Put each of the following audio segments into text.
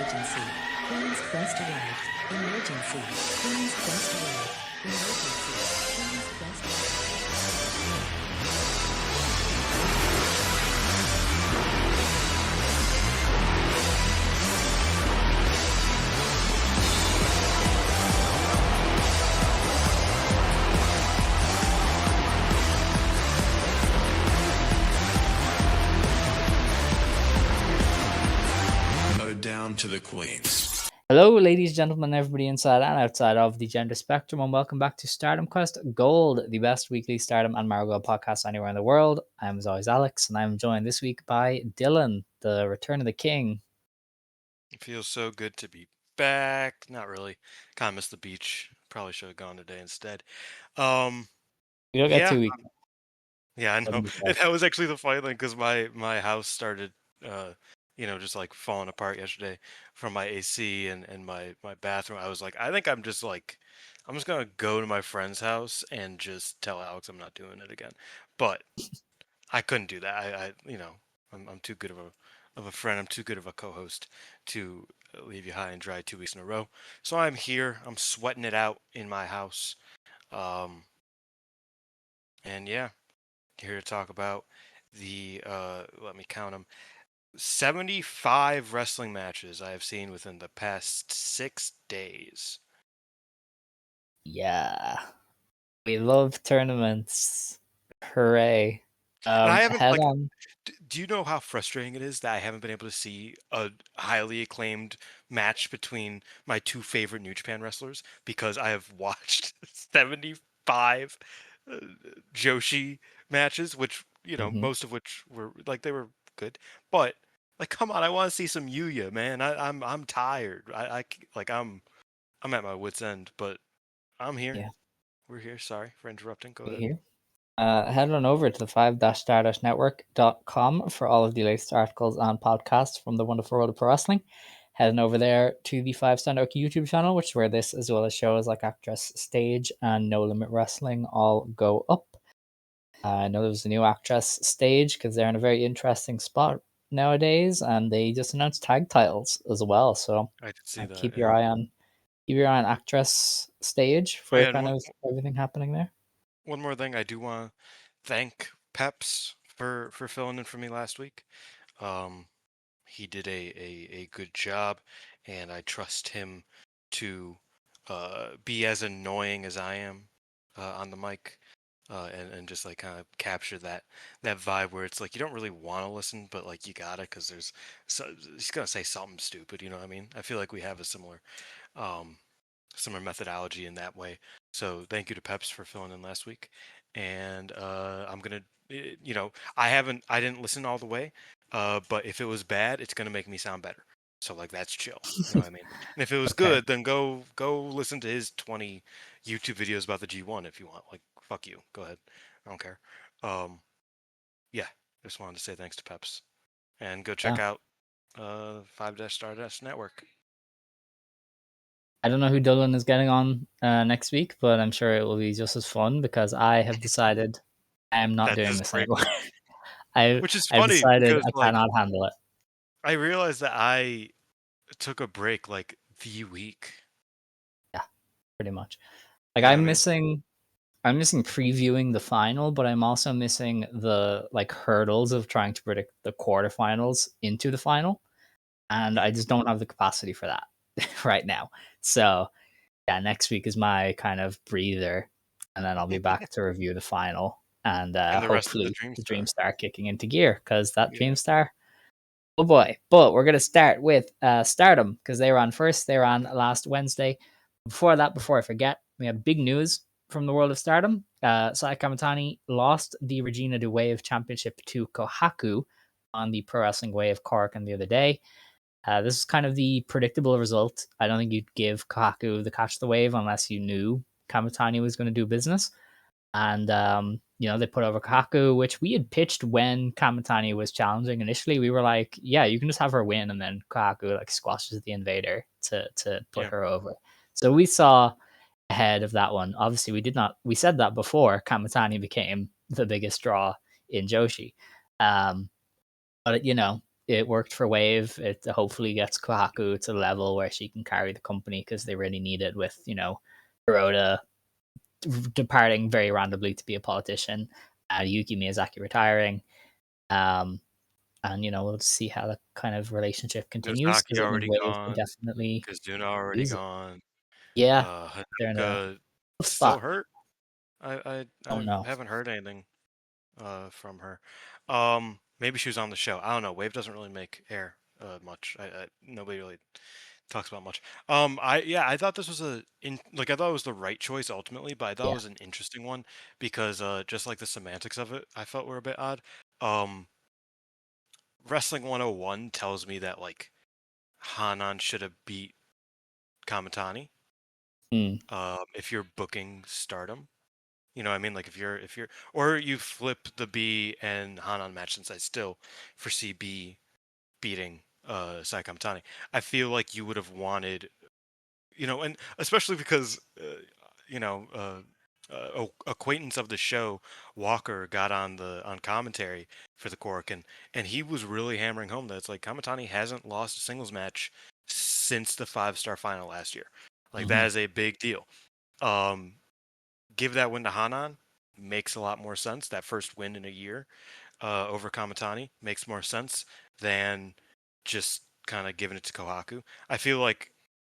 Emergency. Queen's Quest arrived. Emergency. Queen's Quest arrived. Emergency. Queen's Quest down to the queens. Hello, ladies, gentlemen, everybody inside and outside of the gender spectrum, and welcome back to Stardom Quest Gold, the best weekly Stardom and Marigold podcast anywhere in the world. I'm as always Alex, and I'm joined this week by Dylan, the Return of the King. It feels so good to be back. Not really. Kind of missed the beach. Probably should have gone today instead. You don't get 2 weeks. Yeah, I know. And that was actually the funny thing because my house started, just like falling apart yesterday from my AC and my bathroom. I was like, I think I'm just gonna go to my friend's house and just tell Alex I'm not doing it again. But I couldn't do that. I'm too good of a friend. I'm too good of a co-host to leave you high and dry 2 weeks in a row. So I'm here. I'm sweating it out in my house. And yeah, here to talk about the let me count them, 75 wrestling matches I have seen within the past 6 days. Yeah, we love tournaments. Hooray! I haven't do you know how frustrating it is that I haven't been able to see a highly acclaimed match between my two favorite New Japan wrestlers because I have watched 75 Joshi matches, which most of which were they were good, but come on, I want to see some Yuya, man. I'm tired. I'm at my wit's end, but I'm here. Yeah. We're here. Sorry for interrupting. Go ahead. Here. Head on over to the 5-star-network.com for all of the latest articles and podcasts from the wonderful world of pro wrestling. Heading over there to the 5-Star Network YouTube channel, which is where this, as well as shows like Actress Stage and No Limit Wrestling, all go up. I know there was a new Actress Stage because they're in a very interesting spot nowadays, and they just announced tag titles as well. So I did see that. Keep your eye on Actress Stage for everything happening there. One more thing, I do want to thank Peps for filling in for me last week. He did a good job, and I trust him to be as annoying as I am on the mic, and just kind of capture that vibe where it's you don't really want to listen, but you gotta because he's gonna say something stupid. You know what I mean? I feel like we have a similar methodology in that way. So thank you to Peps for filling in last week. And I'm going to, I didn't listen all the way, but if it was bad, it's going to make me sound better. So that's chill. You know what I mean? And if it was good, then go listen to his 20 YouTube videos about the G1 if you want. Fuck you. Go ahead. I don't care. Yeah, just wanted to say thanks to Peps. And go check out 5-Star Network. I don't know who Dylan is getting on next week, but I'm sure it will be just as fun because I have decided I am not doing this anymore. Which is funny. I've decided I cannot handle it. I realized that I took a break the week. Yeah, pretty much. I'm missing previewing the final, but I'm also missing the hurdles of trying to predict the quarterfinals into the final, and I just don't have the capacity for that right now. So yeah, next week is my kind of breather, and then I'll be back to review the final and hopefully the Dreamstar kicking into gear because that Dreamstar, oh boy. But we're gonna start with Stardom because they were on first. They were on last Wednesday. Before I forget, we have big news from the world of Stardom. Saya Kamitani lost the Regina di WAVE championship to Cohaku on the Pro Wrestling Wave Korakuen the other day. This is kind of the predictable result. I don't think you'd give Cohaku the catch the wave unless you knew Kamitani was going to do business. And, they put over Cohaku, which we had pitched when Kamitani was challenging initially. We were like, yeah, you can just have her win. And then Cohaku squashes the Invader to put her over. So we saw ahead of that one. Obviously, we said that before Kamitani became the biggest draw in Joshi. But, it worked for Wave. It hopefully gets Kohaku to the level where she can carry the company because they really need it with, Hirota departing very randomly to be a politician, Yuki Miyazaki retiring. And we'll just see how the kind of relationship continues Nozaki because I think already Wave could gone. definitely Kazuna already use it. gone. Yeah, they're in a Hanuka tough still spot. hurt. I Oh no. haven't heard anything from her. Maybe she was on the show. I don't know. Wave doesn't really make air much. Nobody really talks about much. I thought this was I thought it was the right choice ultimately, but I thought it Yeah. was an interesting one because just like the semantics of it, I felt were a bit odd. Um, Wrestling 101 tells me that like Hanan should have beat Kamitani. Hmm. If you're booking Stardom, you know what I mean? Like if you're or you flip the B and Hanan match, since I still foresee B beating Saya Kamitani. I feel like you would have wanted, and especially because acquaintance of the show, Walker got on commentary for the Cork, and he was really hammering home that it's like Kamitani hasn't lost a singles match since the 5-star final last year. Like Mm-hmm. that is a big deal. Um, Give that win to Hanan makes a lot more sense. That first win in a year over Kamitani makes more sense than just kind of giving it to Kohaku. I feel like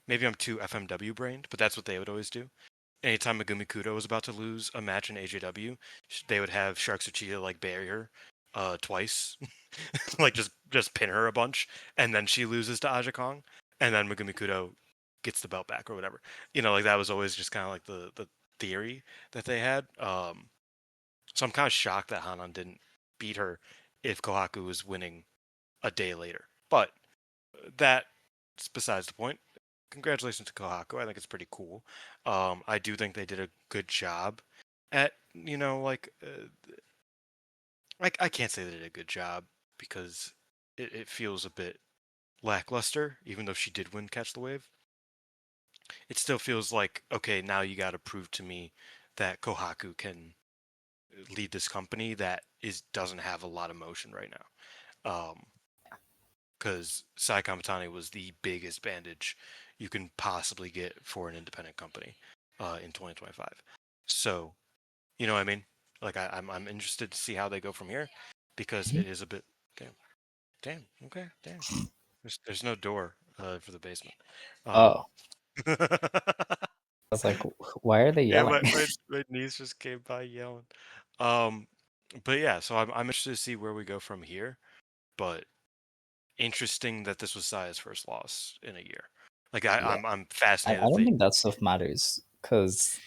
maybe I'm too FMW brained, but that's what they would always do. Anytime Megumi Kudo was about to lose a match in AJW, they would have Shark Tsuchiya like bury her twice, like just pin her a bunch, and then she loses to Aja Kong, and then Megumi Kudo gets the belt back or whatever. Like that was always just kind of like the theory that they had. So I'm kind of shocked that Hanan didn't beat her if Kohaku was winning a day later. But that's besides the point. Congratulations to Kohaku. I think it's pretty cool. I do think they did a good job at, I can't say they did a good job because it feels a bit lackluster, even though she did win Catch the Wave. It still feels like, okay, now you got to prove to me that Kohaku can lead this company that doesn't have a lot of motion right now. Because Sai Kamitani was the biggest bandage you can possibly get for an independent company in 2025. So, you know what I mean? Like I'm interested to see how they go from here because it is a bit damn, okay, damn. There's no door for the basement. Um, Oh, I was like, why are they yeah, yelling? my niece just came by yelling. Um, but yeah, so I'm interested to see where we go from here. But interesting that this was Saya's first loss in a year. Like Yeah. I'm I fascinated that don't they. think that stuff matters because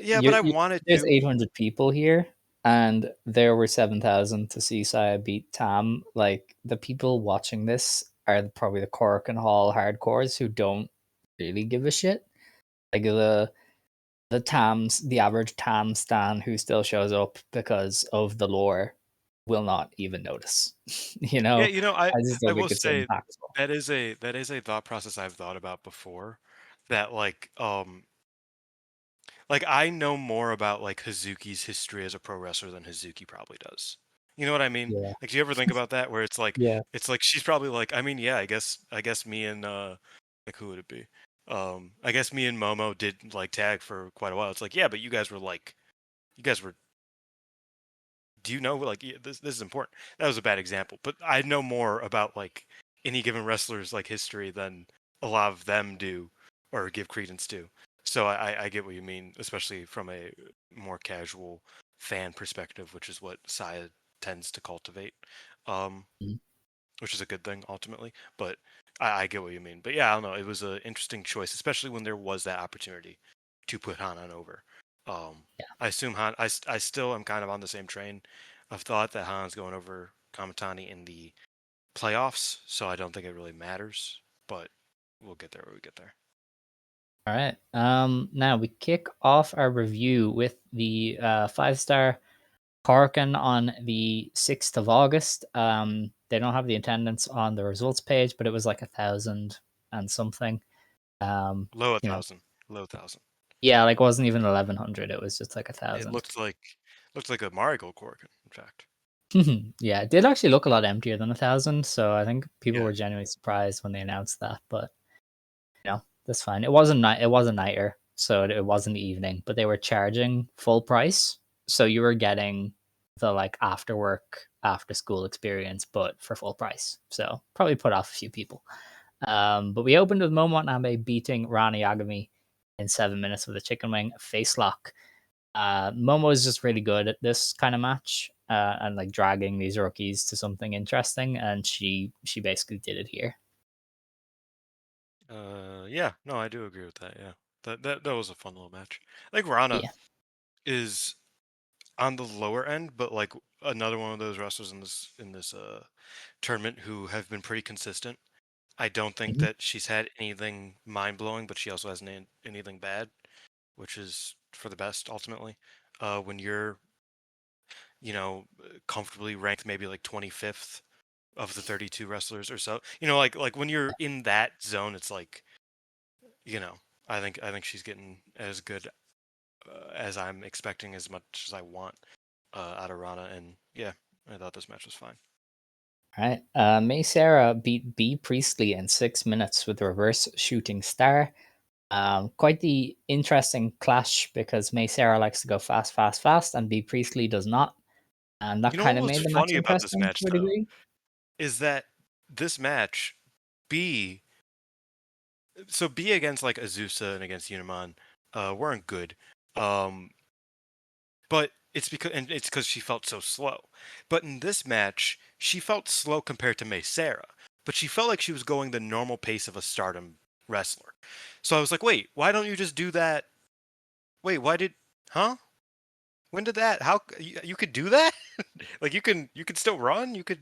Yeah, but I wanted there's to. 800 people here, and there were 7,000 to see Saya beat Tam. Like the people watching this are probably the Cork and Hall hardcores who don't really give a shit. Like the average Tam stan who still shows up because of the lore will not even notice. Yeah, I just I don't will think it's say impactful. that is a thought process I've thought about before. That like I know more about like Hazuki's history as a pro wrestler than Hazuki probably does. You know what I mean? Yeah, Like, do you ever think about that? Where yeah. it's like she's probably like, I mean, yeah, I guess me and like who would it be? I guess me and Momo did like tag for quite a while. It's like, yeah, but you guys were. Do you know like this is important? That was a bad example, but I know more about like any given wrestler's like history than a lot of them do or give credence to. So I get what you mean, especially from a more casual fan perspective, which is what Saya tends to cultivate, um, Mhm. which is a good thing ultimately. But I get what you mean. But yeah, I don't know. It was an interesting choice, especially when there was that opportunity to put Hanan over. I assume I still am kind of on the same train of thought that Han's going over Kamitani in the playoffs, so I don't think it really matters. But we'll get there when we get there. All right. Now we kick off our review with the 5-star Corkin on the 6th of August. They don't have the attendance on the results page, but it was like 1,000 and something. Um, Low you know, 1,000, low 1,000. yeah, like it wasn't even 1,100. It was just like It 1,000. looked like a Marigold Corkin, in fact. Yeah, it did actually look a lot emptier than 1,000, so I think people Yeah. were genuinely surprised when they announced that. But that's fine. It wasn't night. It was a nighter, so it was in the evening. But they were charging full price, so you were getting the like after work, after school experience, but for full price. So probably put off a few people. But we opened with Momo Watanabe beating Rani Yagami in 7 minutes with a chicken wing face lock. Momo is just really good at this kind of match and like dragging these rookies to something interesting, and she basically did it here. Yeah, no, I do agree with that. Yeah, that was a fun little match. I think Rana Yeah. is on the lower end, but like another one of those wrestlers in this tournament who have been pretty consistent. I don't think Mhm. that she's had anything mind blowing, but she also hasn't had anything bad, which is for the best ultimately. When you're comfortably ranked maybe like 25th of the 32 wrestlers or so, like when you're in that zone, it's like you know, I think she's getting as good as I'm expecting, as much as I want out of Rana, and yeah, I thought this match was fine. All right. May Sarah beat B Priestley in 6 minutes with a reverse shooting star. Quite the interesting clash because May Sarah likes to go fast, fast, fast, and B Priestley does not. And that You know what kind of was made the match funny about this interesting match to a though degree. is that this match, B, so B against like Azusa and against Unaman, weren't good. Um, but it's because she felt so slow. But in this match, she felt slow compared to May Sarah, but she felt like she was going the normal pace of a Stardom wrestler. So I was like, wait, why don't you just do that? Wait, why did? Huh? When did that? How you could do that? Like you can still run. You could.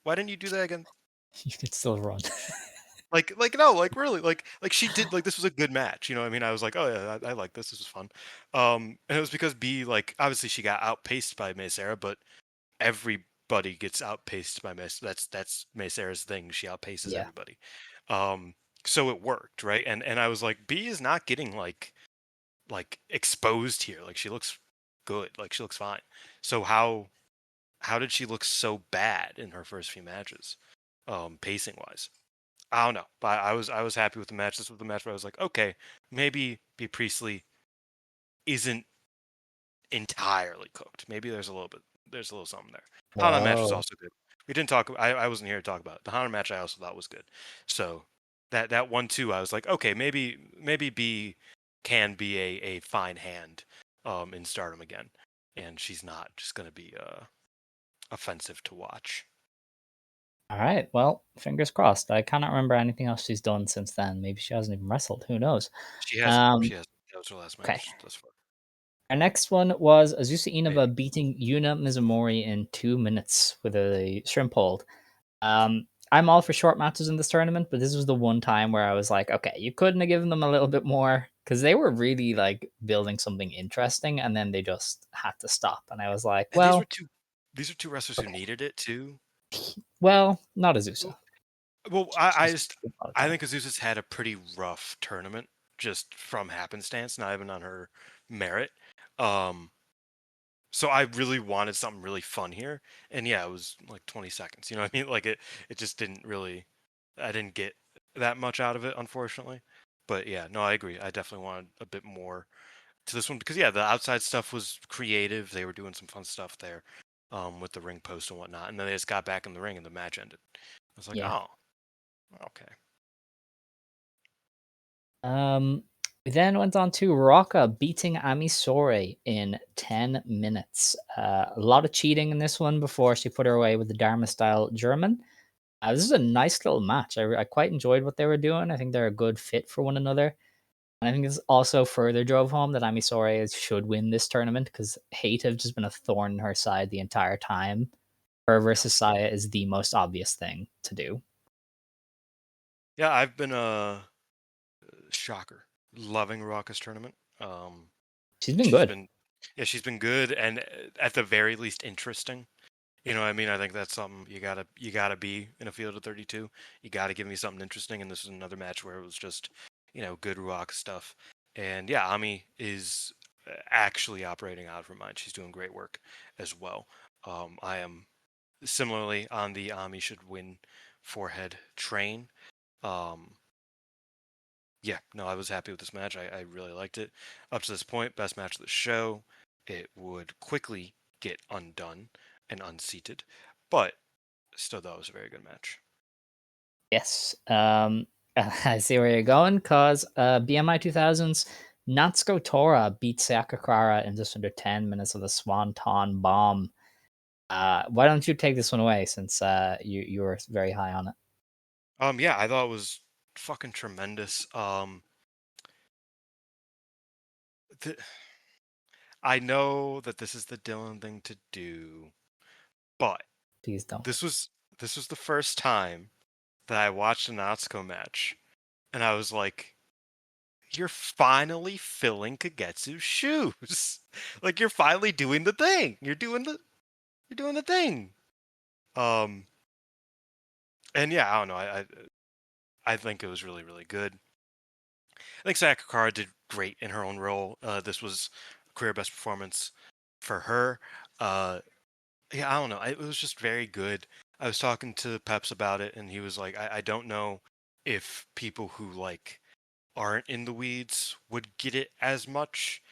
Why didn't you do that again? You could still run. Like no, like really, like she did. Like this was a good match. You know what I mean? I was like, oh yeah, I like this. This was fun. And it was because B, like, obviously she got outpaced by May Sarah, but everybody gets outpaced by May. That's May Sarah's thing. She outpaces Yeah. everybody. Um, so it worked, right? And I was like, B is not getting like exposed here. Like she looks good. Like she looks fine. So how did she look so bad in her first few matches, pacing wise? I don't know, but I was happy with the match. This was the match where I was like, okay, maybe B Priestley isn't entirely cooked. Maybe there's a little something there. Hana match was Whoa. also good. We didn't talk. I wasn't here to talk about it. The Hana match I also thought was good. So that 1-2, I was like, okay, maybe B can be a fine hand in Stardom again, and she's not just gonna be offensive to watch. All right. Well, fingers crossed. I cannot remember anything else she's done since then. Maybe she hasn't even wrestled. Who knows? She hasn't. Um, She hasn't. That was her last okay. match thus far. Our next one was Azusa Maybe. Inaba beating Yuna Mizumori in 2 minutes with a shrimp hold. I'm all for short matches in this tournament, but this was the one time where I was like, okay, you couldn't have given them a little bit more because they were really like building something interesting, and then they just had to stop. And I was like, And these are two wrestlers who okay, needed it too. well, not Azusa. Well, I She's just a lot of I time. think Azusa's had a pretty rough tournament just from happenstance, not even on her merit. Um, so I really wanted something really fun here, and yeah, it was like 20 seconds. You know what I mean? Like it just didn't really. I didn't get that much out of it, unfortunately. But yeah, no, I agree. I definitely wanted a bit more to this one because yeah, the outside stuff was creative. They were doing some fun stuff there, with the ring post and whatnot, and then they just got back in the ring and the match ended. I was like, Yeah. oh, okay. Um, we then went on to Rocca beating Ami Sourei in 10 minutes. A lot of cheating in this one before she put her away with the Dharma style German. This is a nice little match. I quite enjoyed what they were doing. I think they're a good fit for one another. And I think this also further drove home that Ami Sourei should win this tournament because hate have just been a thorn in her side the entire time. Her Yeah. versus Saya is the most obvious thing to do. Yeah, I've been shocker, loving Rocka's tournament. She's been She's good. been, yeah, she's been good and at the very least interesting. You know what I mean? I think that's something you gotta be in a field of 32. You gotta give me something interesting, and this is another match where it was just, good rock stuff. And yeah, Ami is actually operating out of her mind. She's doing great work as well. I am similarly on the Ami should win forehead train. Um, yeah, no, I was happy with this match. I really liked it. Up to this point, best match of the show. It would quickly get undone and unseated, but still, that was a very good match. Yes. I see where you're going, cause BMI 2000s, Natsuko Tora beat Sakakara in just under 10 minutes with a Swanton bomb. Why don't you take this one away, since you were very high on it? Yeah, I thought it was fucking tremendous. Th- I know that this is the Dylan thing to do, but Please don't. this was this was the first time that I watched a Natsuko match, and I was like, "You're finally filling Kagetsu's shoes. Like you're finally doing the thing. You're doing the thing." Um, and yeah, I don't know. I think it was really really good. I think Sakakara did great in her own role. This was a career best performance for her. Uh, yeah, I don't know. It was just very good. I was talking to Peps about it, and he was like, I don't know if people who like aren't in the weeds would get it as much.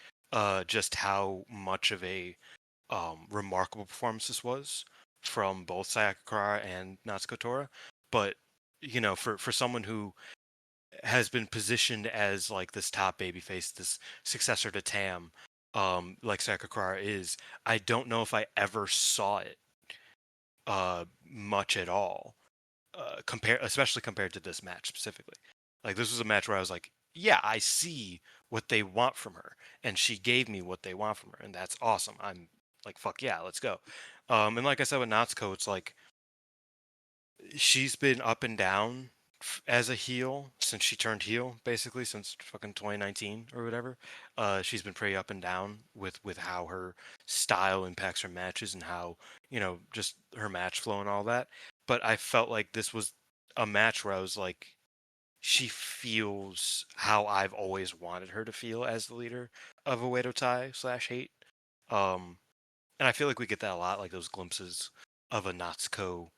Just how much of a remarkable performance this was from both Sayaka and Natsuko Tora. But for someone who has been positioned as like this top babyface, this successor to Tam, like Sakakura is, I don't know if I ever saw it much at all. Especially compared to this match specifically. Like this was a match where I was like, yeah, I see what they want from her, and she gave me what they want from her, and that's awesome. I'm like, fuck yeah, let's go. And like I said with Natsuko, it's like she's been up and down as a heel since she turned heel, basically since fucking 2019 or whatever. She's been pretty up and down with how her style impacts her matches and how just her match flow and all that. But I felt like this was a match where I was like, she feels how I've always wanted her to feel as the leader of Oedo Tai / Hate. And I feel like we get that a lot, like those glimpses of a Natsuko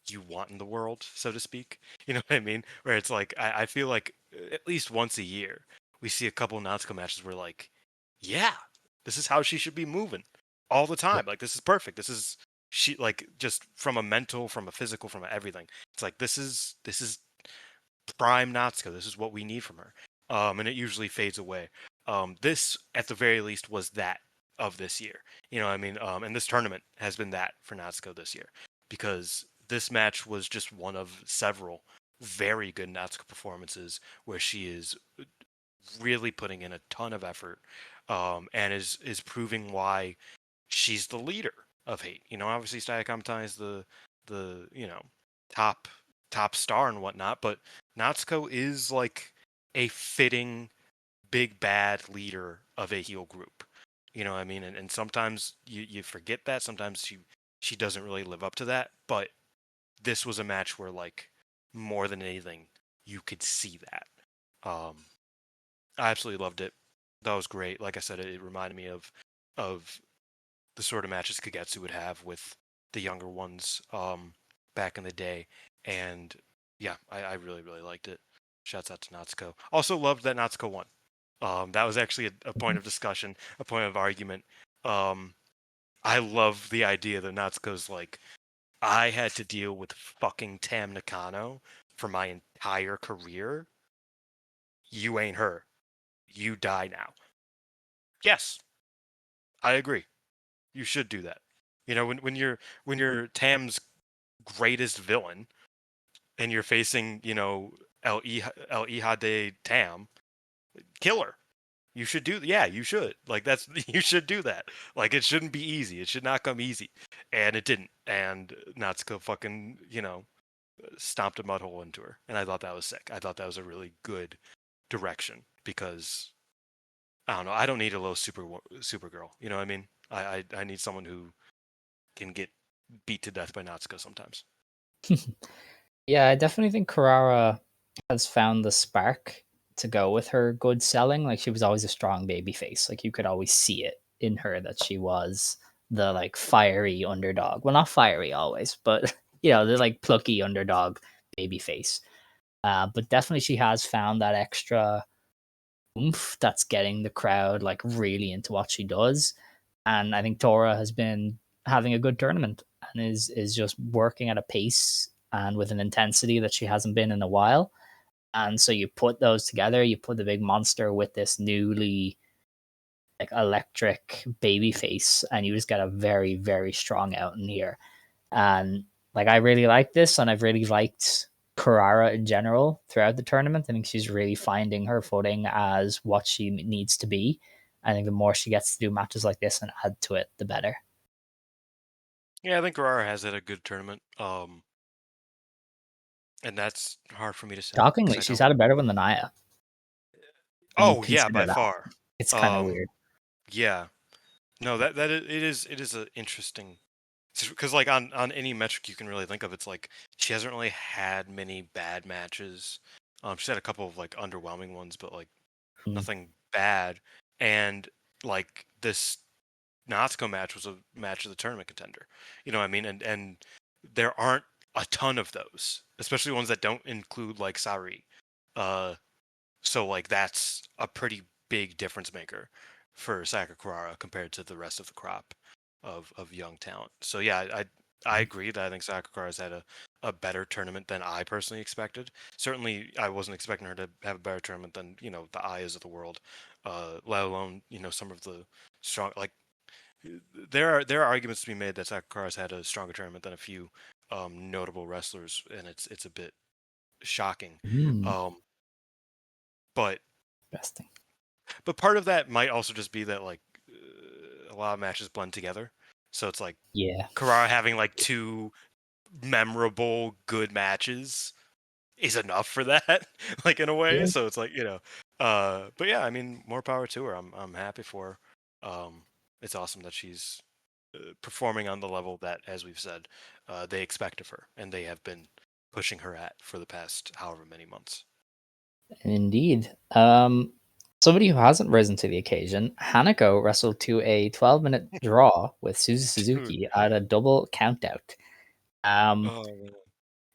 you want in the world, so to speak. You know what I mean? Where it's like I feel like at least once a year we see a couple Natsuko matches where like, yeah, this is how she should be moving all the Yeah. time. Like this is perfect. This is she like just from a mental, from a physical, from everything. It's like this is prime Natsuko. This is what we need from her. And it usually fades away. This at the very least was that of this year. You know what I mean? And this tournament has been that for Natsuko this year because this match was just one of several very good Natsuko performances where she is really putting in a ton of effort, and is proving why she's the leader of Hate. Obviously Saya Kamitani is the top top star and whatnot, but Natsuko is like a fitting big bad leader of a heel group. You know what I mean? And sometimes you forget that. Sometimes she doesn't really live up to that. But this was a match where like more than anything, you could see that. Um, I absolutely loved it. That was great. Like I said, it reminded me of the sort of matches Kagetsu would have with the younger ones back in the day. And yeah, I really, really liked it. Shouts out to Natsuko. Also loved that Natsuko won. That was actually a point of discussion, a point of argument. Um, I love the idea that Natsuko's like, I had to deal with fucking Tam Nakano for my entire career. You ain't her. You die now. Yes, I agree. You should do that. When you're Tam's greatest villain and you're facing, El Ihade Tam, kill her. You should do, yeah, you should. Like that's you should do that. Like it shouldn't be easy. It should not come easy, and it didn't. And Natsuko fucking stomped a mud hole into her, and I thought that was sick. I thought that was a really good direction because I don't know. I don't need a low Supergirl. You know what I mean? I need someone who can get beat to death by Natsuko sometimes. Yeah, I definitely think Carrara has found the spark to go with her good selling. Like she was always a strong baby face. Like you could always see it in her that she was the like fiery underdog. Well, not fiery always, but you know, the like plucky underdog baby face. But definitely she has found that extra oomph that's getting the crowd like really into what she does. And I think Tora has been having a good tournament and is just working at a pace and with an intensity that she hasn't been in a while. And so you put those together, you put the big monster with this newly like electric baby face, and you just get a very, very strong out in here. And like I really like this, and I've really liked Carrara in general throughout the tournament. I think she's really finding her footing as what she needs to be. I think the more she gets to do matches like this and add to it, the better. Yeah, I think Guerrero has had a good tournament. And that's hard for me to say because Shockingly, I she's don't. had a better one than Aya when you Oh yeah, consider by that. far. It's kind of Um, weird. yeah. No, it is a interesting because like on any metric you can really think of, it's like she hasn't really had many bad matches. She's had a couple of like underwhelming ones, but like Mm. nothing bad. And like this Natsuko match was a match of the tournament contender. You know what I mean? And there aren't a ton of those, especially ones that don't include like Sari. Uh, so like that's a pretty big difference maker for Sakakurara compared to the rest of the crop of young talent. So yeah, I agree that I think Sakakurara's had a better tournament than I personally expected. Certainly, I wasn't expecting her to have a better tournament than the Ayas of the world, let alone some of the strong like there are arguments to be made that Sakakurara's had a stronger tournament than a few notable wrestlers, and it's a bit shocking. Mm. Um, but Interesting. but part of that might also just be that like a lot of matches blend together. So it's like Yeah. Carrara having like two memorable good matches is enough for that, like in a way. Yeah. So it's like but yeah, I mean, more power to her. I'm happy for her. It's awesome that she's performing on the level that, as we've said, they expect of her, and they have been pushing her at for the past however many months. Indeed. Somebody who hasn't risen to the occasion, Hanako wrestled to a 12-minute draw with Suzu Dude, Suzuki at a double countout. Um, oh man.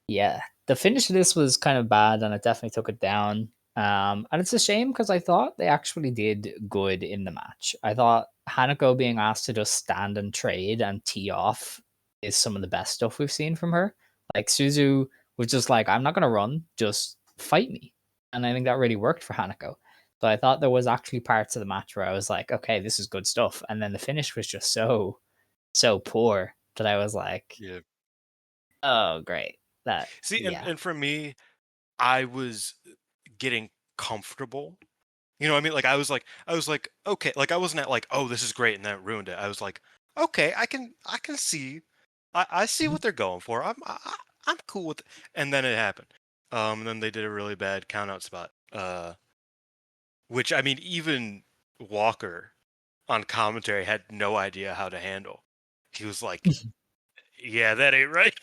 yeah, the finish of this was kind of bad, and it definitely took it down. And it's a shame because I thought they actually did good in the match. I thought Hanako being asked to just stand and trade and tee off is some of the best stuff we've seen from her. Like Suzu was just like, I'm not gonna run, just fight me. And I think that really worked for Hanako. So I thought there was actually parts of the match where I was like, okay, this is good stuff. And then the finish was just so poor that I was like, Yeah. oh great. That See, and yeah. and for me, I was getting comfortable. You know what I mean? Like I was like, okay, like I wasn't at like, oh, this is great, and that ruined it. I was like, okay, I can see, I see Mhm. what they're going for. I'm cool with it. And then it happened. And then they did a really bad count out spot. Which I mean, even Walker on commentary had no idea how to handle. He was like, yeah, that ain't right.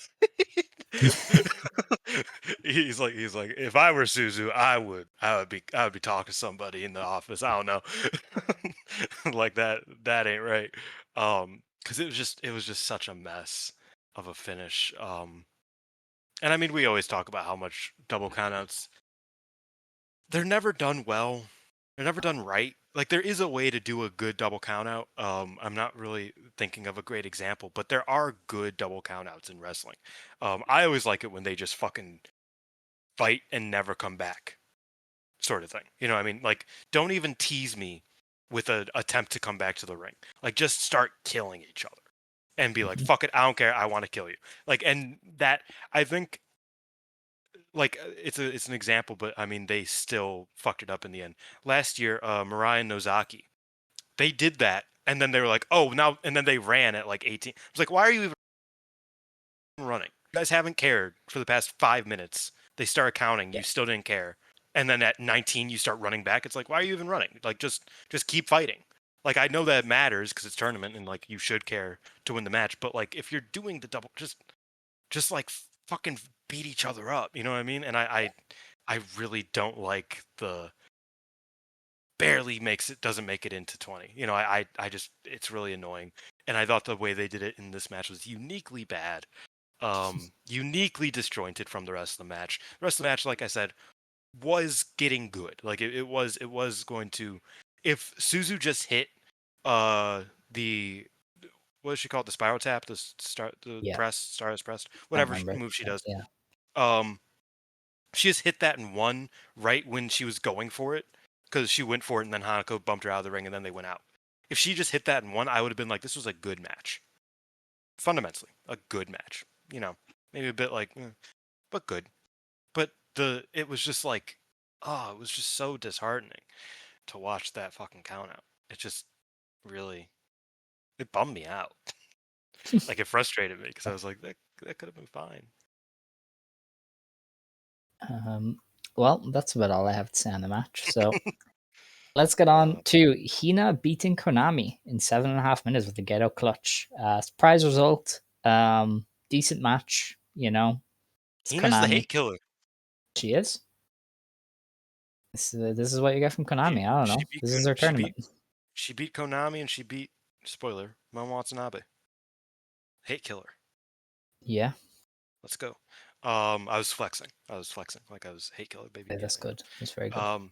he's like, if I were Suzu, I would be talking to somebody in the office. I don't know, like that ain't right. Because it was just such a mess of a finish. And I mean, we always talk about how much double countouts, they're never done well. They're never done right. Like there is a way to do a good double countout. I'm not really thinking of a great example, but there are good double countouts in wrestling. I always like it when they just fucking fight and never come back, sort of thing. You know what I mean? Like don't even tease me with an attempt to come back to the ring. Like just start killing each other and be like, Mhm. fuck it, I don't care, I want to kill you. Like, and that I think like it's an example, but I mean they still fucked it up in the end. Last year, Mariah and Nozaki, they did that, and then they were like, oh now, and then they ran at like 18. I was like, why are you even running? You guys haven't cared for the past 5 minutes. They start counting, Yeah. you still didn't care, and then at 19 you start running back. It's like, why are you even running? Like just keep fighting. Like I know that matters because it's tournament and like you should care to win the match, but like if you're doing the double, just like fucking beat each other up. You know what I mean? And I really don't like barely doesn't make it into 20. You know, I just it's really annoying. And I thought the way they did it in this match was uniquely bad. Uniquely disjointed from the rest of the match. The rest of the match, like I said, was getting good. Like it was going to, if Suzu just hit the, what does she call it, the spiral tap, the Yeah, press, stardust press, I whatever remember. move she does. Yeah. Um, she just hit that and won right when she was going for it, because she went for it and then Hanako bumped her out of the ring and then they went out. If she just hit that and won, I would have been like, this was a good match. Fundamentally, a good match. You know, maybe a bit like, but good. But it was just like, oh, it was just so disheartening to watch that fucking count out. It just really, it bummed me out. Like it frustrated me because I was like, that could have been fine. Well, that's about all I have to say on the match. So let's get on to Hina beating Konami in 7.5 minutes with the ghetto clutch. Surprise result. Decent match. You know, it's Hina's the Konami. hate killer. She is. This is what you get from Konami. I don't know. This is her tournament. She beat Konami and she beat, spoiler, Momo Watanabe. Hate killer. Yeah. Let's go. I was flexing. Like I was hate killer, baby. Yeah, that's good. That's very good.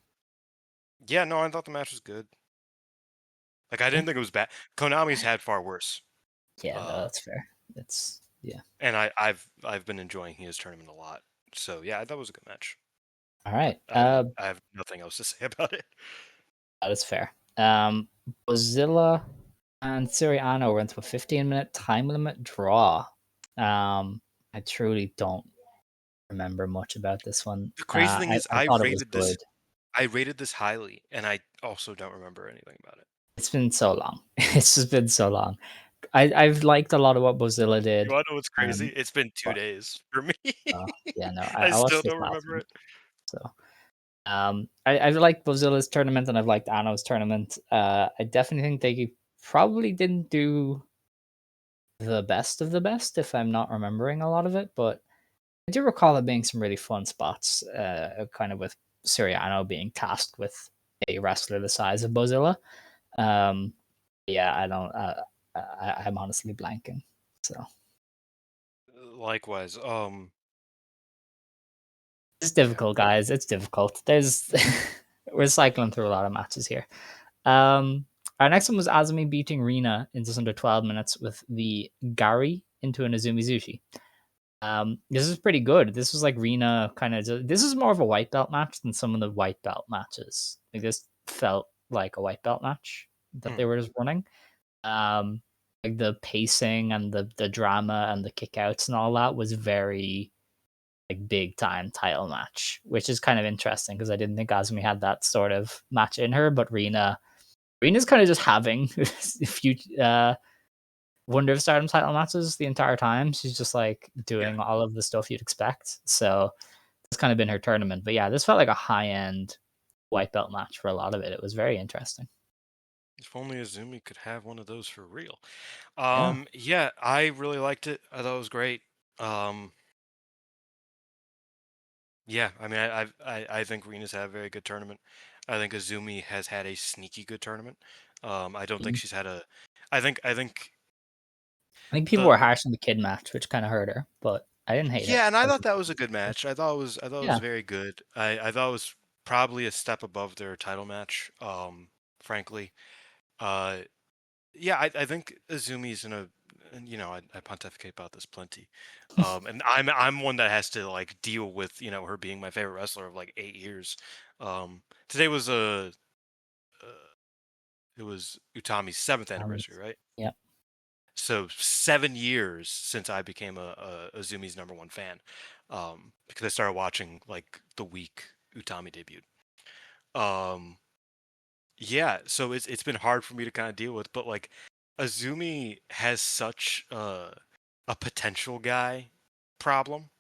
Yeah, no, I thought the match was good. Like I didn't think it was bad. Konami's had far worse. Yeah, no, that's fair. It's yeah. And I've been enjoying his tournament a lot. So yeah, I thought it was a good match. All right. I have nothing else to say about it. That is fair. Bozilla and Siriano went to a 15-minute time limit draw. I truly don't remember much about this one. The crazy thing is I thought it was good. I rated this highly, and I also don't remember anything about it. It's been so long. It's just been so long. I've liked a lot of what Bozilla did. You wanna know what's crazy? It's been 2 days for me. Yeah, no, I I watched still this don't last remember week. it. So I've liked Bozilla's tournament and I've liked Anno's tournament. I definitely think they probably didn't do the best of the best if I'm not remembering a lot of it, but I do recall it being some really fun spots, kind of with Siriano being tasked with a wrestler the size of Bozilla. Yeah, I don't. I'm honestly blanking. So Likewise, it's difficult, guys. It's difficult. There's we're cycling through a lot of matches here. Our next one was Azumi beating Rina in just under 12 minutes with the Gari into an Azumi Zushi. This is pretty good. This was like Rina kind of. This is more of a white belt match than some of the white belt matches. Like this felt like a white belt match that they were just running. Like the pacing and the drama and the kickouts and all that was very like big time title match, which is kind of interesting because I didn't think Azumi had that sort of match in her, but Rena's kind of just having a few Wonder of Stardom title matches the entire time. She's just like doing all of the stuff you'd expect. So it's kind of been her tournament. But yeah, this felt like a high end white belt match for a lot of it. It was very interesting. if only Azumi could have one of those for real. Yeah. Yeah, I really liked it. I thought it was great. Yeah, I mean, I think Rena's had a very good tournament. I think Azumi has had a sneaky good tournament. I don't think she's had a. I think I think people the were harsh on the kid match, which kind of hurt her, but I didn't hate it. yeah, and I thought that was a good match. I thought it was Yeah. very good. I thought it was probably a step above their title match. Frankly, uh, yeah, I think Azumi's in a, and you know, I pontificate about this plenty. And I'm one that has to like deal with, you know, her being my favorite wrestler of like 8 years. Today was uh, it was Utami's 7th anniversary, right? Yeah. So 7 years since I became a Azumi's #1 fan, because I started watching like the week Utami debuted. Um, yeah, so it's been hard for me to kind of deal with, but like Azumi has such a potential guy problem.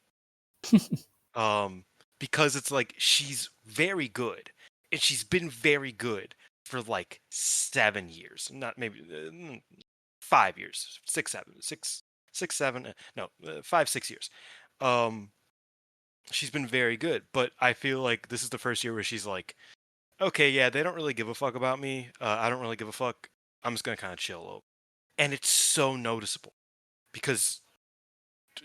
Um, because it's like she's very good, and she's been very good for like 7 years, not maybe 5 years, 7, no, 5, 6 years. Um, she's been very good, but I feel like this is the first year where she's like okay, yeah, they don't really give a fuck about me. I don't really give a fuck. I'm just gonna kind of chill a little. And it's so noticeable because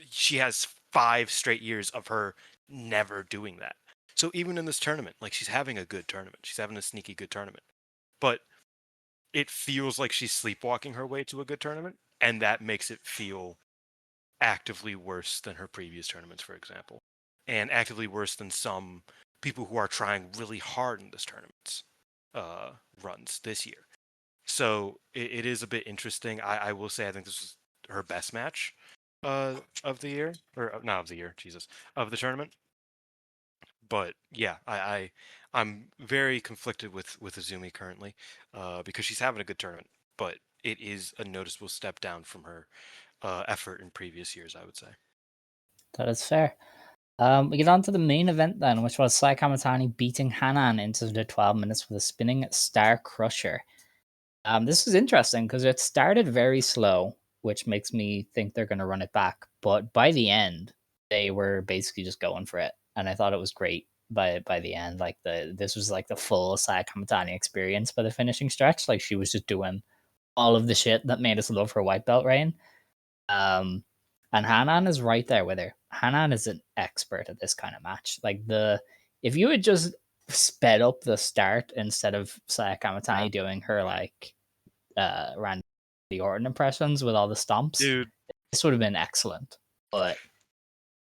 she has 5 straight years of her never doing that. So even in this tournament, like she's having a good tournament. She's having a sneaky good tournament. But it feels like she's sleepwalking her way to a good tournament, and that makes it feel actively worse than her previous tournaments, for example, and actively worse than some people who are trying really hard in this tournament's runs this year. So it is a bit interesting. I will say I think this is her best match of the year, or not of the year, Jesus, of the tournament. But yeah, I'm very conflicted with Azumi currently, because she's having a good tournament, but it is a noticeable step down from her effort in previous years, I would say. That is fair. We get on to the main event then, which was Saya Kamitani beating Hanan into the 12 minutes with a spinning Star Crusher. This is interesting because it started very slow, which makes me think they're going to run it back. But by the end, they were basically just going for it, and I thought it was great. By the end, like this was like the full Saya Kamitani experience by the finishing stretch. Like she was just doing all of the shit that made us love her white belt reign. Um, and Hanan is right there with her. Hanan is an expert at this kind of match. Like if you had just sped up the start instead of Saya Kamitani doing her like Randy Orton impressions with all the stomps, Dude, this would have been excellent. But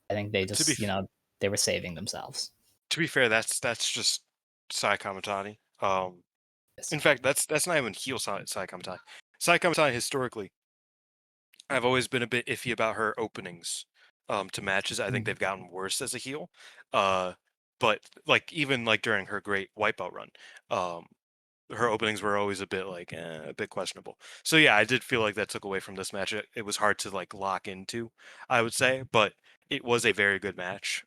I think they to be just, they were saving themselves. to be fair, that's just Sai Kamitani. Yes. In fact, that's not even heel Sai Kamitani. Sai Kamitani historically, I've always been a bit iffy about her openings to matches. I think they've gotten worse as a heel. Uh, but like even like during her great wipeout run, um, her openings were always a bit like a bit questionable. So yeah, I did feel like that took away from this match. It was hard to like lock into, I would say, but it was a very good match.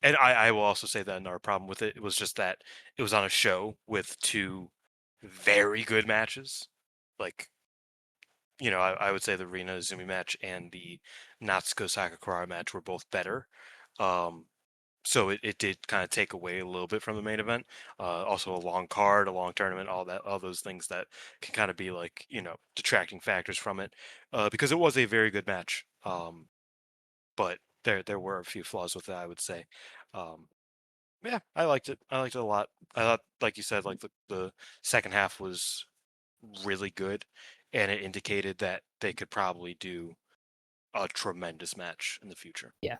And I will also say that another problem with it was just that it was on a show with two very good matches. Like, I would say the Rina Izumi match and the Natsuko Sakakura match were both better. Um, so it did kind of take away a little bit from the main event. Also a long card, a long tournament, all those things that can kind of be like, detracting factors from it. Because it was a very good match. But there were a few flaws with it, I would say. Um, yeah, I liked it. I liked it a lot. I thought, like you said, like the second half was really good, and it indicated that they could probably do a tremendous match in the future. Yeah,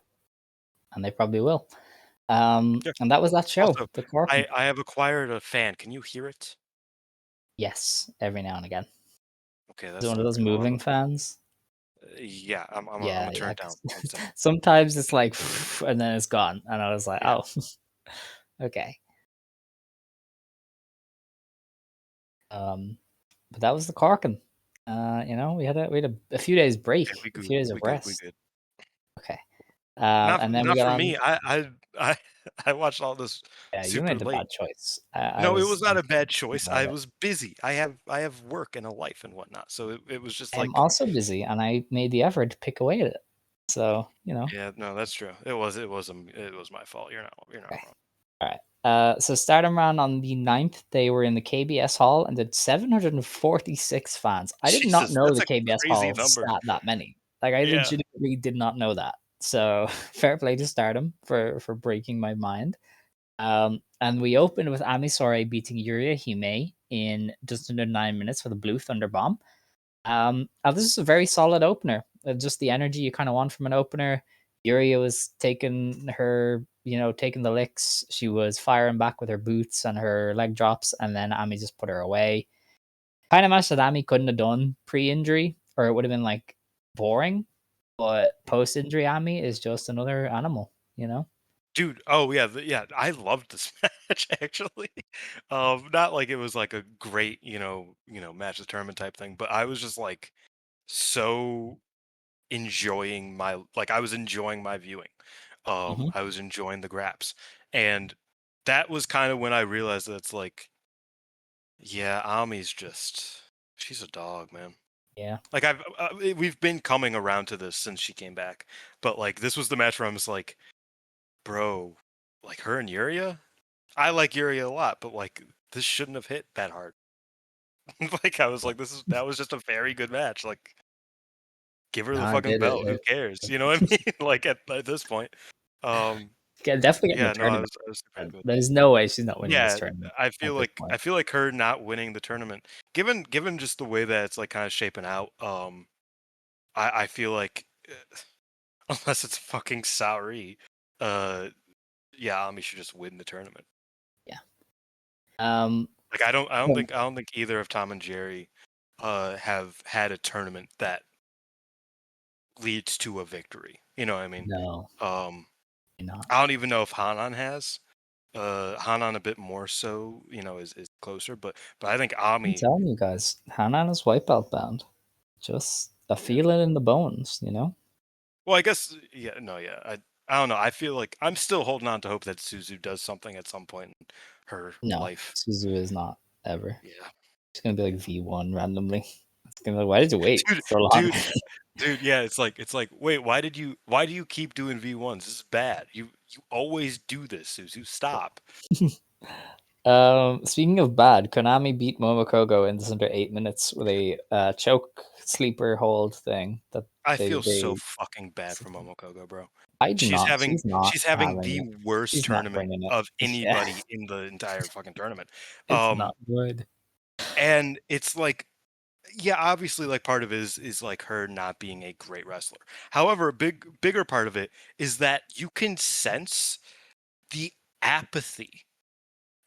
and they probably will. Yeah. And that was that show, Also, the Corkin. I have acquired a fan. Can you hear it? Yes, every now and again. Okay, Is it that's one not of those great. Hold on. moving fans? Yeah, I'm Yeah, gonna turn yeah. it down. 1 second. Sometimes it's like, and then it's gone, and I was like, Yeah. oh, okay. But that was the Corkin. We had a few days Okay, break, we a good. few days of We good. We rest. good. Okay. Not And then we not got for on. me. I I watched all this Yeah, you super made the late. bad choice. I No, it was was not a bad choice. about I it. was busy. I have work and a life and whatnot. So it was just I am like, also busy, and I made the effort to pick away at it. So yeah, no, that's true. It was my fault. You're not okay. wrong. All right. So Stardom ran on the 9th. They were in the KBS Hall and did 746 fans. I did not Jesus, know that's the a KBS crazy Hall number. sat that many. Like I Yeah. legitimately did not know that. So fair play to Stardom for breaking my mind. And we opened with Ami Sourei beating Yuria Hime in just under 9 minutes with a Blue Thunder Bomb. And this is a very solid opener. Just the energy you kind of want from an opener. Yuria was taking the licks. She was firing back with her boots and her leg drops, and then Ami just put her away. Kind of match that Ami couldn't have done pre-injury, or it would have been like boring. But post-injury Ami is just another animal. Dude, oh yeah, yeah, I loved this match actually. Not like it was like a great, match of the tournament type thing, but I was just like so enjoying I was enjoying my viewing. Hmm. I was enjoying the graps. And that was kind of when I realized that it's like, yeah, Ami's just she's a dog, man. Yeah. Like we've been coming around to this since she came back, but like this was the match where I'm just like, bro, like her and Yuria? I like Yuri a lot, but like this shouldn't have hit that hard. Like I was like, that was just a very good match. Like, give her No, the I fucking did belt. Who it. cares? You know what I mean? Like at this point. Definitely getting the Yeah, no, tournament. I was super happy with that. There's no way she's not winning this Yeah, tournament I at feel this like point. her not winning the tournament, given just the way that it's like kind of shaping out, I feel like unless it's fucking Saori, uh, yeah, Ami should just win the tournament. Yeah. Um. Like um, I don't think either of Tom and Jerry, have had a tournament that leads to a victory. You know what I mean? No, Um, you're not. I don't even know if Hanan has. Hanan a bit more so, is closer, but I think I'm Ami. telling you guys, Hanan is wipeout bound. Just I Yeah. feel it in the bones. Well, I guess yeah, no, yeah. I don't know. I feel like I'm still holding on to hope that Suzu does something at some point in her No, life. Suzu is not ever. Yeah. It's gonna be like V1 randomly. It's gonna be like, why did you wait Dude, so long? dude, dude, yeah, it's like, wait, why do you keep doing V1s? This is bad. You always do this, Suzu. Stop. Speaking of bad, Konami beat Momokogo in this under 8 minutes with a choke sleeper hold thing that I they feel so they. fucking bad for Momokogo, bro. I do not. She's not She's having having the it. worst She's not tournament bringing it. of Yeah, anybody in the entire fucking tournament. it's not good. And it's like, yeah, obviously, like part of it is like her not being a great wrestler. However, a bigger part of it is that you can sense the apathy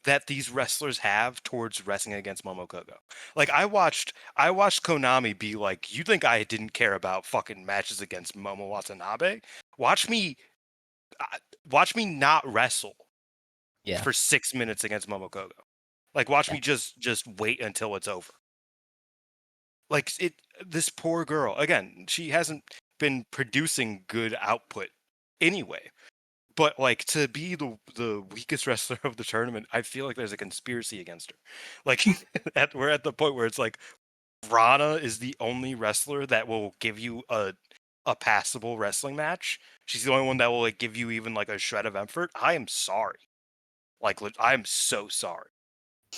that these wrestlers have towards wrestling against Momokogo. Like I watched Konami be like, "You think I didn't care about fucking matches against Momo Watanabe? Watch me, uh, watch me not wrestle Yeah, for 6 minutes against Momokogo. Like watch yeah, me just wait until it's over." Like this poor girl again, she hasn't been producing good output anyway. But like to be the weakest wrestler of the tournament, I feel like there's a conspiracy against her. Like we're at the point where it's like Rana is the only wrestler that will give you a passable wrestling match. She's the only one that will like give you even like a shred of effort. I am sorry. Like I am so sorry.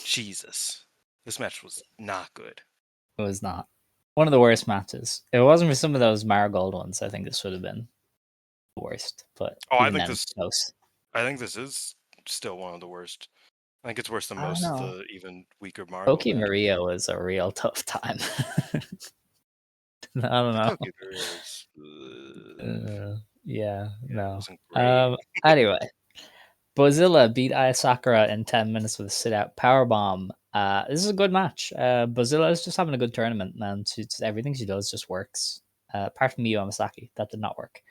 Jesus. This match was not good. it was not one of the worst matches. If it wasn't for some of those Marigold ones, I think this would have been the worst. But Oh, even then, it's close. I think this is still one of the worst. I think it's worse than I don't most of know. the even weaker Marigold Poki matches. Maria was a real tough time. I don't know. Tokyo Ghoul Yeah, yeah, it no. wasn't great. Anyway, Bozilla beat Aya Sakura in 10 minutes with a sit out powerbomb. This is a good match. Bozilla is just having a good tournament, and everything she does just works. Apart from Miyu Amasaki, that did not work.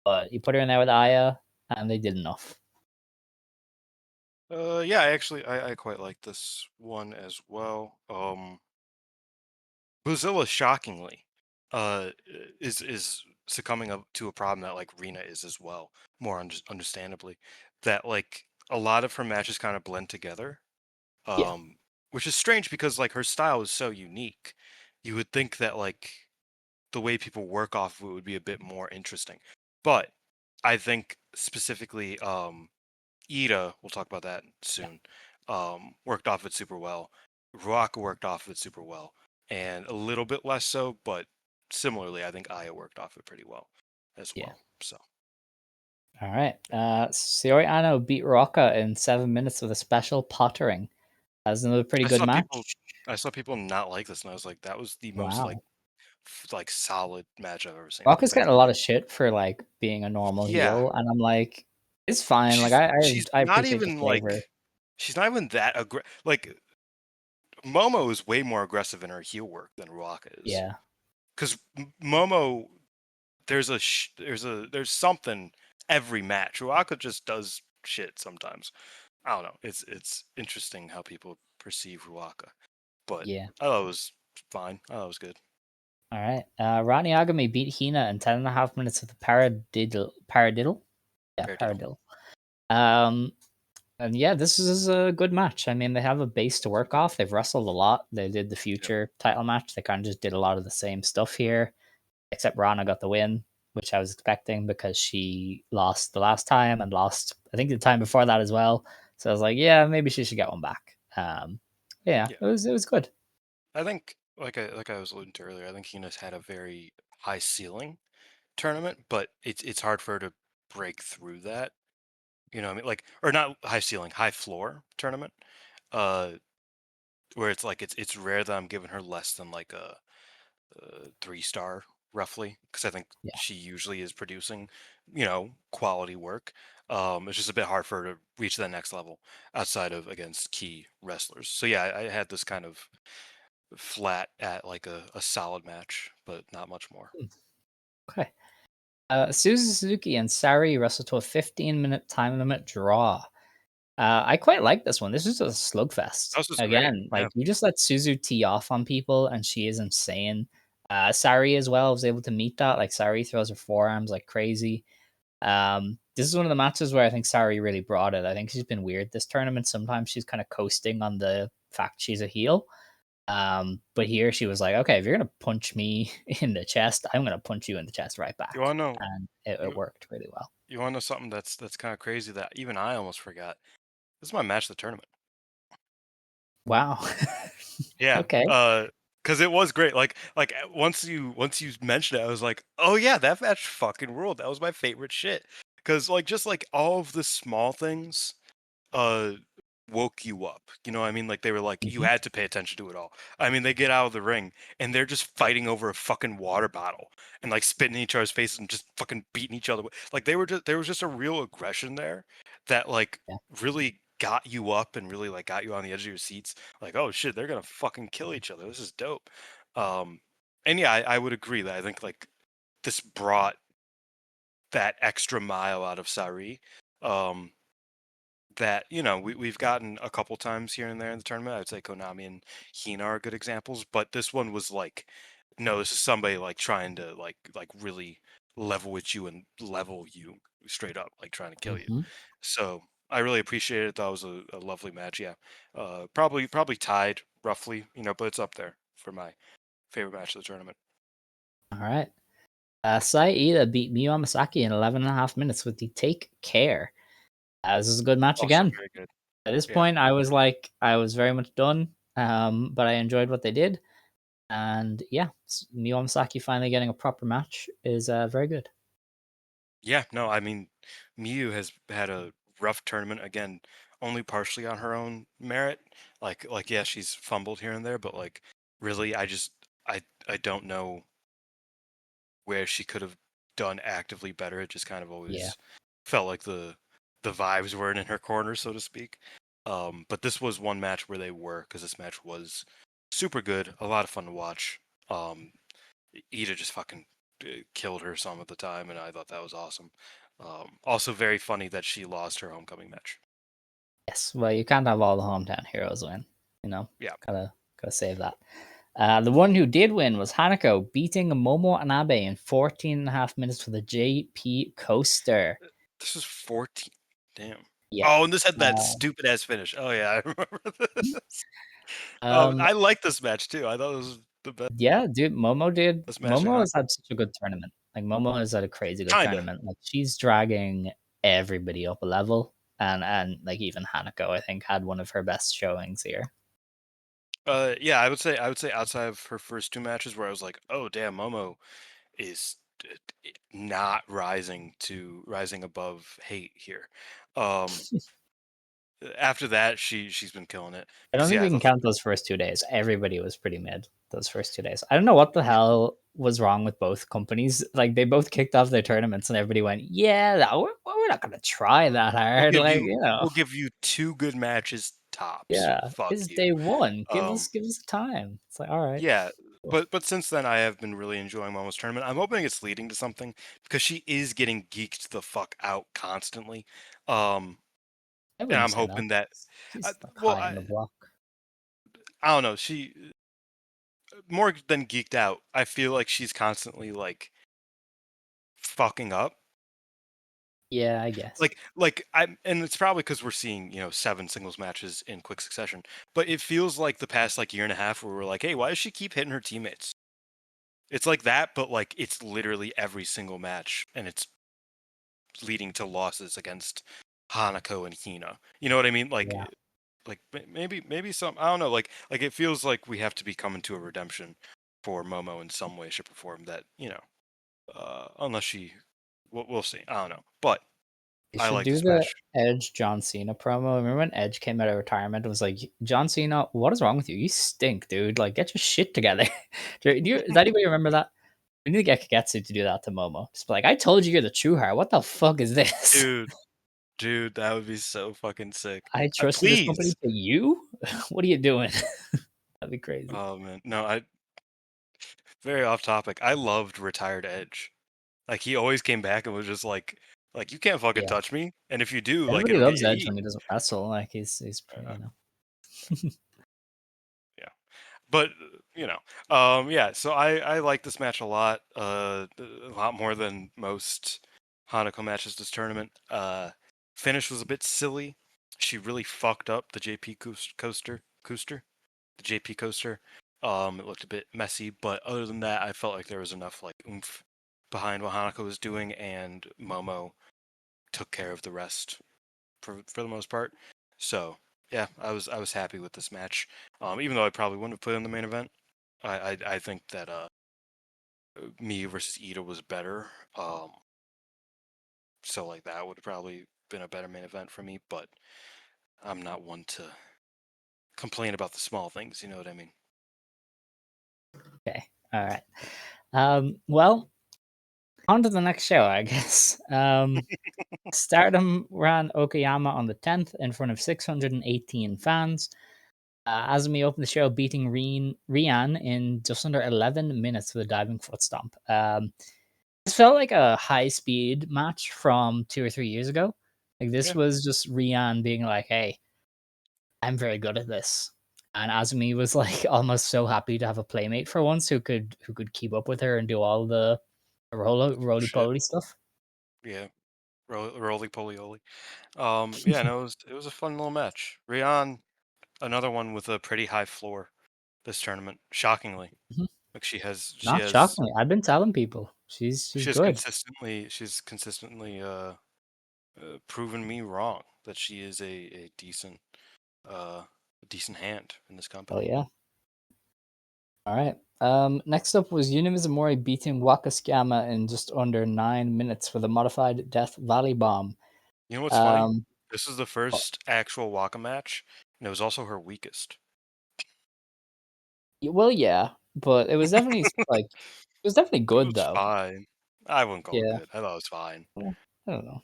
But you put her in there with Aya, and they did enough. Yeah, I quite like this one as well. Bozilla shockingly is succumbing up to a problem that like Rina is as well, more understandably, that like a lot of her matches kind of blend together. Yeah, Um which is strange because like her style is so unique. You would think that like the way people work off of it would be a bit more interesting. But I think specifically Ida, we'll talk about that soon, worked off it super well. Ruaka worked off it super well. And a little bit less so, but similarly, I think Aya worked off it pretty well as yeah. well. So All right. Sayori Ano beat Rocca in 7 minutes with a special pottering. That was another pretty I good saw match. people I saw people not like this and I was like, that was the most like Wow. like solid match I've ever seen. Rocca's Like getting a lot of shit for like being a normal yeah. heel, and I'm like, it's fine. Like She's I not appreciate the even flavor. like she's not even that like Momo is way more aggressive in her heel work than Ruaka is. Yeah, Because Momo, there's something every match. Ruaka just does shit sometimes. I don't know. It's interesting how people perceive Ruaka, but yeah. I thought it was fine. I thought it was good. All right. Ronnie Agami beat Hina in 10.5 minutes with a paradiddle. Paradiddle? Yeah, Fair deal. paradiddle. Um, and yeah, this is a good match. I mean, they have a base to work off. They've wrestled a lot. They did the Yep. future title match. They kind of just did a lot of the same stuff here, except Rana got the win, which I was expecting because she lost the last time and lost, I think, the time before that as well. So I was like, yeah, maybe she should get one back. Yeah, Yeah. it was good. I think, like I was alluding to earlier, I think Hina's had a very high ceiling tournament, but it's hard for her to break through that. You know what I mean? Like, or not high ceiling, high floor tournament. Uh, where it's like it's rare that I'm giving her less than like a 3-star roughly, because I think Yeah. she usually is producing, quality work. It's just a bit hard for her to reach that next level outside of against key wrestlers. So yeah, I had this kind of flat at like a solid match, but not much more. Okay. Suzuki and Sari wrestled to a 15-minute time limit draw. I quite like this one. This is a slugfest. This was great. Again, Yeah. like you just let Suzu tee off on people, and she is insane. Sari as well was able to meet that. Like Sari throws her forearms like crazy. This is one of the matches where I think Sari really brought it. I think she's been weird this tournament. Sometimes she's kind of coasting on the fact she's a heel. But here she was like, okay, if you're gonna punch me in the chest, I'm gonna punch you in the chest right You back, wanna know and it you worked really well. you wanna know something that's kind of crazy that even I almost forgot. This is my match of the tournament. Wow. Yeah. Okay. Because it was great. Once you mentioned it, I was like, oh yeah, that match fucking ruled. That was my favorite shit. Because like just like all of the small things uh woke you up. You know what I mean? Like they were like you Mhm. had to pay attention to it all. I mean, they get out of the ring and they're just fighting over a fucking water bottle and like spitting in each other's faces and just fucking beating each other. Like there was just a real aggression there that like Yeah. really got you up and really like got you on the edge of your seats. Like, oh shit, they're gonna fucking kill each other. This is dope. Um and yeah, I would agree that I think like this brought that extra mile out of Sari. Um that we've gotten a couple times here and there in the tournament. I'd say Konami and Hina are good examples, but this one was like, no, this is somebody like trying to like really level with you and level you straight up, like trying to kill you. Mhm. So I really appreciated it. That was a lovely match. Yeah, probably tied roughly, but it's up there for my favorite match of the tournament. All right. Saida beat Miyu Amasaki in 11.5 minutes with the Take Care. This is a good match Also again. very good. At this Yeah. point, I was like, I was very much done, but I enjoyed what they did. And yeah, Miyu Amasaki finally getting a proper match is very good. Yeah, no, I mean, Miyu has had a rough tournament again, only partially on her own merit. Like yeah, she's fumbled here and there, but like really, I don't know where she could have done actively better. It just kind of Yeah. always felt like the vibes weren't in her corner, so to speak. But this was one match where they were, because this match was super good, a lot of fun to watch. Um, Ida just fucking killed her some of the time, and I thought that was awesome. Also, very funny that she lost her homecoming match. Yes. Well, you can't have all the hometown heroes win. You know, Yeah, gotta save that. The one who did win was Hanako, beating Momo Anabe in 14.5 minutes for the JP coaster. this was 14. Damn. Yeah. Oh, and this had that Uh, stupid ass finish. Oh yeah, I remember this. um, I like this match too. I thought it was the yeah, dude, best match in Momo has Hanako. had such a good tournament. Like Momo has had a crazy good Kinda. tournament. Like she's dragging everybody up a level, and like even Hanako, I think, had one of her best showings here. Yeah, I would say outside of her first two matches where I was like, oh damn, Momo is not rising above hate here. Um, After that, she's been killing it. I don't Because think yeah, we I can thought the count those first 2 days. Everybody was pretty mid those first 2 days. I don't know what the hell was wrong with both companies. Like they both kicked off their tournaments, and everybody went, "Yeah, we're not gonna try that we'll hard." give Like you you know, we'll give you two good matches tops. yeah, Fuck it's you. day one. Um, Give us time. It's like all right, yeah, cool. but since then I have been really enjoying Momo's tournament. I'm hoping it's leading to something because she is getting geeked the fuck out constantly. Um, I and wouldn't I'm say that. hoping that, She's like well, high on the block. I don't know. She more than geeked out. I feel like she's constantly like fucking up. Yeah, I guess. And it's probably because we're seeing 7 singles matches in quick succession. But it feels like the past like year and a half where we're like, hey, why does she keep hitting her teammates? It's like that, but like it's literally every single match, and it's leading to losses against Hanako and Hina. You know what I mean? Yeah. Like maybe some, I don't know, like it feels like we have to be coming to a redemption for Momo in some way, shape, or form. That unless she, we'll see. I don't know, but They I should like do this the match. Edge John Cena promo. Remember when Edge came out of retirement and was like, John Cena, what is wrong with you? You stink, dude. Like, get your shit together. Does anybody remember that? We need to get Kagetsu to do that to Momo. Just be like, I told you you're the true heart. What the fuck is this? Dude, that would be so fucking sick. I trusted this company Please. to you? What are you doing? That'd be crazy. Oh man, no, I very off topic. I loved retired Edge. Like he always came back and was just like you can't fucking Yeah. touch me, and if you do, like Everybody it'll get loves you Edge eat. when he doesn't wrestle. Like he's pretty, Uh, you know. yeah, but yeah. So I like this match a lot more than most Hanako matches this tournament. Finish was a bit silly. She really fucked up the JP coaster, the JP coaster. It looked a bit messy, but other than that, I felt like there was enough like oomph behind what Hanako was doing, and Momo took care of the rest for the most part. So yeah, I was happy with this match. Even though I probably wouldn't have put it in the main event, I think that me versus Ida was better. So like that would have probably been a better main event for me, but I'm not one to complain about the small things. You know what I mean? Okay. All right. Well, on to the next show, I guess. Stardom ran Okayama on the 10th in front of 618 fans. Azumi opened the show beating Rian in just under 11 minutes with a diving foot stomp. This felt like a high speed match from 2 or 3 years ago. Like this Yeah, was just Rian being like, "Hey, I'm very good at this," and Azumi was like almost so happy to have a playmate for once who could keep up with her and do all the roly shit. poly stuff. Yeah, roly poly oly. Yeah, no, it was a fun little match. Rian, another one with a pretty high floor this tournament. Shockingly, Mhm. like she has she Not has shockingly, I've been telling people she's she has good. consistently proven me wrong that she is a uh a decent hand in this Oh company. yeah. All right. Next up was Unimizumori beating Wakasukama in just under 9 minutes with a modified Death Valley Bomb. You know what's funny? Um, This is the well, first actual Waka match, and it was also her weakest. well, yeah, but it was definitely like it was definitely It good was though. fine. I wouldn't call it Yeah, good. I thought it was fine. well, I don't know.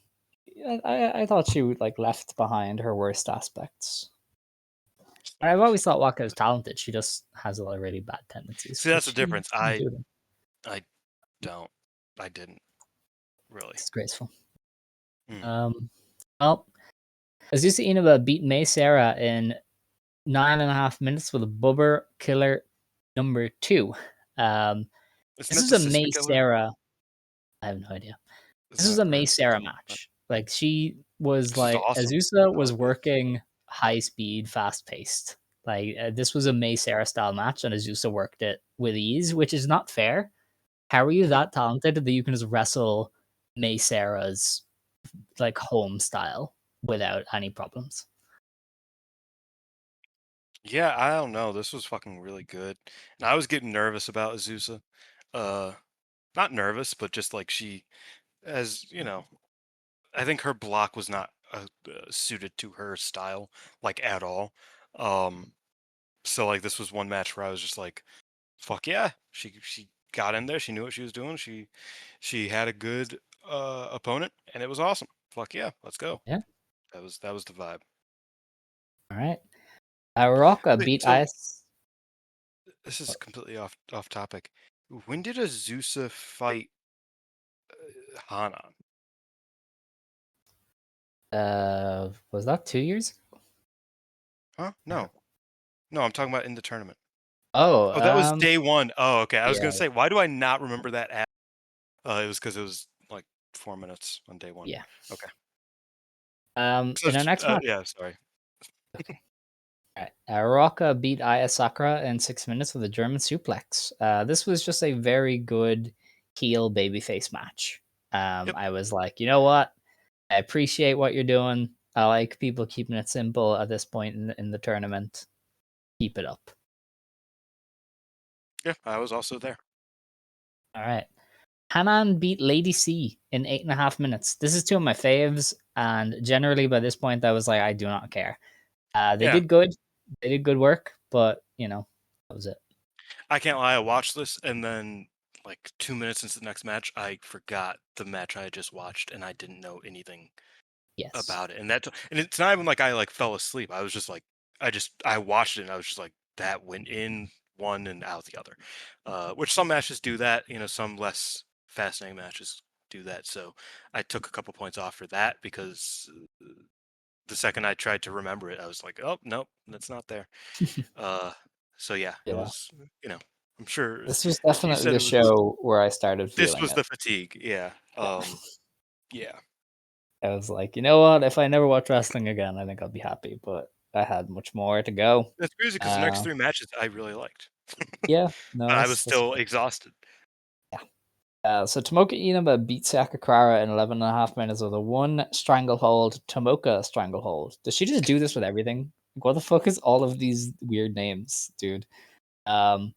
Yeah, I thought she would like left behind her worst aspects. I've always thought Waka was talented. She just has a lot of really bad tendencies, See, that's which the she difference. shouldn't do them. I don't. I didn't really. Disgraceful. Mm. Um, well, Azusa Inaba beat May Sarah in 9.5 minutes with a Bubber Killer number 2. Um, Isn't this it was the a sister May killer? Sarah. I have no idea. Is This was that a or May is it Sarah something like that? match. Like she was This is like awesome. Azusa I was like this. working high speed, fast paced. Like this was a May Sarah style match, and Azusa worked it with ease, which is not fair. How are you Mhm. that talented that you can just wrestle May Sarah's like home style without any problems? Yeah, I don't know. This was fucking really good. And I was getting nervous about Azusa. Uh, Not nervous, but just like she, as I think her block was not suited to her style, like at all. Um, so like this was one match where I was just like, fuck yeah, she got in there. She knew what she was doing. She had a good opponent, and it was awesome. Fuck yeah, let's go. Yeah. That was the vibe. All right. Rocca Wait, beat so IS. this is completely off topic. When did Azusa fight Hana? Was that 2 years ago? Huh? I don't No, no, I'm talking about in the tournament. Oh, Oh, that was day one. Oh, okay. I was gonna yeah, say, why do I not remember that? It was because it was like 4 minutes on day one. yeah. Okay. So In our next match. yeah, sorry. Okay. All right. Rocca beat Aya Sakura in 6 minutes with a German suplex. This was just a very good heel babyface match. Yep. I was like, you know what? I appreciate what you're doing. I like people keeping it simple at this point in the tournament. Keep it up. Yeah, I was also there. All right. Hanan beat Lady C in 8.5 minutes. This is two of my faves, and generally by this point, I was like, I do not care. They Yeah. did good. They did good work, but that was it. I can't lie, I watched this and then like 2 minutes into the next match, I forgot the match I had just watched and I didn't know anything Yes. about it. And it's not even like I like fell asleep. I was just like I watched it and I was just like that went in one and out the other. Which some matches do that, some less fascinating matches do that. So I took a couple points off for that because the second I tried to remember it, I was like, "Oh, nope, that's not there." Uh so yeah, it Yeah. was, I'm sure This was you definitely said the it was show where I started this feeling was it. the fatigue. Yeah. Yeah. Yeah. I was like, you know what? If I never watch wrestling again, I think I'll be happy. But I had much more to go. That's crazy because the next Uh, 3 matches I really liked. yeah, no, But I was that's still exhausted. yeah. So Tomoka Inaba beat Sakurai in 11.5 minutes with a one stranglehold, Tomoka stranglehold. Does she just do this with everything? Like, what the fuck is all of these weird names, dude? Um,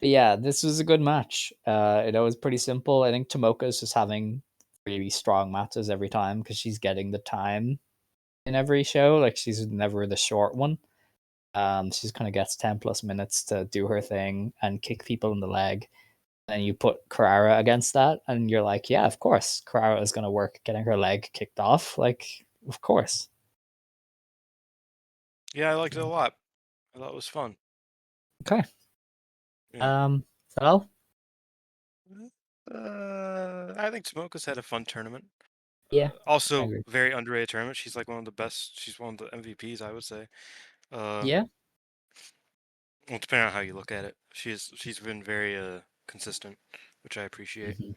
but yeah, this was a good match. It was pretty simple. I think Tomoka is just having really strong matches every time because she's getting the time in every show. Like she's never the short one. She's kind of gets 10+ minutes to do her thing and kick people in the leg. Then you put Carrara against that, and you're like, yeah, of course, Carrara is going to work getting her leg kicked off. Like, of course. Yeah, I liked it a lot. I thought it was fun. Okay. Yeah. Is that all? I think Tomoka's had a fun tournament. Yeah, I Also, agree. very underrated tournament. She's like one of the best. She's one of the MVPs, I would say. Uh, Yeah. well, depending on how you look at it, she's been very consistent, which I appreciate. Mhm.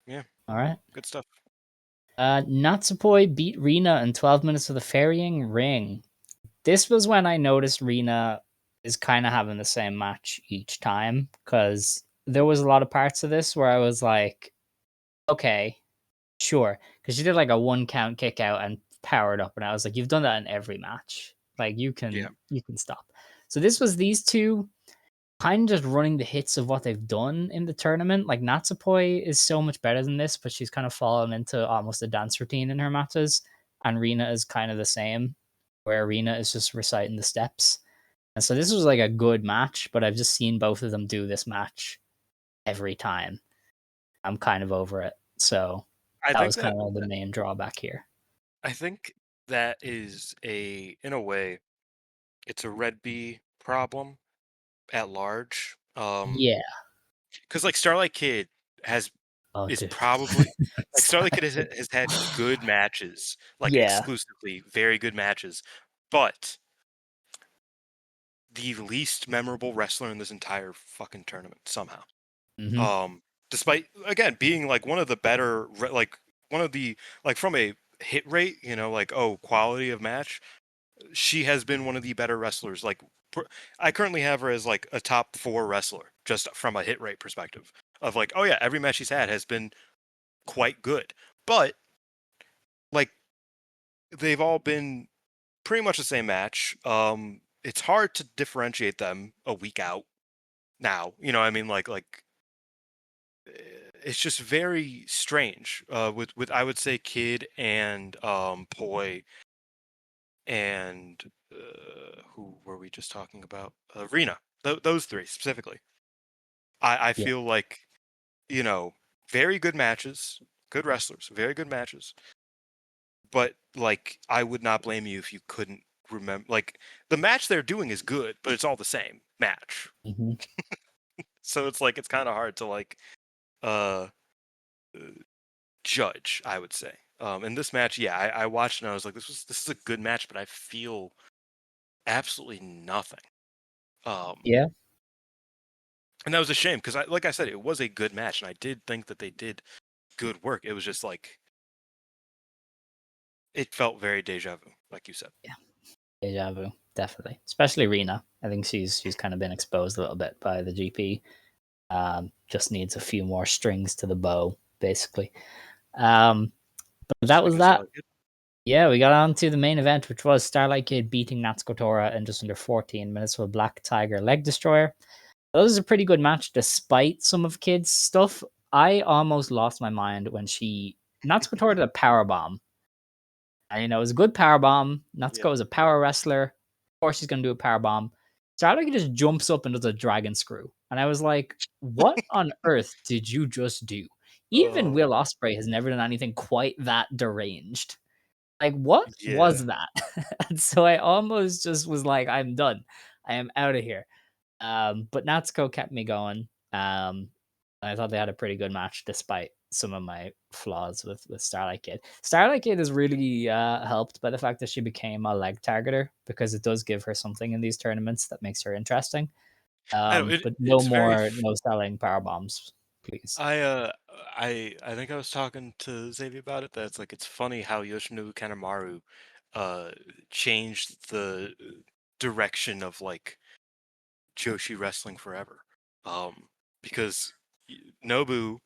Yeah, All right. good stuff. Natsupoi beat Rina in 12 minutes with a ferrying ring. This was when I noticed Rina is kind of having the same match each time because there was a lot of parts of this where I was like, okay, sure, because she did like a 1 count kick out and powered up, and I was like, you've done that in every match. Like Yeah, you can stop. So this was these two kind of just running the hits of what they've done in the tournament. Like Natsupoi is so much better than this, but she's kind of fallen into almost a dance routine in her matches. And Rina is kind of the same, where Rina is just reciting the steps. And so this was like a good match, but I've just seen both of them do this match every time. I'm kind of over it. So I that think was that kind of the main drawback here. I think that is in a way, it's a Red Bee problem at large. Yeah. Because like Starlight Kid has Oh, is dude. probably like Starlight Kid Sorry. has had good matches, like Yeah. exclusively very good matches, but the least memorable wrestler in this entire fucking tournament somehow. Hmm. Um, despite again being like one of the better, like one of the like from a hit rate, like quality of match, she has been one of the better wrestlers. Like I currently have her as like a top 4 wrestler just from a hit rate perspective. Of like, oh yeah, every match she's had has been quite good, but like they've all been pretty much the same match. It's hard to differentiate them a week out now. I mean, like it's just very strange. With I would say Kid and Poi and who were we just talking about? Rena. Those three specifically. I Yeah. feel like very good matches, good wrestlers, very good matches. But like, I would not blame you if you couldn't remember. Like, the match they're doing is good, but it's all the same match. Hmm. So it's like it's kind of hard to like uh judge. I would say. In this match, yeah, I watched and I was like, this is a good match, but I feel absolutely nothing. Um, Yeah. and that was a shame because like I said, it was a good match, and I did think that they did good work. It was just like it felt very deja vu, like you said. Yeah. Deja vu, definitely. Especially Rena. I think she's kind of been exposed a little bit by the GP. Just needs a few more strings to the bow, basically. But that was Speaking of that. Starlight Kid. Yeah, we got on to the main event, which was Starlight Kid beating Natsuko Tora in just under 14 minutes with Black Tiger Leg Destroyer. That was a pretty good match, despite some of Kid's stuff. I almost lost my mind when Natsuko Tora did a power bomb. And, it was a good power bomb. Yeah. Natsuko is a power wrestler. Of course, she's gonna do a power bomb. Starlight Kid just jumps up and does a dragon screw, and I was like, "What on earth did you just do?" Even Oh Will Ospreay has never done anything quite that deranged. Like, what yeah. was that? And so I almost just was like, I'm done. I am out of here. But Natsuko kept me going. I thought they had a pretty good match despite some of my flaws with Starlight Kid. Starlight Kid is really helped by the fact that she became a leg targeter because it does give her something in these tournaments that makes her interesting. I know But no it's very more, no selling power bombs, please. I think I was talking to Xavier about it. That's like it's funny how Yoshinobu Kanemaru uh changed the direction of like Joshi wrestling forever. Because Nobu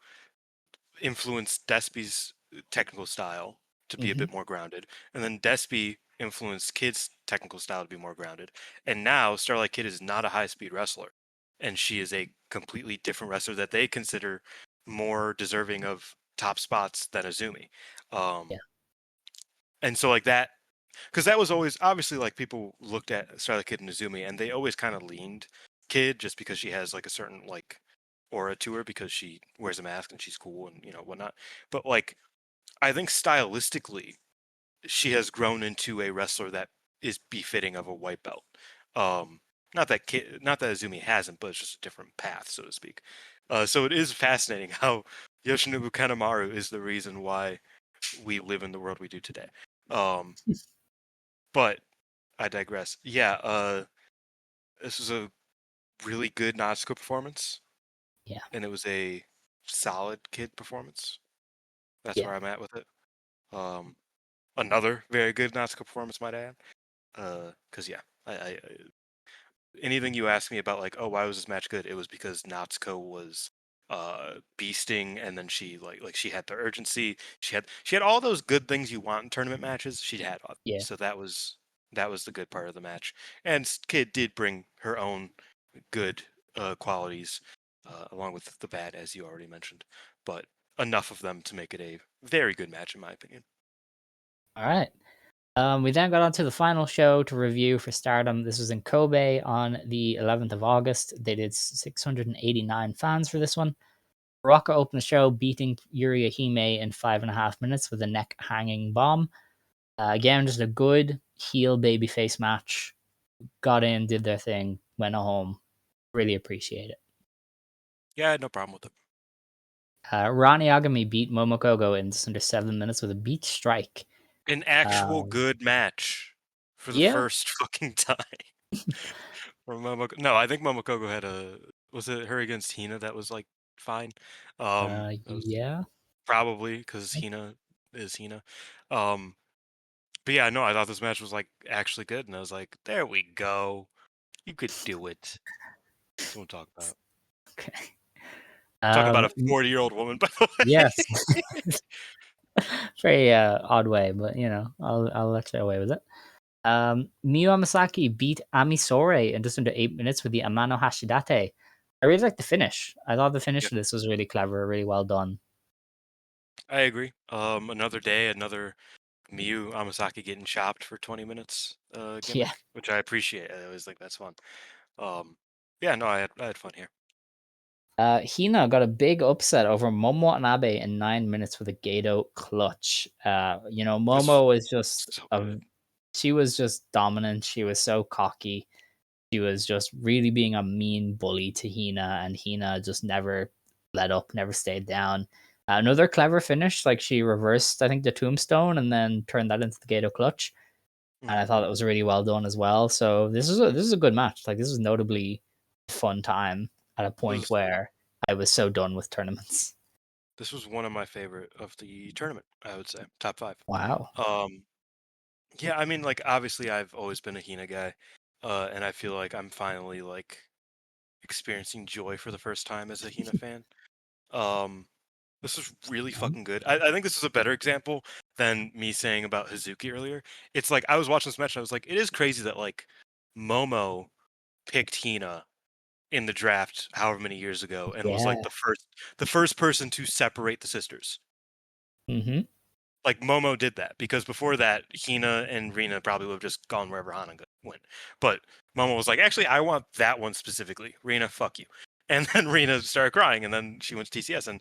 influenced Despi's technical style to be a Hmm. bit more grounded, and then Despi influenced Kid's technical style to be more grounded. And now Starlight Kid is not a high speed wrestler, and she is a completely different wrestler that they consider more deserving of top spots than Azumi. Yeah, Um, and so like that, because that was always obviously like people looked at Starlight Kid and Azumi, and they always kind of leaned Kid just because she has like a certain like aura to her because she wears a mask and she's cool and whatnot. But like I think stylistically, she has grown into a wrestler that is befitting of a white belt. Um, not that Azumi hasn't, but it's just a different path, so to speak. So it is fascinating how Yoshinobu Kanemaru is the reason why we live in the world we do today. Um, but I digress. Yeah, this was a really good Natsuko performance, yeah, and it was a solid Kid performance. That's yeah. where I'm at with it. Another very good Natsuko performance, might I add. Cause yeah, anything you ask me about like, oh, why was this match good? It was because Natsuko was beasting, and then she like she had the urgency. She had all those good things you want in tournament matches. She had all, Yeah. so that was the good part of the match. And Kid did bring her own good qualities, along with the bad, as you already mentioned, but enough of them to make it a very good match in my opinion. All right. We then got on to the final show to review for Stardom. This was in Kobe on the 11th of August. They did 689 fans for this one. Baraka opened the show, beating Yuri Ahime in 5.5 minutes with a neck hanging bomb. Again, just a good heel babyface match. Got in, did their thing, went home. Really appreciate it. Yeah, I had no problem with it. Rani Agami beat Momokogo in just under 7 minutes with a beat strike. An actual Um, good match for the yeah, first fucking time for No, I think Momokogo had was it her against Hina that was like fine. That was yeah. probably because Hina is Hina. Um, but yeah, no, I thought this match was like actually good, and I was like, there we go, you could do it. That's what I'm talking about. Okay. Talk about a M 40-year-old woman, by the Yes. way. Very, odd way, but, I'll let you away with it. Miyu Amasaki beat Ami Sourei in just under 8 minutes with the Amano Hashidate. I really liked the finish. I thought the finish Yeah, of this was really clever, really well done. I agree. Another day, another Miyu Amasaki getting chopped for 20 minutes Yeah. gimmick, which I appreciate. I always think that's fun. Um, yeah, no, I had fun here. Hina got a big upset over Momo Watanabe in 9 minutes with a Gato clutch. This was Momo was just so good. she was just dominant. She was so cocky. She was just really being a mean bully to Hina, and Hina just never let up, never stayed down. Another clever finish, like she reversed, I think, the tombstone and then turned that into the Gato clutch. And I Mhm. thought that was really well done as well. So this is a good match. Like, this is notably a fun time at a This point was where I was so done with tournaments. this was one of my favorite of the tournament. I would say top five. Wow. Um, yeah, I mean, like obviously I've always been a Hina guy, and I feel like I'm finally like experiencing joy for the first time as a Hina fan. Um, This is really fucking good. I think this is a better example than me saying about Hazuki earlier. It's like I was watching this match and I was like, it is crazy that like Momo picked Hina in the draft however many years ago and was Yeah. like the first person to separate the sisters. Mm-hmm. Like Momo did that because before that, Hina and Rina probably would have just gone wherever Hana went. But Momo was like, actually, I want that one specifically. Rina, fuck you. And then Rina started crying, and then she went to TCS, and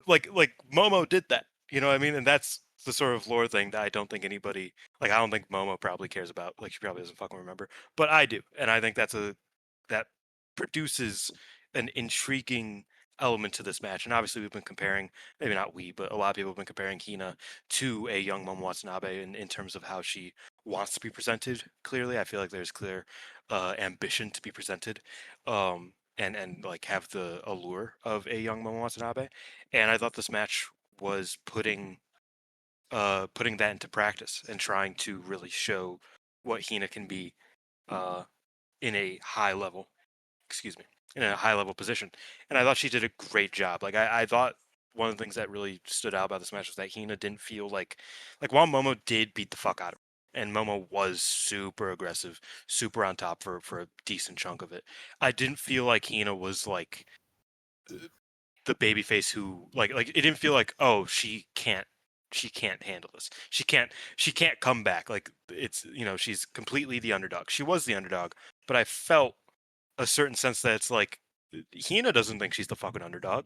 like Momo did that. You know what I mean? And that's the sort of lore thing that I don't think anybody like. I don't think Momo probably cares about. Like she probably doesn't fucking remember, but I do, and I think that produces an intriguing element to this match. And obviously, we've been comparing, maybe not we, but a lot of people have been comparing Hina to a young Momo Watanabe in terms of how she wants to be presented. Clearly, I feel like there's clear ambition to be presented, and like have the allure of a young Momo Watanabe. And I thought this match was putting that into practice and trying to really show what Hina can be uh, in a high level excuse me, in a high level position. And I thought she did a great job. Like I thought one of the things that really stood out about this match was that Hina didn't feel like while Momo did beat the fuck out of her, and Momo was super aggressive, super on top for a decent chunk of it. I didn't feel like Hina was like the babyface who like it didn't feel like, oh, she can't handle this. She can't come back. Like it's she's completely the underdog. She was the underdog, but I felt a certain sense that it's like Hina doesn't think she's the fucking underdog.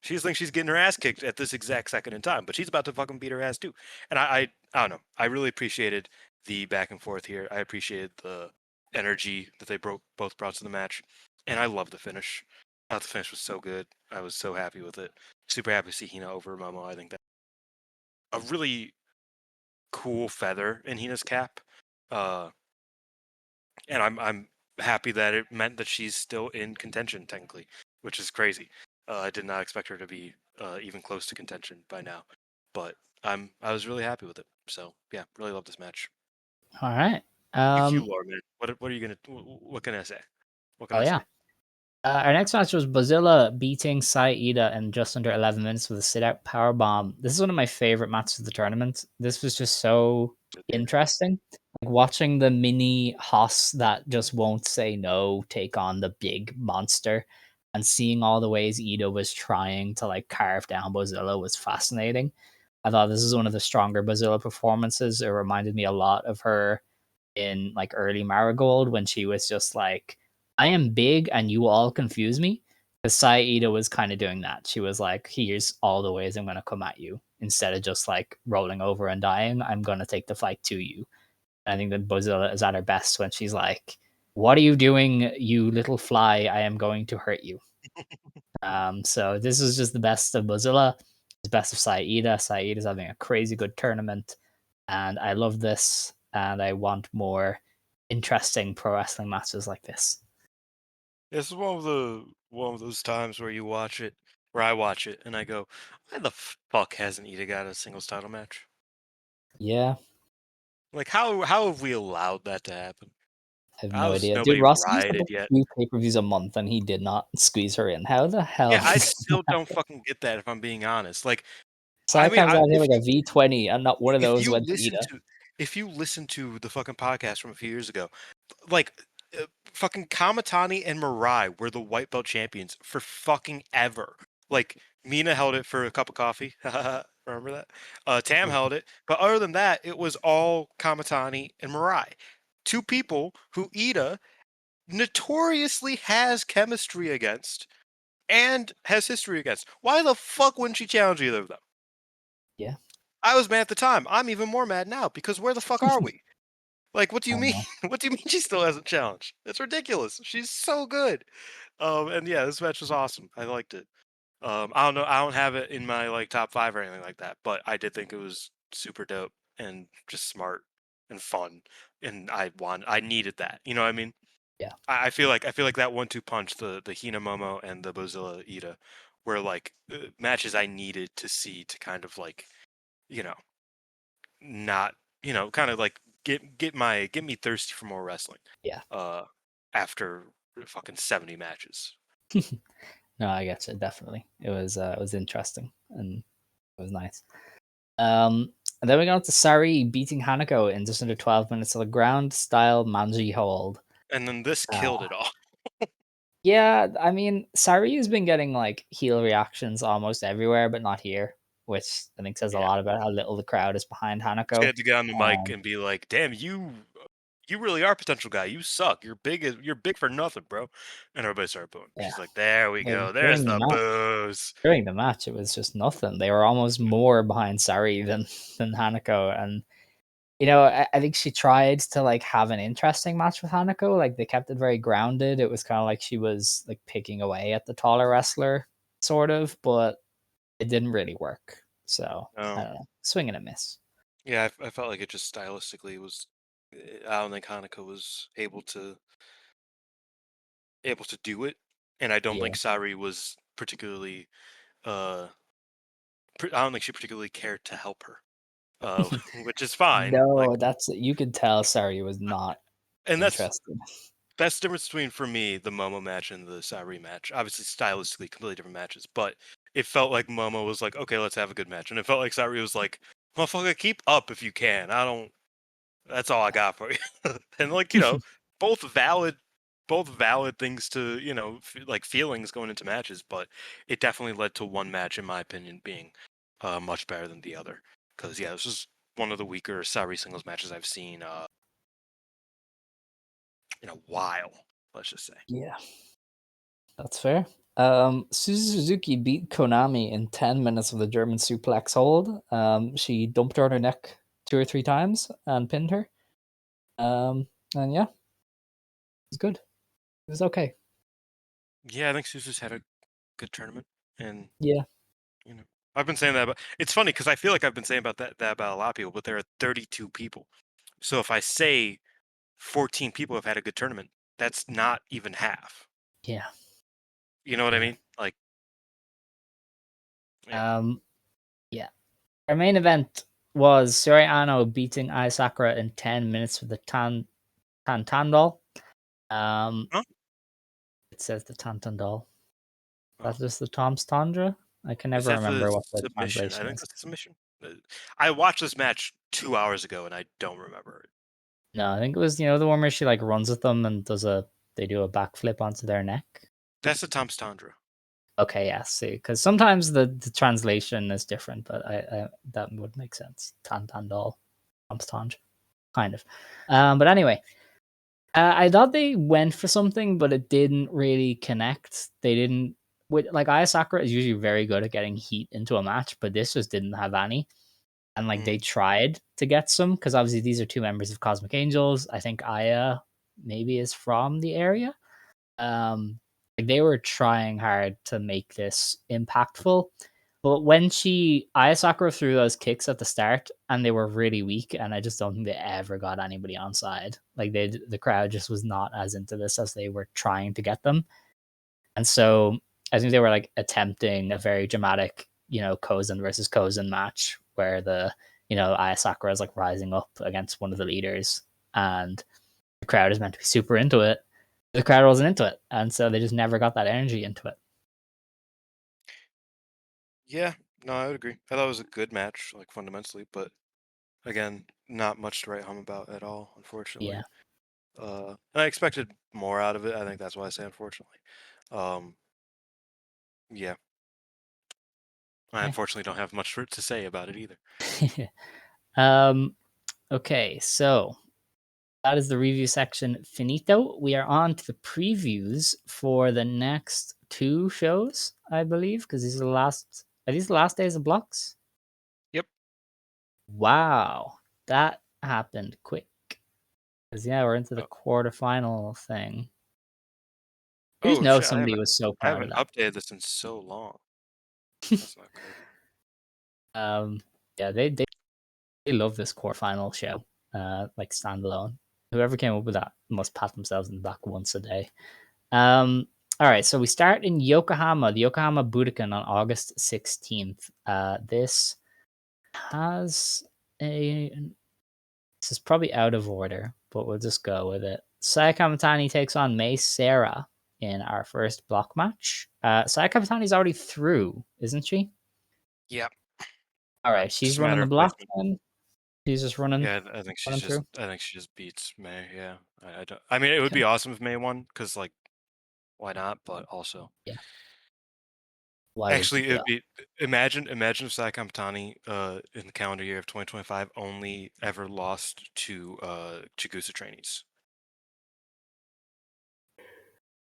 She just thinks she's getting her ass kicked at this exact second in time, but she's about to fucking beat her ass too. And I don't know. I really appreciated the back and forth here. I appreciated the energy that they both brought to the match, and I love the finish. I thought the finish was so good. I was so happy with it. Super happy to see Hina over Momo. I think that a really cool feather in Hina's cap. Uh, and I'm happy that it meant that she's still in contention technically, which is crazy. I did not expect her to be even close to contention by now, but I was really happy with it. So yeah, really love this match. All right. You Lord, man. What are you gonna? What can I say? What can Oh I yeah. say? Our next match was Bazilla beating Saida in just under 11 minutes with a sit-out power bomb. This is one of my favorite matches of the tournament. This was just so interesting. Like watching the mini Hoss that just won't say no take on the big monster, and seeing all the ways Ida was trying to like carve down Bazilla was fascinating. I thought this is one of the stronger Bazilla performances. It reminded me a lot of her in like early Marigold when she was just like, I am big and you all confuse me. Because Saida was kind of doing that. She was like, here's all the ways I'm going to come at you. Instead of just like rolling over and dying, I'm going to take the fight to you. And I think that Bozilla is at her best when she's like, what are you doing, you little fly? I am going to hurt you. So this is just the best of Bozilla, the best of Saida. Saida's having a crazy good tournament. And I love this. And I want more interesting pro wrestling matches like this. This is one of those times where where I watch it, and I go, why the fuck hasn't Ida got a singles title match? Yeah, Like how have we allowed that to happen? I have no How's idea. Dude, nobody Ross used to rioted book yet? 2 pay-per-views a month and he did not squeeze her in. How the hell? Yeah, I still don't fucking get that if I'm being honest. Like, I Saya mean, comes out here like a V20 and not one of if those you went to listen Ida. to if you listen to the fucking podcast from a few years ago, like fucking Kamitani and Mirai were the white belt champions for fucking ever. Like Mina held it for a cup of coffee. Remember that? Tam held it, but other than that, it was all Kamitani and Mirai. Two people who Ida notoriously has chemistry against and has history against. Why the fuck wouldn't she challenge either of them? Yeah, I was mad at the time. I'm even more mad now because where the fuck are we? Like, what do you I mean? know. What do you mean she still hasn't challenged? It's ridiculous. She's so good. And yeah, this match was awesome. I liked it. I don't know. I don't have it in my like top five or anything like that, but I did think it was super dope and just smart and fun. And I needed that. You know what I mean? Yeah, I feel like that 1-2 punch, the Hina Momo and the Bozilla Ida, were like matches I needed to see to kind of like you know not kind of like get me thirsty for more wrestling. yeah. Uh, after fucking 70 matches. No, I get you. Definitely, it was interesting. and it was nice. And then we got to Sari beating Hanako in just under 12 minutes of a ground style manji hold. And then this killed it all. Yeah, I mean, Sari has been getting like heel reactions almost everywhere, but not here, which I think says a Yeah. lot about how little the crowd is behind She Hanako. had to get on the mic and be like, "Damn, you really are a potential guy. You suck. You're big for nothing, bro." And everybody started booing. Yeah. She's like, "There we Like, go. There's the booze." During the match, it was just nothing. They were almost more behind Sari than Hanako, and you know, I think she tried to like have an interesting match with Hanako. Like they kept it very grounded. It was kind of like she was like picking away at the taller wrestler, sort of, but it didn't really work. So I don't know, swing and a miss. Yeah, I felt like it just stylistically was. I don't think Hanukkah was able to do it, and I don't Yeah. think Sari was particularly. I don't think she particularly cared to help her, which is fine. Like, No, that's you could tell Sari was not and interested. that's the difference between, for me, the Momo match and the Sari match. Obviously, stylistically, completely different matches, but it felt like Momo was like, "Okay, let's have a good match," and it felt like Sari was like, "Motherfucker, keep up if you can. I don't. That's all I got for you." And like, both valid, both valid things to like feelings going into matches, but it definitely led to one match, in my opinion, being much better than the other. Because yeah, this is one of the weaker Sari singles matches I've seen in a while. Let's just say. Yeah, that's fair. Suzuki beat Konami in 10 minutes of the German suplex hold. She dumped her on her neck 2 or 3 times and pinned her. And yeah, it was good. It was okay. Yeah, I think Suzu's had a good tournament, and Yeah. I've been saying that. But it's funny because I feel like I've been saying about that about a lot of people, but there are 32 people. So if I say 14 people have had a good tournament, that's not even half. Yeah. You know what I Yeah. mean? Like, yeah. Yeah. Our main event was Suri Ano beating Ai Sakura in 10 minutes with the Tantandol. Huh? It says the Tantandol. That's just the Tom's Tundra. I can Is never that the remember what the submission? I translation think is. that's the submission. I watched this match 2 hours ago, and I don't remember it. No, I think it was the one where she like runs with them and they do a backflip onto their neck. That's the Tom's Tundra. Okay, yeah, see, because sometimes the translation is different, but I that would make sense. Tantandol, Tom's Tundra, kind of. But anyway, I thought they went for something, but it didn't really connect. They didn't. Like Aya Sakura is usually very good at getting heat into a match, but this just didn't have any. And like they tried to get some because obviously these are 2 members of Cosmic Angels. I think Aya maybe is from the area. Like they were trying hard to make this impactful. But when Aya Sakura threw those kicks at the start and they were really weak, and I just don't think they ever got anybody on side. Like the crowd just was not as into this as they were trying to get them. And so I think they were like attempting a very dramatic, Kozen versus Kozen match where Aya Sakura is like rising up against one of the leaders and the crowd is meant to be super into it. The crowd wasn't into it. And so they just never got that energy into it. Yeah, no, I would agree. I thought it was a good match, like fundamentally, but again, not much to write home about at all, unfortunately. Yeah. And I expected more out of it. I think that's why I say unfortunately. Yeah. I unfortunately don't have much to say about it either. Okay, so that is the review section finito. We are on to the previews for the next 2 shows, I believe, because these are the last days of blocks? Yep. Wow, that happened quick. Because yeah, we're into the quarterfinal thing. I just know Shit, somebody was so I proud of haven't that. updated this in so long. That's not good. Yeah, they love this quarterfinal show, like standalone. Whoever came up with that must pat themselves in the back once a day. All right, so we start in Yokohama, the Yokohama Budokan on August 16th. This is probably out of order, but we'll just go with it. Saya Kamitani takes on Mei Sarah in our first block match. Saya Kamitani's already through, isn't she? Yeah. All right, she's Just a running matter the of block placement. then. She's just running Yeah, I think running through. she just beats May. Yeah, I don't. I mean, it would Okay. be awesome if May won, because like, why not? But also, Yeah. Why would you actually, do it would that? be imagine if Saya Kamitani, in the calendar year of 2025 only ever lost to Chigusa trainees.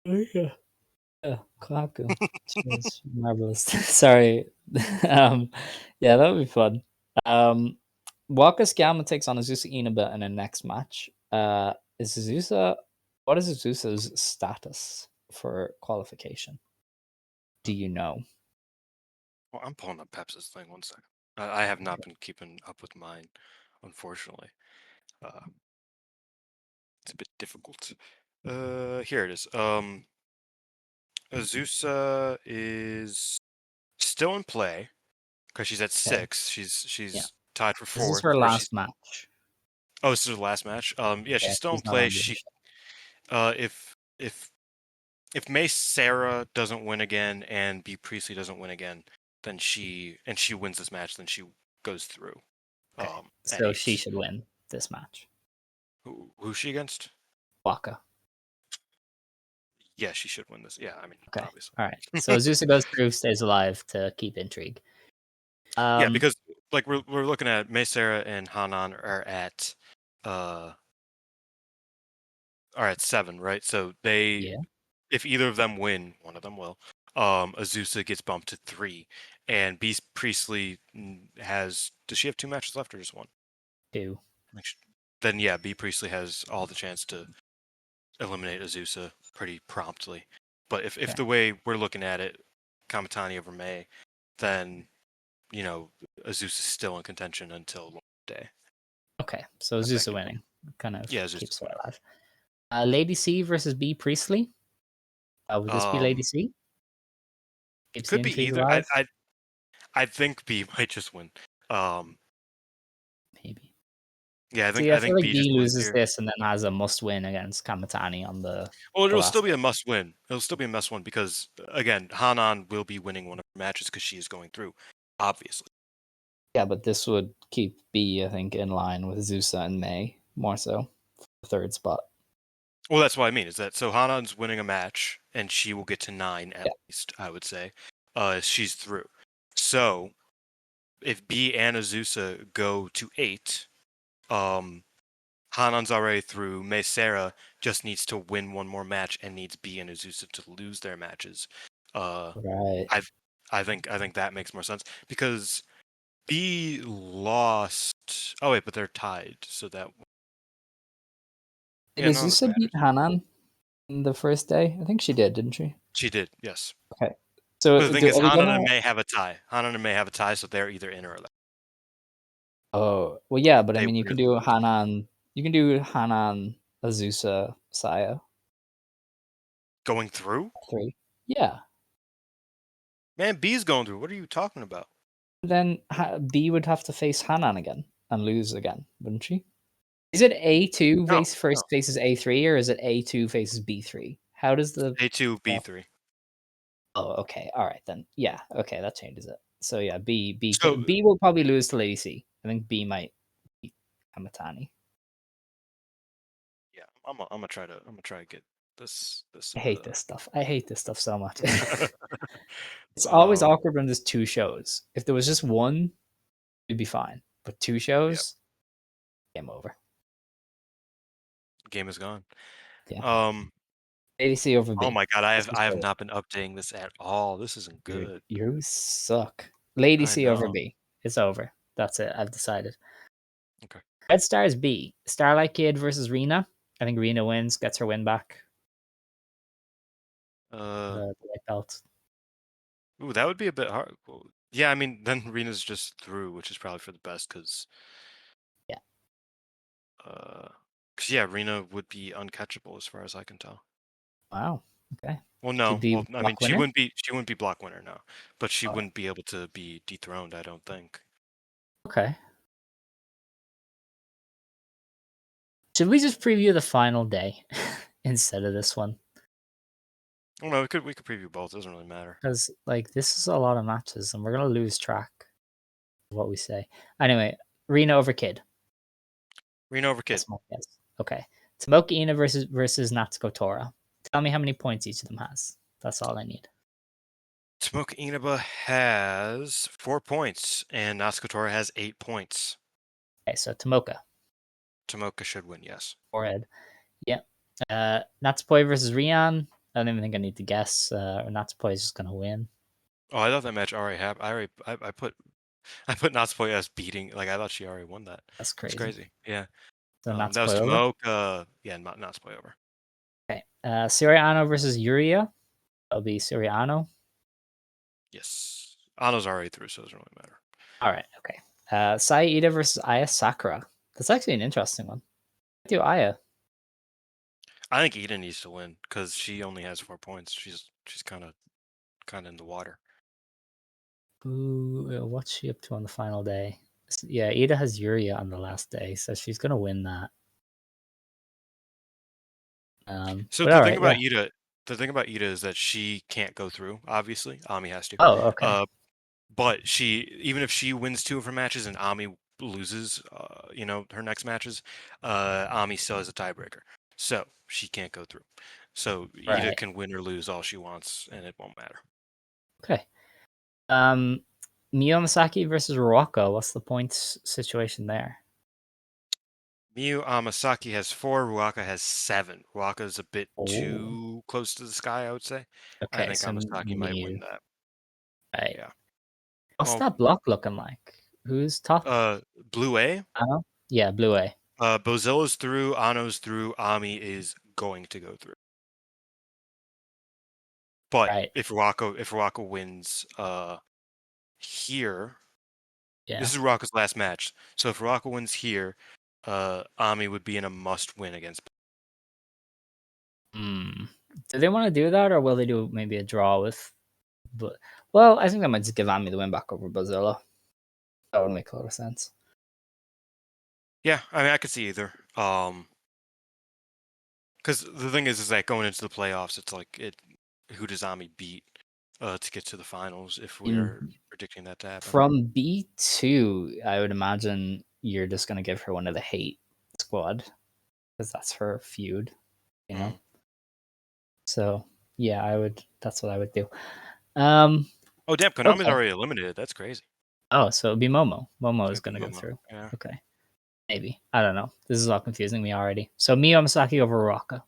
Oh, yeah. Yeah, Cohaku. She was marvelous. Sorry. um, yeah, that would be fun. Um, Waka Scamma takes on Azusa Inaba in a next match. Is Azusa? What is Azusa's status for qualification? Do you know? Well, I'm pulling up Peps's thing. One second. I have not been keeping up with mine, unfortunately. Uh, it's a bit difficult. Here it is. Azusa is still in play because she's at Okay. 6. Yeah. She's tied for This is 4th, her or she's last match. oh, this is her last match. Yeah, Yeah, she's still in she's not play. on the show. If if May Sarah doesn't win again and B Priestley doesn't win again, then she wins this match, then she goes through. Okay. At So she 8. should win this match. Who's she against? Waka. Yeah, she should win this. Yeah, I mean, Okay. obviously. All right. So Azusa goes through, stays alive to keep intrigue. Yeah, Um, because like we're looking at May Sarah and Hanan uh are at 7, right? So they, yeah, if either of them win, one of them will. Azusa gets bumped to 3, and Beast Priestley has. Does she have 2 matches left or just one? 2. Like, then yeah, B Priestley has all the chance to eliminate Azusa pretty promptly. But if Okay. the way we're looking at it, Kamitani over May, then Azusa's still in contention until Lord's Day. Okay. So Azusa Effectively. winning kind of Yeah, Azusa's keeps her winning. alive. Lady C versus B Priestley. Would this be Lady C? Keeps the Could be intrigue either. alive? I think B might just win. Um, Maybe. yeah, See, I I feel think like B just B wins loses here. this and then has a must win against Kamatani on Well, the it'll last still be day. a must win. It'll still be a must win because again, Hanan will be winning one of her matches because she is going through, obviously. Yeah, but this would keep B, I think, in line with Zusa and May more so for the third spot. Well, that's what I mean. Is that so? Hanan's winning a match, and she will get to 9 at Yeah. least. I would say, she's through. So if B and Azusa go to 8, Hanan's already through. May Sarah just needs to win one more match and needs B and Azusa to lose their matches. Right. I I think that makes more sense because B lost. Oh wait, but they're tied, so that Did yeah, none of this Azusa beat matters. Hanan in the first day? I think she did, didn't she? She did, yes. Okay. But So the thing is, are we Hanan gonna? and May have a tie. Hanan and May have a tie, so they're either in or out. Oh, well, yeah, but I They mean, you win or can they do lose. Hanan. You can do Hanan, Azusa, Saya Going through? 3. Yeah. Man, B's going through. What are you talking about? Then B would have to face Hanan again and lose again, wouldn't she? Is it A2 No, first no. faces A3 or is it A2 faces B3? How does the A2, B3. Oh, okay. All right then. Yeah. Okay, that changes it. So yeah, So B will probably lose to Lady C. I think B might beat Kamatani. yeah, I'm gonna try to get this I hate this stuff. I hate this stuff so much. It's always um awkward when there's 2 shows. If there was just one, it'd be fine. But 2 yeah, shows, game over. game is gone. Yeah. Um Lady C over oh B. my god, This is I have for not been updating this at all. This isn't dude. good. You suck. Lady I C over know. B. It's over. That's it. I've decided. Okay. Red Stars B. Starlight Kid versus Rena. I think Rena wins, gets her win back. Uh The white belt. ooh, that would be a bit hard. Well, yeah, I mean, then Rena's just through, which is probably for the best Yeah. uh 'cause yeah, Rena would be uncatchable as far as I can tell. Wow. Okay. Well, She'd no. be Well, I mean, block winner. she wouldn't be block winner, no. But she Oh, wouldn't be able to be dethroned, I don't think. okay. Should we just preview the final day instead of this one? Oh no, we could preview both. It doesn't really matter. Because like this is a lot of matches, and we're gonna lose track of what we say. Anyway, Rena over Kid. Reno over Kid. That's my guess. Okay. Tomoka Ina versus Natsuko Tora. Tell me how many points each of them has. That's all I need. Smoke Inaba has 4 points, and Natsuko has 8 points. Okay, so Tomoka. Tomoka should win, yes. Forehead. Yep. Natsupoi versus Rian. I don't even think I need to guess. Natsupoi is just gonna win. Oh, I thought that match already happened. I put Natsuko as beating. Like I thought she already won that. That's It's crazy. crazy. Yeah. So That was Natsupoi over. Tomoka. Yeah, not Natsuko over. Okay. Suriano versus Yuria. That'll be Suriano. Yes. Ano's already through, so it doesn't really matter. All right. Okay. Saya Ida versus Aya Sakura. That's actually an interesting one. I do Aya. I think Eden needs to win because she only has 4 points. She's kind of in the water. Ooh, what's she up to on the final day? Yeah, Ida has Yuria on the last day, so she's gonna win that. So But the all thing right, about yeah. Ida is that she can't go through. Obviously, Ami has to. Oh, okay. But even if she wins 2 of her matches and Ami loses, her next matches, Ami still has a tiebreaker, so she can't go through. So Ida Right. can win or lose all she wants, and it won't matter. Okay. Miyo Masaki versus Ruaka. What's the points situation there? Miyu Amasaki has 4, Ruaka has 7. Ruaka is a bit Oh, too close to the sky, I would say. I okay. think So Amasaki might win Miyu. that. Right. Yeah. What's Well, that block looking like? Who's top? Blue A. Ano? Yeah, Blue A. Bozilla's through, Ano's through, Ami is going to go through. But Right. if Ruaka wins here, Yeah. this is Ruaka's last match. So if Ruaka wins here, Ami would be in a must win against. Hmm. Do they want to do that, or will they do maybe a draw with? But well, I think they might just give Ami the win back over Bozilla. That would make a lot of sense. Yeah, I mean I could see either. Because the thing is that going into the playoffs, it's like who does Ami beat to get to the finals if we In are predicting that to happen. From B2, I would imagine you're just gonna give her one of the hate squad because that's her feud, you know. Mm. So yeah, I would. That's what I would do. Um. Oh damn, Konami's Okay. already eliminated. That's crazy. Oh, so it'd be Momo. Momo is It'd be gonna go Momo. through. Yeah. Okay. Maybe. I don't know. This is all confusing me already. So Miyo Masaki over Raka.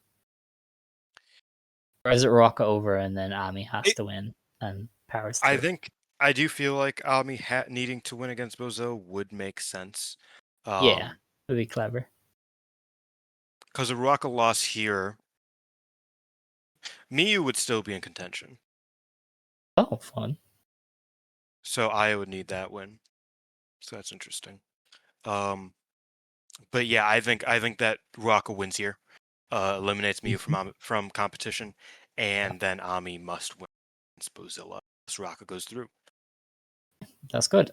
Or is it Raka over and then Ami has to win and powers I through? think I do feel like Ami needing to win against Bozo would make sense. Yeah. It'd be clever. Because a Ruaka loss here, Miyu would still be in contention. Oh, fun. So Aya would need that win. So that's interesting. But yeah, I think that Ruaka wins here, eliminates Miyu from competition, and then Ami must win against Bozilla. So Ruaka goes through. That's good.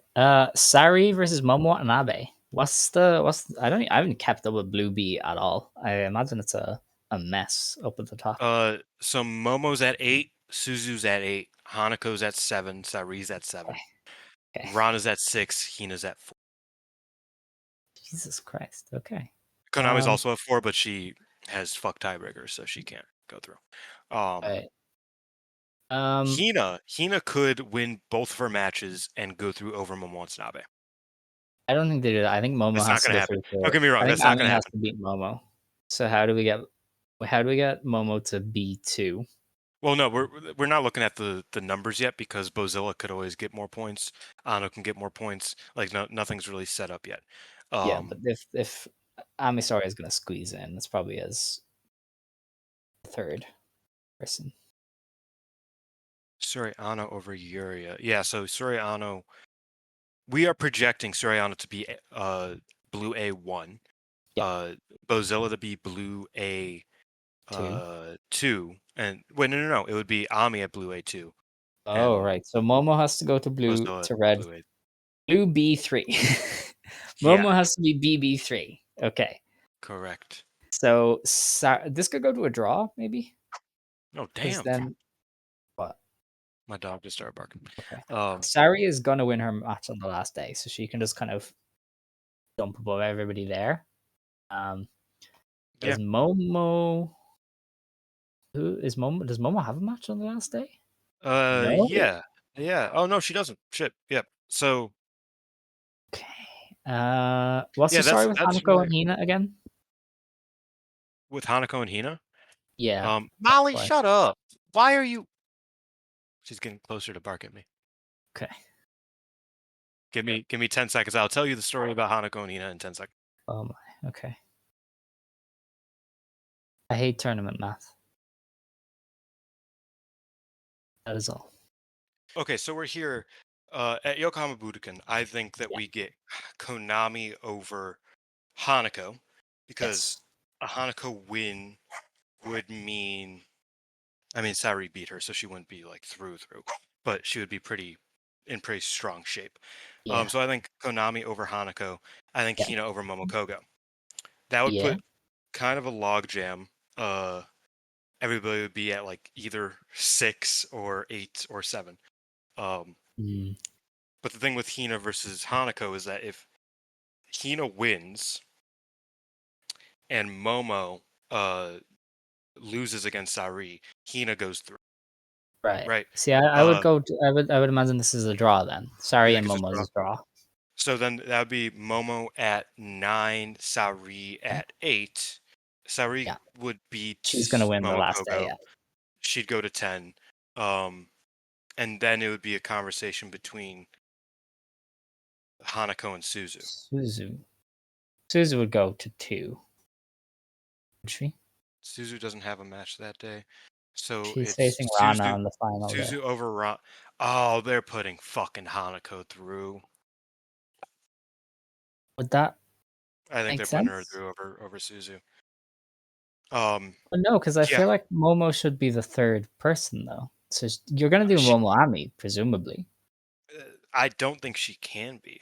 Sari versus Momo Watanabe. I haven't kept up with Blue B at all. I imagine it's a mess up at the top. So Momo's at 8, Suzu's at 8, Hanako's at 7, Sari's at 7, Okay. Rana's at 6, Hina's at 4. Jesus Christ. Okay. Konami's also at 4, but she has fuck tiebreakers, so she can't go through. Right. Hina could win both of her matches and go through over Momo Watanabe. I don't think they do that. I think Momo It's not has to going to go happen. through. Don't get me wrong. I think That's not going Ami to has happen. to beat Momo. So how do we get Momo to B2? Well, no, we're not looking at the numbers yet because Bozilla could always get more points. Ano can get more points. Like nothing's really set up yet. Yeah, but if Amisari is going to squeeze in, that's probably as third person. Suriano over Yuria. Yeah, so Suriano, we are projecting Suriano to be Blue A1. Yeah. Bozilla to be Blue A 2. 2. And wait, no. It would be Ami at Blue A2. Oh, And right. So Momo has to go to blue Bozilla to red. Blue A. Blue B3. Yeah, Momo has to be BB3. Okay. correct. So this could go to a draw, maybe? Oh, Because damn. then My dog just started barking. Okay. Um, Sari is gonna win her match on the last day, so she can just kind of jump above everybody there. yeah. Does Momo? Who is Momo? Does Momo have a match on the last day? No. Yeah. Yeah. Oh no, she doesn't. Shit. Yep. So Okay. What's yeah, the story with that's Hanako why and Hina again? with Hanako and Hina. Yeah. Molly, Why? shut up. Why are you? She's getting closer to bark at me. Okay. Give me 10 seconds. I'll tell you the story about Hanako and Hina in 10 seconds. Oh my. Okay. I hate tournament math. That is all. Okay, so we're here at Yokohama Budokan. I think that Yeah. we get Konami over Hanako because Yes. a Hanako win would mean, I mean, Saori beat her, so she wouldn't be like through, but she would be in pretty strong shape. Yeah. So I think Konami over Hanako. I think Yeah. Hina over Momokogo. That would Yeah. put kind of a logjam. Everybody would be at like either 6 or 8 or 7. Um, Mm, but the thing with Hina versus Hanako is that if Hina wins and Momo loses against Saori, Hina goes through. right. Right. See, I would go. I would imagine this is a draw then. You Sorry, think and it's a Momo's draw? a draw. So then that would be Momo at 9, Saori Okay. at 8. Saori Yeah. would beat She's gonna win the last day. Momokogo. Yeah. She'd go to 10. Um, and then it would be a conversation between Hanako and Suzu. Suzu. Suzu would go to 2. Would she? Suzu doesn't have a match that day. So She's it's facing Rana on the final day. Suzu over Ron. Oh, they're putting fucking Hanako through. Would that I think make they're putting her sense? through over Suzu. Um, But no, because I yeah, feel like Momo should be the third person though. So you're gonna do she. Momo Ami, presumably. I don't think she can be.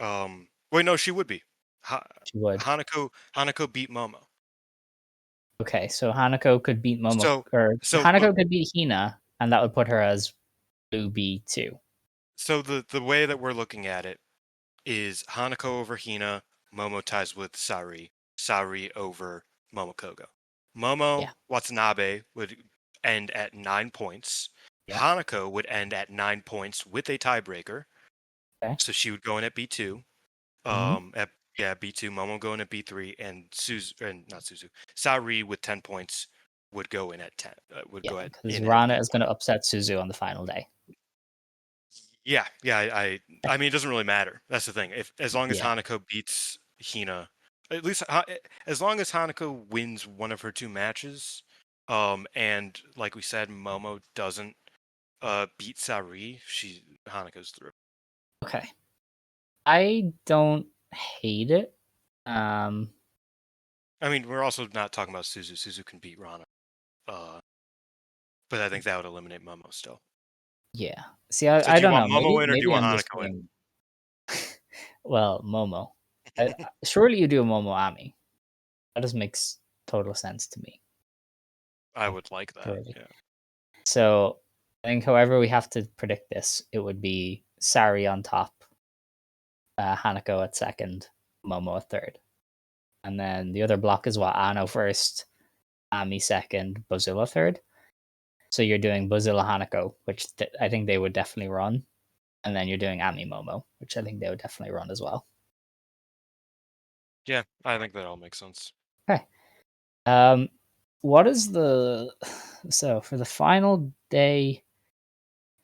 Wait, no, she would be. She would. Hanako beat Momo. Okay, so Hanako could beat Momo, So or so but Hanako could beat Hina, and that would put her as Blue B2. so the way that we're looking at it is Hanako over Hina, Momo ties with Saori, Saori over Momokogo. Momo Yeah, Watanabe would end at 9 points. yeah. Hanako would end at 9 points with a tiebreaker, Okay. so she would go in at B2. Hmm. At yeah B2, Momo going at B3, and Suzu and not Suzu, Saori with 10 points would go in at 10. Would Yeah, go because in at Rana is B1. going to upset Suzu on the final day. Yeah, yeah. I mean, it doesn't really matter. That's the thing. If as long as Yeah, Hanako beats Hina, at least as long as Hanako wins one of her 2 matches, and like we said, Momo doesn't beat Saori, Hanako's through. okay. I don't hate it. Um, I mean, we're also not talking about Suzu. Suzu can beat Rana, but I think that would eliminate Momo still. yeah. See, So I do you don't want know. Momo in or do you Maybe want I'm just Hanako in? being well, Momo. Surely you do a Momo Ami. That just makes total sense to me. I would like that. Surely. Yeah. So I think, however, we have to predict this. It would be Sari on top, Hanako at second, Momo at third, and then the other block is what Ano first, Ami second, Bozilla third. So you're doing Bozilla Hanako, which I think they would definitely run, and then you're doing Ami Momo, which I think they would definitely run as well. Yeah, I think that all makes sense. Okay. What is the so for the final day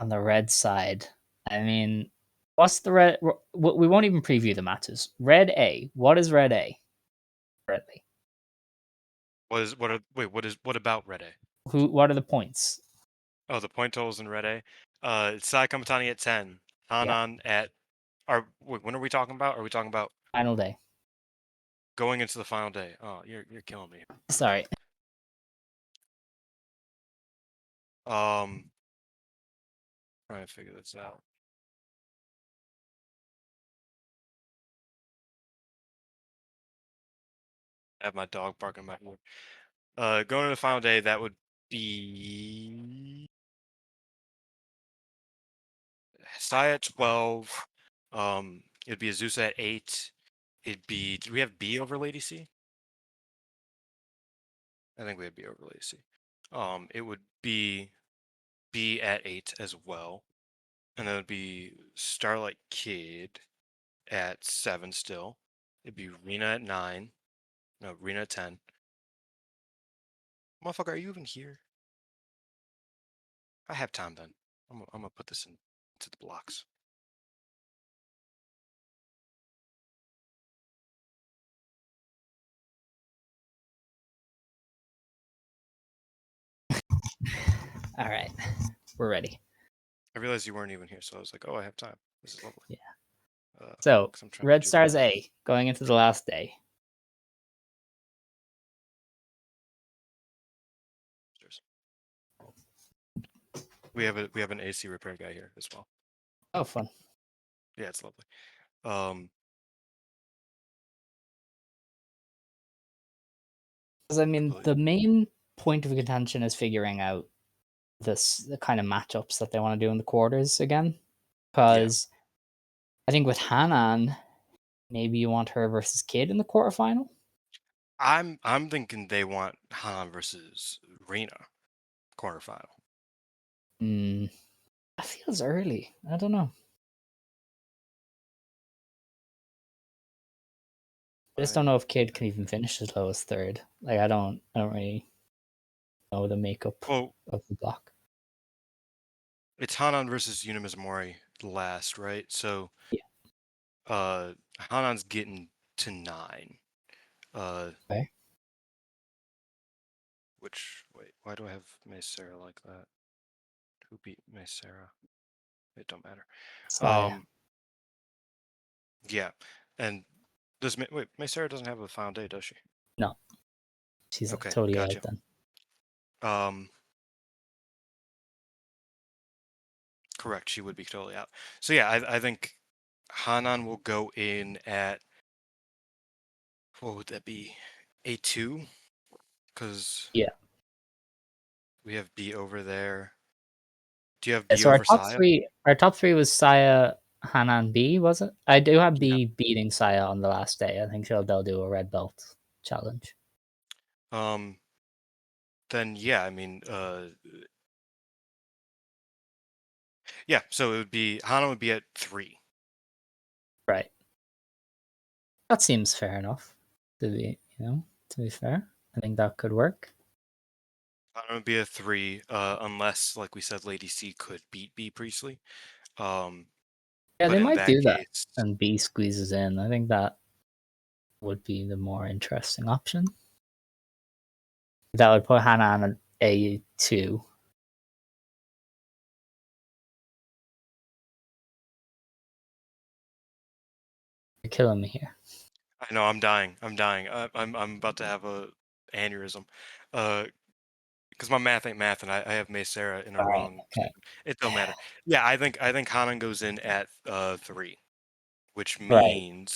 on the red side? I mean, what's the red? We won't even preview the matches. Red A. What is red A currently? What about Red A? Who? What are the points? Oh, the point totals in Red A. Saya Kamitani at 10. Yeah, Hanan at. When are we talking about? Are we talking about final day. going into the final day? Oh, you're killing me. Sorry. Um, trying to figure this out. I have my dog barking in my ear. Going to the final day, that would be Saya at 12. It'd be Azusa at 8. It'd be. Do we have B over Lady C? I think we have B over Lady C. It would be B at 8 as well, and then it'd be Starlight Kid at 7 still. It'd be Rena at 9. No, Rena at 10. Motherfucker, are you even here? I have time then. I'm gonna put this into the blocks. All right, we're ready. I realized you weren't even here, so I was like, oh, I have time. This is lovely. Yeah. Uh, So 'cause I'm trying to Red do Stars the- A going into the last day. We have an AC repair guy here as well. Oh, fun. Yeah, it's lovely. Because I mean, Completely. the main point of contention is figuring out the kind of matchups that they want to do in the quarters again. Because I think with Hanan, maybe you want her versus Kid in the quarterfinal. I'm thinking they want Han versus Rena quarterfinal. That feels early. I don't know. I just don't know if Kid can even finish as low as third. Like I don't really know the makeup Well, of the block. it's Hanan versus Unimizumori last, right? So Yeah. Hanan's getting to 9. Okay. Which wait, why do I have May Sarah like that? Who beat May Sarah? It don't matter. Saya. Yeah. And does May Sarah doesn't have a final day, does she? No. She's Okay, totally gotcha. out then. Correct, she would be totally out. So yeah, I think Hanan will go in at, what would that be? A2? Because Yeah. we have B over there. Do you have Yeah, B so over Saya? our top three was Saya, Hanan, B, was it? I do have Yeah. B beating Saya on the last day. I think they'll do a red belt challenge. Then yeah, I mean, yeah. So it would be Hanan would be at 3. Right. That seems fair enough. To be fair. I think that could work. Hanan would be at 3, unless, like we said, Lady C could beat B Priestley. Yeah, But they in might that do that. case, And B squeezes in. I think that would be the more interesting option. That would put Hannah on an A2. You're killing me here. I know I'm dying. I'm dying. I'm about to have a aneurysm. Because my math ain't math, and I have May Sarah in a All right. wrong. Okay. It don't matter. Yeah, I think Hanan goes in at 3, which Right. means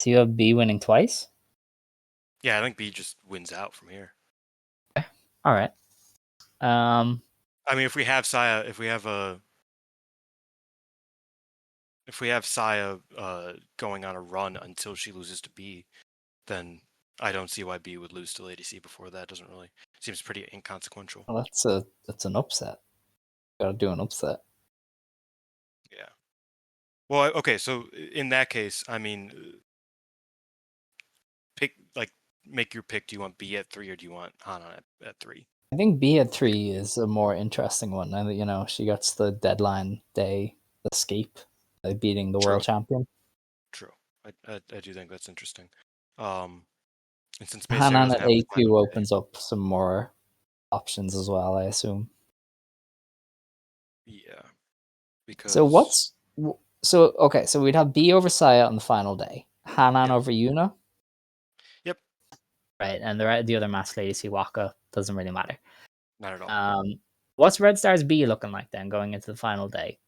So you have B winning twice? yeah, I think B just wins out from here. All right. I mean, if we have Saya, if we have Saya going on a run until she loses to B, then I don't see why B would lose to Lady C before that. Doesn't really seems pretty inconsequential. Well, that's an upset. Gotta do an upset. Yeah. Well, okay. So in that case, I mean, make your pick. Do you want B at 3 or do you want Hana at 3? I think B at 3 is a more interesting one. And she gets the deadline day escape by beating the True. world champion. True. I do think that's interesting. And since May Sarah Hanan doesn't at have a final A2 day, opens up some more options as well, I assume. yeah, because so we'd have B over Saya on the final day. Hanan Yep. over Yuna. Yep. Right, and the other mask lady, Siwaka, doesn't really matter. Not at all. What's Red Stars B looking like then going into the final day?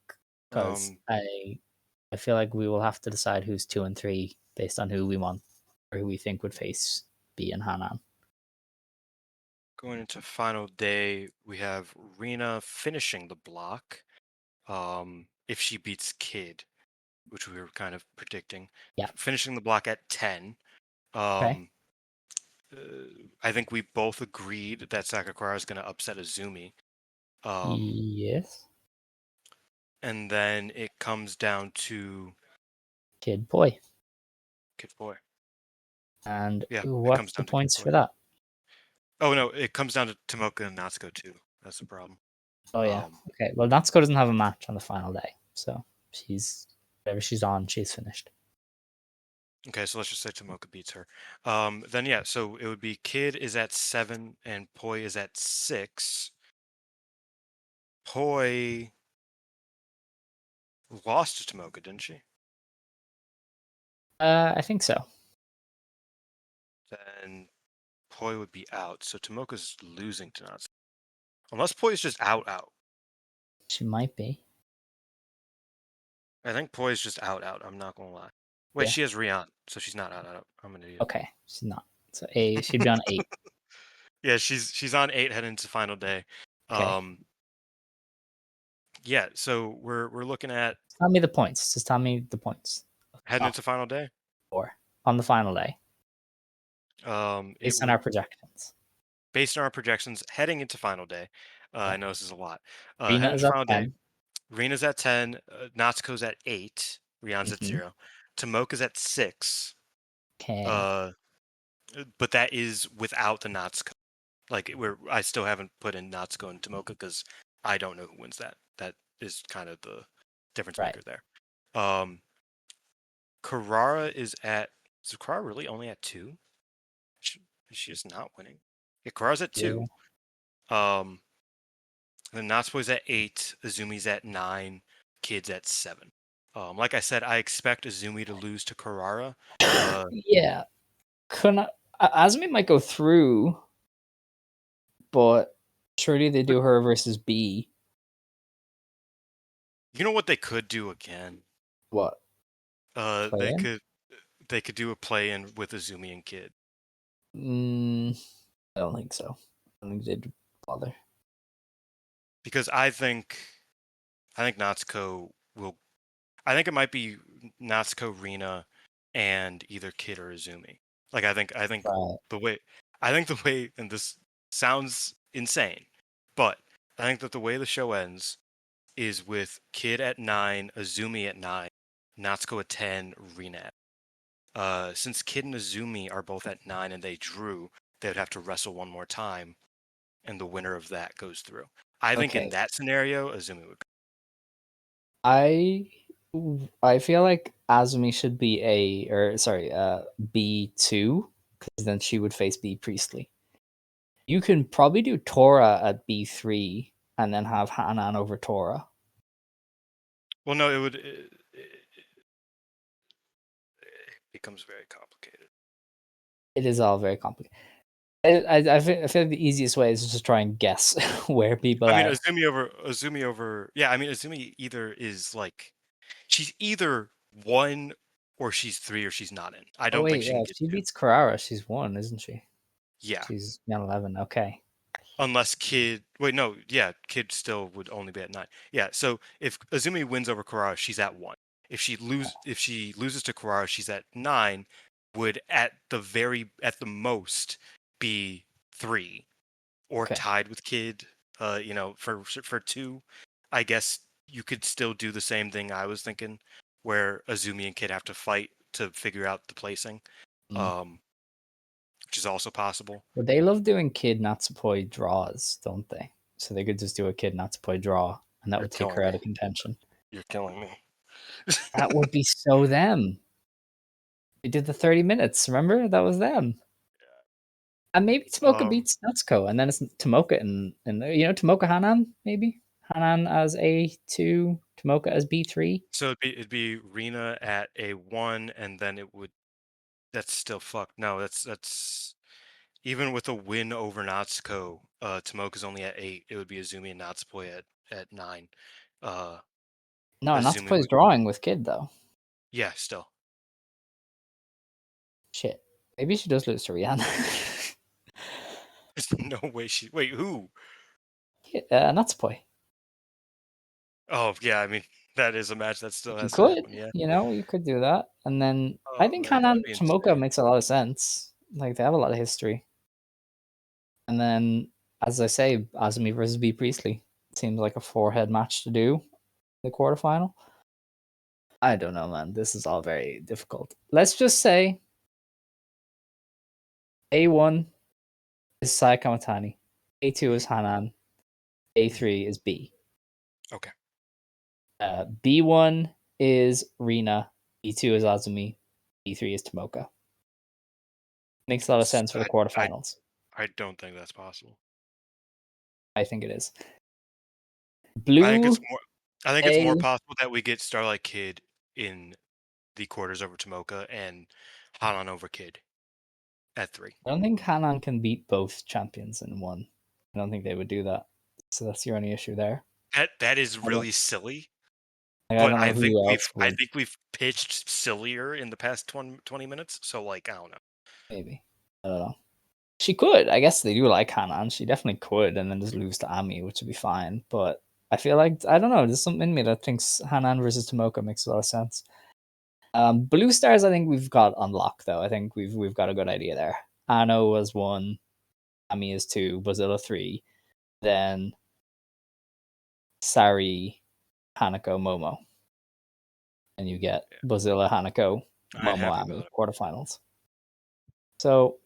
Because I feel like we will have to decide who's 2 and 3 based on who we want or who we think would face B and Hanan. Going into final day, we have Rena finishing the block. if she beats Kid, which we were kind of predicting. Yeah. Finishing the block at 10. Okay. I think we both agreed that Sakakura is going to upset Azumi. Yes. And then it comes down to Kid boy. Kid Boy. And Yeah, it what's comes the down to Kid points Boy. for that? Oh no, it comes down to Tomoka and Natsuko too. That's the problem. Oh yeah. Okay. Well, Natsuko doesn't have a match on the final day, so she's whatever she's on, she's finished. Okay, so let's just say Tomoka beats her. Then yeah, so it would be Kid is at 7 and Poi is at 6. Poi lost to Tomoka, didn't she? I think so. Then Poi would be out, so Tomoka's losing to Natsuko. Unless Poi is just out. She might be. I think Poi is just out. I'm not gonna lie. Wait, Yeah. she has Rian, so she's not out. I'm an idiot. Okay. She's not. So she'd be on 8. Yeah, she's on 8 heading into final day. Okay. Yeah, so we're looking at Tell me the points. Just tell me the points. heading into final day. 4 on the final day, based on our projections. Based on our projections, heading into final day. I know this is a lot. Rina Heading is into at final 10. day. Rina's at 10. Natsuko's at 8. Rian's at 0. Tomoka's at 6. Okay. But that is without the Natsuko. Like I still haven't put in Natsuko and Tomoka because I don't know who wins that. That is kind of the difference maker there. Carrara is Carrara really only at 2? She is not winning. Yeah, Carrara's at 2. Then Natsuko's at 8. Azumi's at 9. Kid's at 7. Like I said, I expect Azumi to lose to Carrara. Yeah. Azumi might go through, but surely they do her versus B. You know what they could do again? What? They could do a play-in with Azumi and Kid. I don't think so. I don't think they'd bother. Because I think Natsuko will. I think it might be Natsuko, Rina, and either Kid or Azumi. Like I think the way, and this sounds insane, but I think that the way the show ends is with Kid at 9, Azumi at 9, Natsuko at 10, Rina. Since Kid and Azumi are both at 9 and they drew, they would have to wrestle one more time, and the winner of that goes through. I think in that scenario, Azumi would. I feel like Azumi should be B2, because then she would face B Priestley. You can probably do Tora at B3 and then have Hanan over Tora. Well, no, it would. It becomes very complicated. It is all very complicated. I feel like the easiest way is to just try and guess where people are. I mean, Azumi over. Yeah, I mean, Azumi either is like, she's either 1 or she's 3 or she's not in. I don't think she can if get she 2. beats Carrara, she's 1, isn't she? Yeah. She's on 11. Okay. Unless Kid. Wait, no. Yeah, Kid still would only be at 9. Yeah. So if Azumi wins over Carrara, she's at 1. If she loses to Carrara, she's at 9. Would at the most be 3, or tied with Kid. For 2, I guess you could still do the same thing I was thinking, where Azumi and Kid have to fight to figure out the placing, which is also possible. But they love doing Kid Natsupoi draws, don't they? So they could just do a Kid Natsupoi draw, and that would take her out of contention. You're killing me. That would be so them. They did the 30 minutes, remember? That was them. And maybe Tomoka beats Natsuko, and then it's Tomoka and Tomoka Hanan, maybe? Hanan as A2, Tomoka as B3. So it'd be Rina at A1, and then that's still fucked. No, that's even with a win over Natsuko, Tomoka's only at 8. It would be Azumi and Natsupoi at 9. No, Natsupoi's drawing with Kid though. Yeah, still. Shit. Maybe she does lose to Rihanna. There's no way wait, who? Natsupoi. Oh yeah, I mean, that is a match that still You has to could, happen. Yeah. you could do that, and then I Oh think man, that'd Hanan be Tomoka insane. makes a lot of sense. Like they have a lot of history, and then as I say, Azumi versus B Priestley seems like a four-head match to do the quarterfinal. I don't know, man. This is all very difficult. Let's just say A1 is Saya Kamitani, A2 is Hanan, A3 is B. Okay. B1 is Rina, B2 is Azumi, B3 is Tomoka. Makes a lot of sense for the I quarterfinals. I don't think that's possible. I think it is. I think it's Blue more. I think it's more A. possible that we get Starlight Kid in the quarters over Tomoka and Hanan over Kid at 3. I don't think Hanan can beat both champions in one. I don't think they would do that. So that's your only issue there. That is I don't, really silly. like, I But don't know who else I would. think we've pitched sillier in the past 20 minutes. So like I don't know. Maybe. I don't know. She could. I guess they do like Hanan. She definitely could, and then just lose to Ami, which would be fine. But I feel like I don't know. There's something in me that thinks Hanan versus Tomoka makes a lot of sense. Blue Stars, I think we've got on lock though. I think we've got a good idea there. Ano was 1, Ami is 2, Bazilla 3, then Sari, Hanako, Momo, and you get Bazilla, Hanako, I ain't Momo, happy Ami about it. quarterfinals. So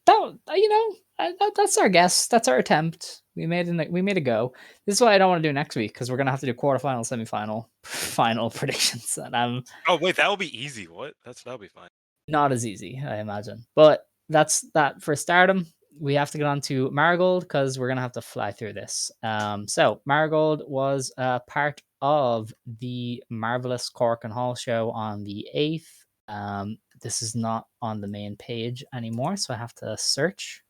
that's our guess. That's our attempt. We made a go. This is what I don't want to do next week because we're gonna have to do quarterfinal, semifinal, final predictions, and I'm Oh wait, that will be easy. What? That'll be fine. not as easy, I imagine. But that's that for Stardom. We have to get on to Marigold because we're gonna have to fly through this. So Marigold was part of the Marvelous Cork and Hall show on the 8th. This is not on the main page anymore, so I have to search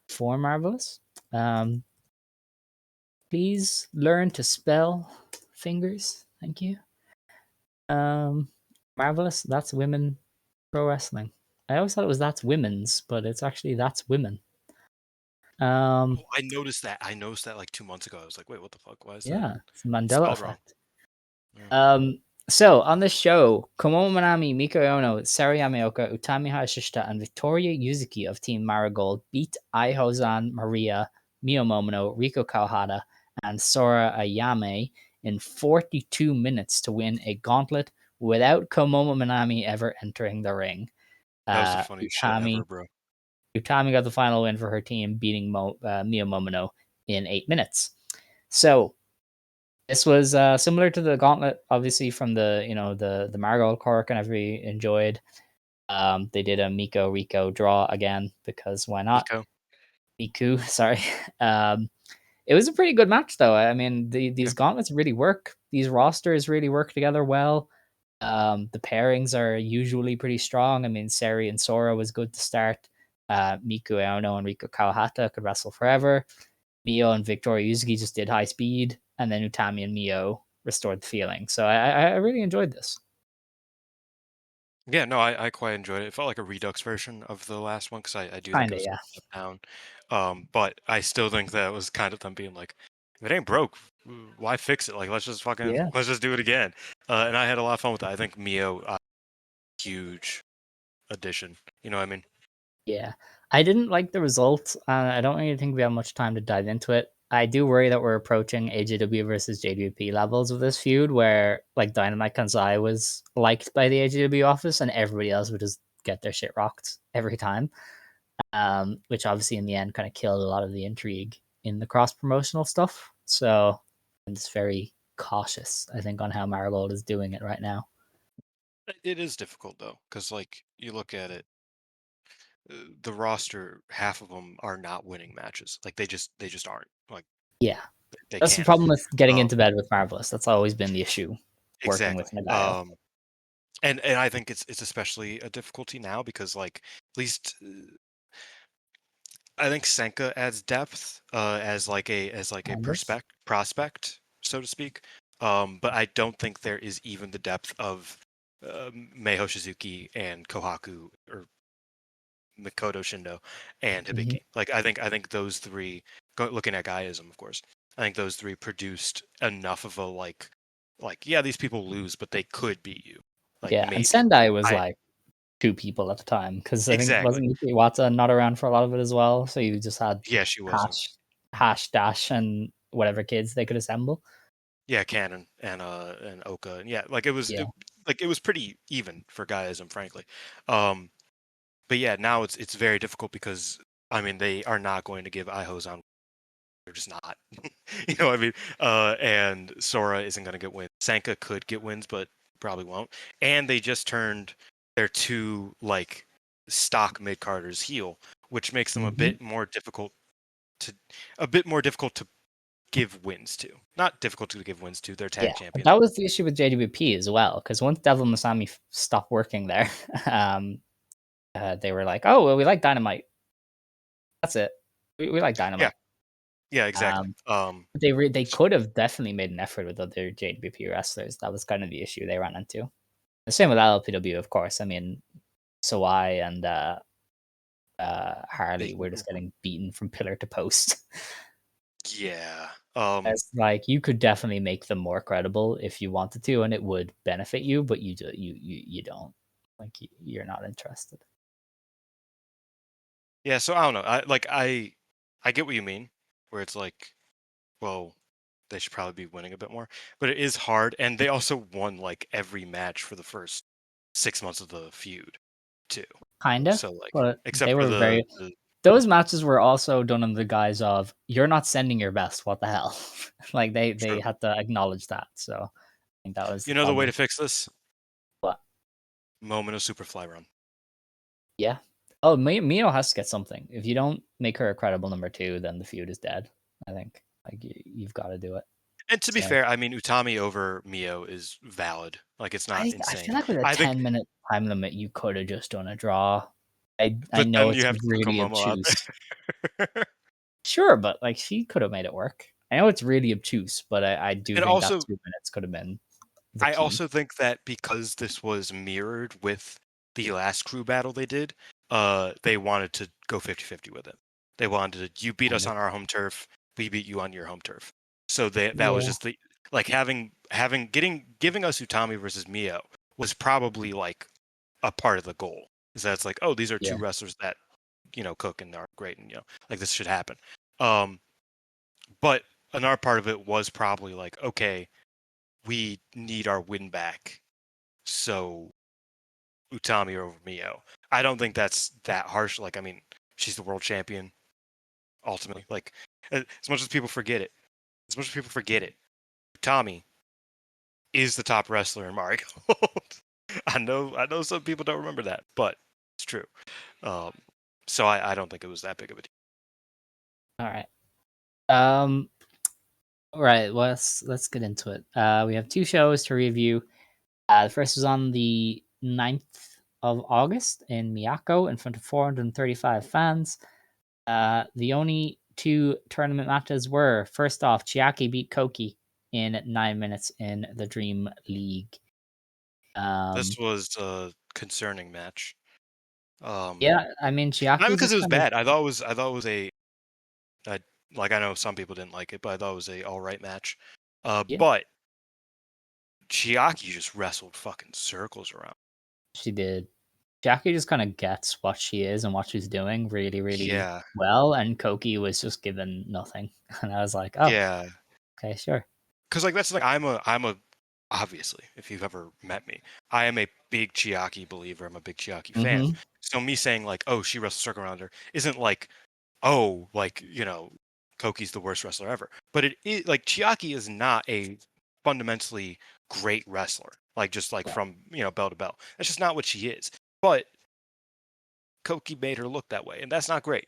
for Marvelous. Please learn to spell fingers. Thank you. Marvelous. That's women pro wrestling. I always thought it was that's women's, but it's actually that's women. Oh, I noticed that. I noticed that like 2 months ago. I was like, wait, what the fuck? Why is that Yeah, it's Mandela spelled wrong? effect. Yeah. So on this show, Komomo Manami, Miko Ono, Sari Yamaoka, Utami Hayashishita, and Victoria Yuzuki of Team Marigold beat Ai Hozan, Maria, Mio Momono, Riko Kawahata, and Sora Ayame in 42 minutes to win a gauntlet without Komomo Manami ever entering the ring. That was the funniest shit ever, bro. Utami got the final win for her team, beating Mio Momono in 8 minutes. So this was similar to the gauntlet, obviously from the Marigold Cork and everybody enjoyed. They did a Miko Rico draw again because why not? Nico. Miku, sorry. It was a pretty good match though. I mean, these Yeah. gauntlets really work. These rosters really work together well. The pairings are usually pretty strong. I mean, Seri and Sora was good to start. Miku Aono and Riko Kawahata could wrestle forever. Mio and Victoria Yuzuki just did high speed, and then Utami and Mio restored the feeling. So I really enjoyed this. Yeah, no, I quite enjoyed it. It felt like a redux version of the last one because I do think it Kinda, was yeah. a step down. But I still think that was kind of them being like, if it ain't broke, why fix it? Like, Yeah. let's just do it again. And I had a lot of fun with that. I think Mio, huge addition. You know what I mean? Yeah. I didn't like the result. I don't really think we have much time to dive into it. I do worry that we're approaching AJW versus JWP levels of this feud where like Dynamite Kansai was liked by the AJW office and everybody else would just get their shit rocked every time. Which obviously in the end kind of killed a lot of the intrigue in the cross promotional stuff. So I'm just very cautious, I think, on how Marigold is doing it right now. It is difficult though, because like you look at it, the roster, half of them are not winning matches. Like they just aren't. Like Yeah. they That's the can't. problem with getting Um, into bed with Marvelous. That's always been the issue working exactly. with Nagayo. And I think it's especially a difficulty now because like at least I think Senka adds depth as like a Canvas. prospect, so to speak. But I don't think there is even the depth of Meiho Shizuki and Kohaku or Mikoto Shindo and Hmm. Hibiki. Like I think those three, looking at Gaiism, of course, I think those three produced enough of a like like, yeah, these people lose, but they could beat you. Like Yeah, and maybe. Sendai was I like 2 people at the time because I think exactly. wasn't Iwata not around for a lot of it as well. So you just had Yeah, she wasn't. Hash, Dash, and whatever kids they could assemble. Yeah, Cannon and Oka. And yeah, like it was Yeah, like it was pretty even for Gaiism, frankly. Um, but yeah, now it's very difficult because I mean they are not going to give Ihos on. They're just not. You know what I mean? And Sora isn't going to get wins. Sanka could get wins, but probably won't. And they just turned their two like stock mid carders heel, which makes them to a bit more difficult to give wins to. Not difficult to give wins to. They're tag yeah. champions. That was the issue with JWP as well because once Devil Masami stopped working there, they were like, "Oh, well, we like Dynamite. That's it. We like Yeah, Dynamite." yeah, exactly. They could have definitely made an effort with other JWP wrestlers. That was kind of the issue they ran into. The same with LLPW, of course. I mean, Sawai and Harley were just getting beaten from pillar to post. Yeah. It's like you could definitely make them more credible if you wanted to, and it would benefit you, but you don't. Like you're not interested. Yeah, so I don't know. I get what you mean, where it's like, well, they should probably be winning a bit more, but it is hard, and they also won like every match for the first 6 months of the feud, too. Kind of, So like, but they except for were very. the Those matches were also done under the guise of you're not sending your best. What the hell? Like they true. had to acknowledge that. So I think that was You the know the way problem. to fix this? But Moment of Superfly run. yeah. Oh, Mio has to get something. If you don't make her a credible number 2, then the feud is dead. I think like you've got to do it. And to be So fair, I mean Utami over Mio is valid. Like it's not I insane. feel like with a I think, 10-minute time limit, you could have just done a draw. I but know then you it's have to put really Komomo out obtuse. there. Sure, but like she could have made it work. I know it's really obtuse, but I do And think that also, 2 minutes could have been the I key. also think that because this was mirrored with the last crew battle they did, they wanted to go 50-50 with it. They wanted to, you beat us Kind of. on our home turf, we beat you on your home turf. So that was Yeah. just the like giving us Utami versus Mio was probably like a part of the goal. Is that it's like, oh, these are Yeah. two wrestlers that, cook and are great, and like this should happen. Um, but another part of it was probably like, okay, we need our win back. So Utami over Mio. I don't think that's that harsh. Like, I mean, she's the world champion ultimately. Like, as much as people forget it, Utami is the top wrestler in Marigold. I know some people don't remember that, but it's true. Um, so I don't think it was that big of a deal. All right. Um. Right. Well, let's get into it. We have 2 shows to review. The first was on the 9th of August in Miyako in front of 435 fans. The only 2 tournament matches were, first off, Chiaki beat Koki in 9 minutes in the Dream League. This was a concerning match. Yeah, I mean Not Chiaki because just it was kind of bad. I thought it was I, like I know some people didn't like it, but I thought it was a all right match. yeah, But Chiaki just wrestled fucking circles around. she did. Chiaki just kind of gets what she is and what she's doing really, really Yeah, well, and Koki was just given nothing, and I was like, oh, yeah. okay, sure. Because like that's like I'm a obviously if you've ever met me, I am a big Chiaki believer. I'm a big Chiaki fan. Mm-hmm. So me saying like, oh, she wrestles circle around her isn't like, oh, like Koki's the worst wrestler ever. But it is like Chiaki is not a fundamentally great wrestler. Like just like Right. from bell to bell. That's just not what she is. But Koki made her look that way, and that's not great.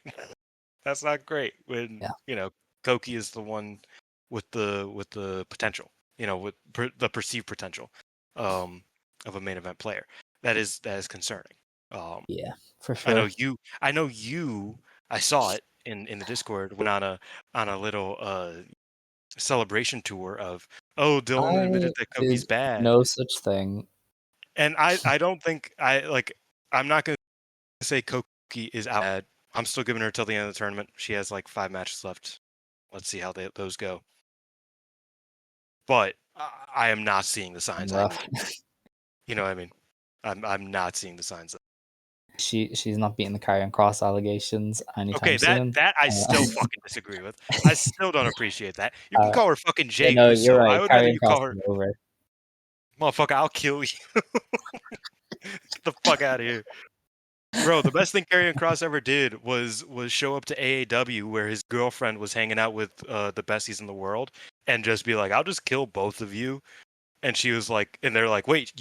That's not great when Yeah. Koki is the one with the potential, with the perceived potential um, of a main event player. That is concerning. Um, Yeah, for I know sure. you. I know you. I saw it in the Discord. Went on a little celebration tour of, oh, Dylan I admitted that Koki's did bad, no such thing. and I don't think I'm not gonna say Koki is out bad. I'm still giving her till the end of the tournament. She has like 5 matches left. Let's see how those go. But I am not seeing the signs I Rough. need. You know what I mean? I'm not seeing the signs. She's not beating the Karrion Cross allegations anytime Okay, that soon. that I still fucking disagree with. I still don't appreciate that. You can Uh, call her fucking yeah, Jade no, you're Uso. I right. would rather Karrion you Cross call her is over. motherfucker. I'll kill you. Get the fuck out of here. Bro, the best thing Karrion Cross ever did was show up to AAW where his girlfriend was hanging out with the besties in the world and just be like, "I'll just kill both of you." And she was like, and they're like, "Wait,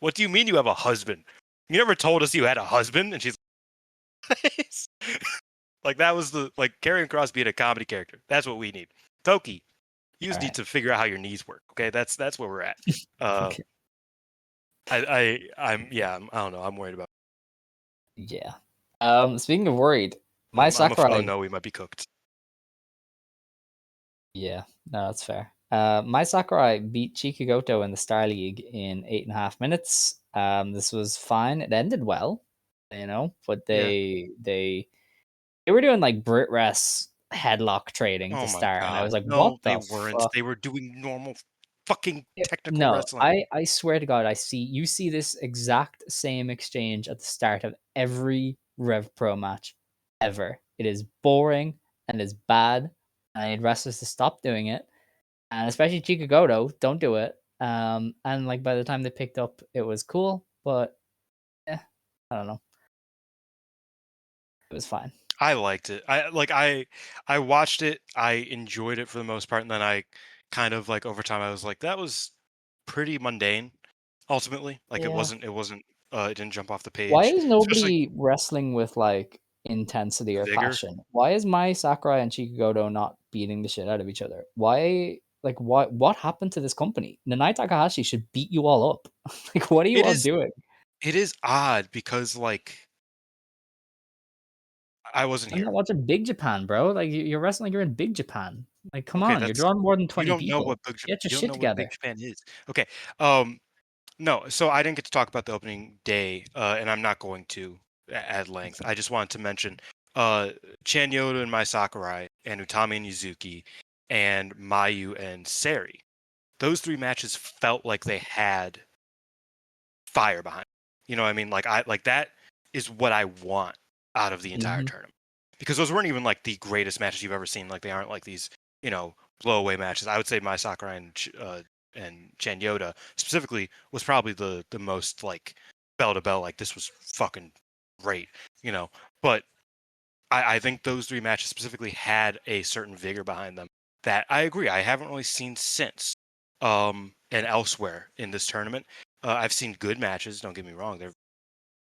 what do you mean you have a husband? You never told us you had a husband." And she's like, that was the like Karrion Cross being a comedy character. That's what we need. Toki, you just All need right. to figure out how your knees work. Okay, that's where we're at. Okay. I don't know. I'm worried about. Yeah. Speaking of worried, my I'm Sakurai. no, we might be cooked. Yeah, no, that's fair. My Sakurai beat Chikugoto in the Star League in 8.5 minutes. This was fine. It ended well, but Yeah. they were doing like Brit Rest headlock trading to Oh my start, and I god. was like, what No, they the weren't. fuck? They were doing normal fucking technical No, wrestling. I swear to God, you see this exact same exchange at the start of every Rev Pro match ever. It is boring and is bad. And I need wrestlers to stop doing it. And especially Chikagoto, don't do it. And like by the time they picked up, it was cool, but I don't know. It was fine. I liked it. I watched it. I enjoyed it for the most part, and then I kind of like over time I was like, that was pretty mundane. Ultimately, like Yeah. it didn't jump off the Why page, is especially nobody wrestling with like intensity or vigor. passion? Why is Mai Sakurai and Chikugoto not beating the shit out of each other? What happened to this company? Nanai Takahashi should beat you all up. Like, what are you It all is doing? it is odd because like I wasn't I'm not here. watching Big Japan, bro. Like you're wrestling, like you're in Big Japan. Like, come Okay, on, you're that's drawing more than 20 people. Get your You don't shit know what Big together. Japan is. Okay. Um no, so I didn't get to talk about the opening day, and I'm not going to at length. I just wanted to mention uh Chan Yoda and Mai Sakurai and Utami and Yuzuki and Mayu and Sari. Those three matches felt like they had fire behind. You know what I mean? Like that is what I want out of the entire Hmm. tournament. Because those weren't even like the greatest matches you've ever seen. Like they aren't like these, blowaway matches. I would say my Sakurai and Chan Yoda specifically was probably the most like bell to bell. Like this was fucking great, you know. But I think those three matches specifically had a certain vigor behind them that I agree I haven't really seen since. And elsewhere in this tournament, I've seen good matches. Don't get me wrong; they're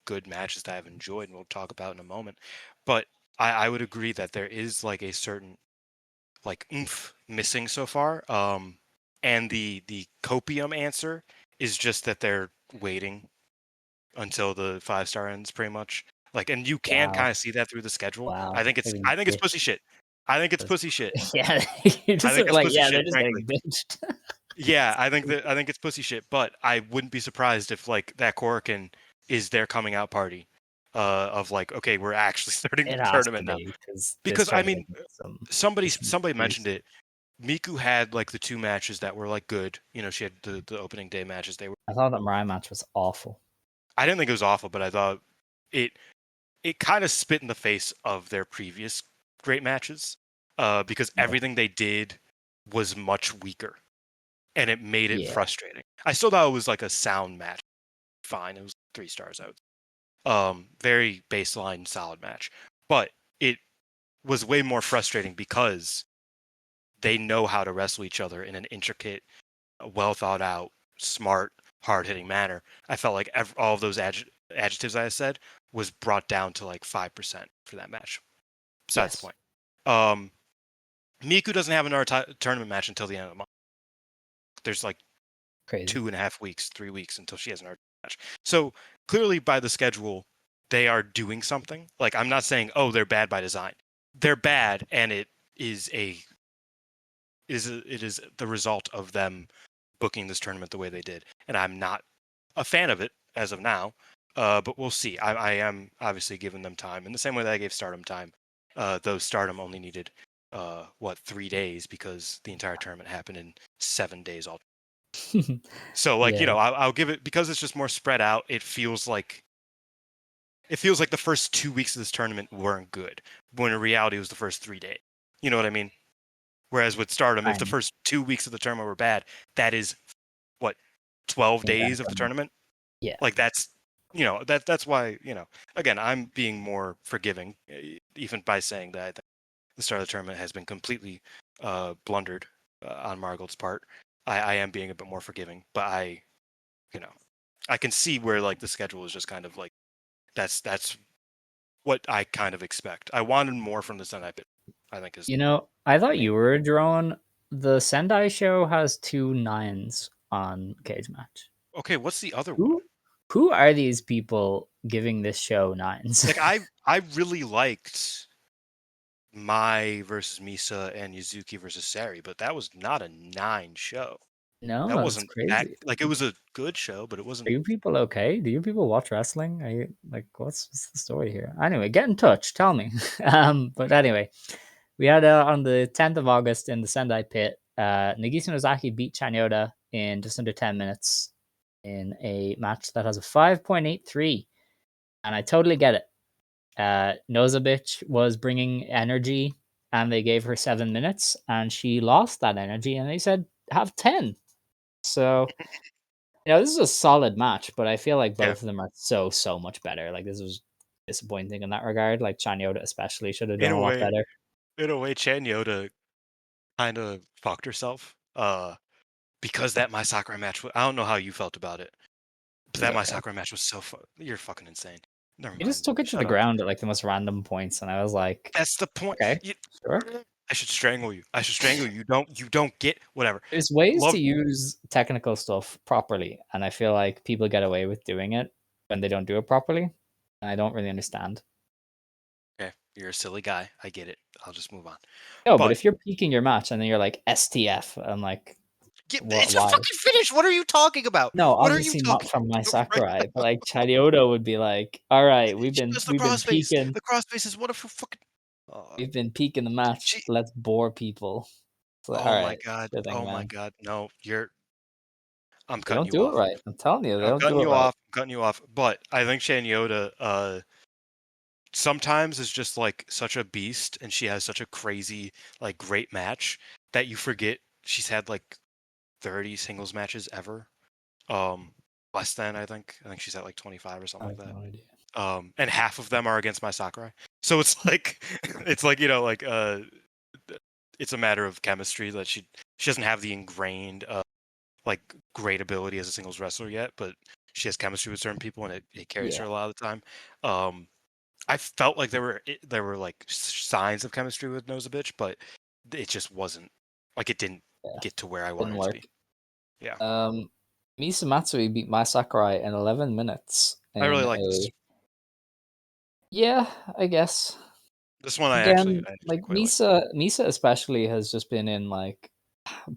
good matches that I've enjoyed, and we'll talk about in a moment. But I would agree that there is like a certain like oomph missing so far. And the copium answer is just that they're waiting until the 5-star ends, pretty much. Like, and you can Wow. kind of see that through the schedule. Wow. I think it's They're I think it's pussy bitched. shit. I think it's pussy shit. Yeah, you're I just think it's like, pussy yeah, they're shit, just frankly. getting bitched. Yeah, I think it's pussy shit, but I wouldn't be surprised if like that Korakuen is their coming out party. Of like, okay, we're actually starting the It has to tournament now. be because this Because I mean, tournament needs some somebody mentioned juice. it. Miku had like the two matches that were like good. She had the opening day matches. They were. I thought that Mariah match was awful. I didn't think it was awful, but I thought it it kind of spit in the face of their previous great matches. Because Yeah. everything they did was much weaker, and it made it Yeah. frustrating. I still thought it was like a sound match. Fine, it was 3 stars out. Very baseline, solid match, but it was way more frustrating because they know how to wrestle each other in an intricate, well thought out, smart, hard hitting manner. I felt like all of those adjectives I said was brought down to like 5% for that match. Besides the Yes. point. Miku doesn't have another tournament match until the end of the month. There's like Crazy. 2.5 weeks, 3 weeks until she has another match. So clearly, by the schedule, they are doing something. Like I'm not saying, oh, they're bad by design. They're bad, and it is it is the result of them booking this tournament the way they did. And I'm not a fan of it as of now, but we'll see. I am obviously giving them time in the same way that I gave Stardom time. Though Stardom only needed 3 days because the entire tournament happened in 7 days all. So like, Yeah. I'll give it, because it's just more spread out. It feels like the first 2 weeks of this tournament weren't good, when in reality it was the first 3 days. You know what I mean? Whereas with Stardom, if the Fine. first 2 weeks of the tournament were bad, that is what, 12 days of the Momentum. tournament. Yeah. Like that's that's why, again, I'm being more forgiving, even by saying that I think the start of the tournament has been completely blundered on Marigold's part. I am being a bit more forgiving, but you know I can see where like the schedule is just kind of like that's what I kind of expect. I wanted more from the Sendai Pit, I think is I thought main. you were a drone. The Sendai show has 2 9s on Cage Match. Okay, what's the other one? Who are these people giving this show 9s? Like I really liked Mai versus Misa and Yuzuki versus Sari, but that was not a 9 show. That No, it's wasn't that, crazy. like, it was a good show, but it Are wasn't. you people okay? Do you people watch wrestling? Are you like what's the story here? Anyway, get in touch. Tell me. But anyway, we had on the 10th of August in the Sendai Pit, Nagisa Nozaki beat Chanyoda in just under 10 minutes in a match that has a 5.83, and I totally get it. Nozabich was bringing energy, and they gave her 7 minutes, and she lost that energy, and they said have 10. So this is a solid match, but I feel like Yeah. both of them are so much better. Like this was disappointing in that regard. Like Chanyoda especially should have In done a a lot way, better. Chan Yoda kind of fucked herself. Because that My Sakura match. I don't know how you felt about it, but It was that My okay. Sakura match was so you're fucking insane. Never He just mind. took it to the Shut up. ground at like the most random points, and I was like, That's the point. okay, sure. I should strangle you. I should strangle you. You don't get whatever. There's ways Love. to use technical stuff properly, and I feel like people get away with doing it when they don't do it properly. And I don't really understand. Okay, you're a silly guy. I get it. I'll just move on. No, but But if you're peaking your match and then you're like STF, I'm like, what? it's a Why? fucking finish. What are you talking about? No, What are you obviously not talking from my about right Sakurai, but now? like Chariota would be like, all right, we've She been does the we've been crossface. peaking, The crossface is one of her fucking. Uh, we've been peaking the match. she. Let's bore people. It's like, all Oh my right, god. sure thing, Oh my man. god. No, you're. I'm They cutting don't you do it off. right. I'm telling you, they I'm don't cutting do it you right. off. I'm cutting you off. But I think Shan Yoda sometimes is just like such a beast, and she has such a crazy, like, great match that you forget she's had like 30 singles matches ever. Less than, I think. I think she's at like 25 or I something like have that. no idea. And half of them are against my Sakurai. So it's like it's like, it's a matter of chemistry that she doesn't have the ingrained like great ability as a singles wrestler yet, but she has chemistry with certain people, and it carries her Yeah, a lot of the time. I felt like there were like signs of chemistry with Nosabitch, but it just wasn't, like, it didn't yeah, get to where I didn't wanted it to work. be. Yeah. Misa Matsui beat Mai Sakurai in 11 minutes I really in like this. a yeah, I guess. This one Again, I actually like quite like. Misa especially has just been in like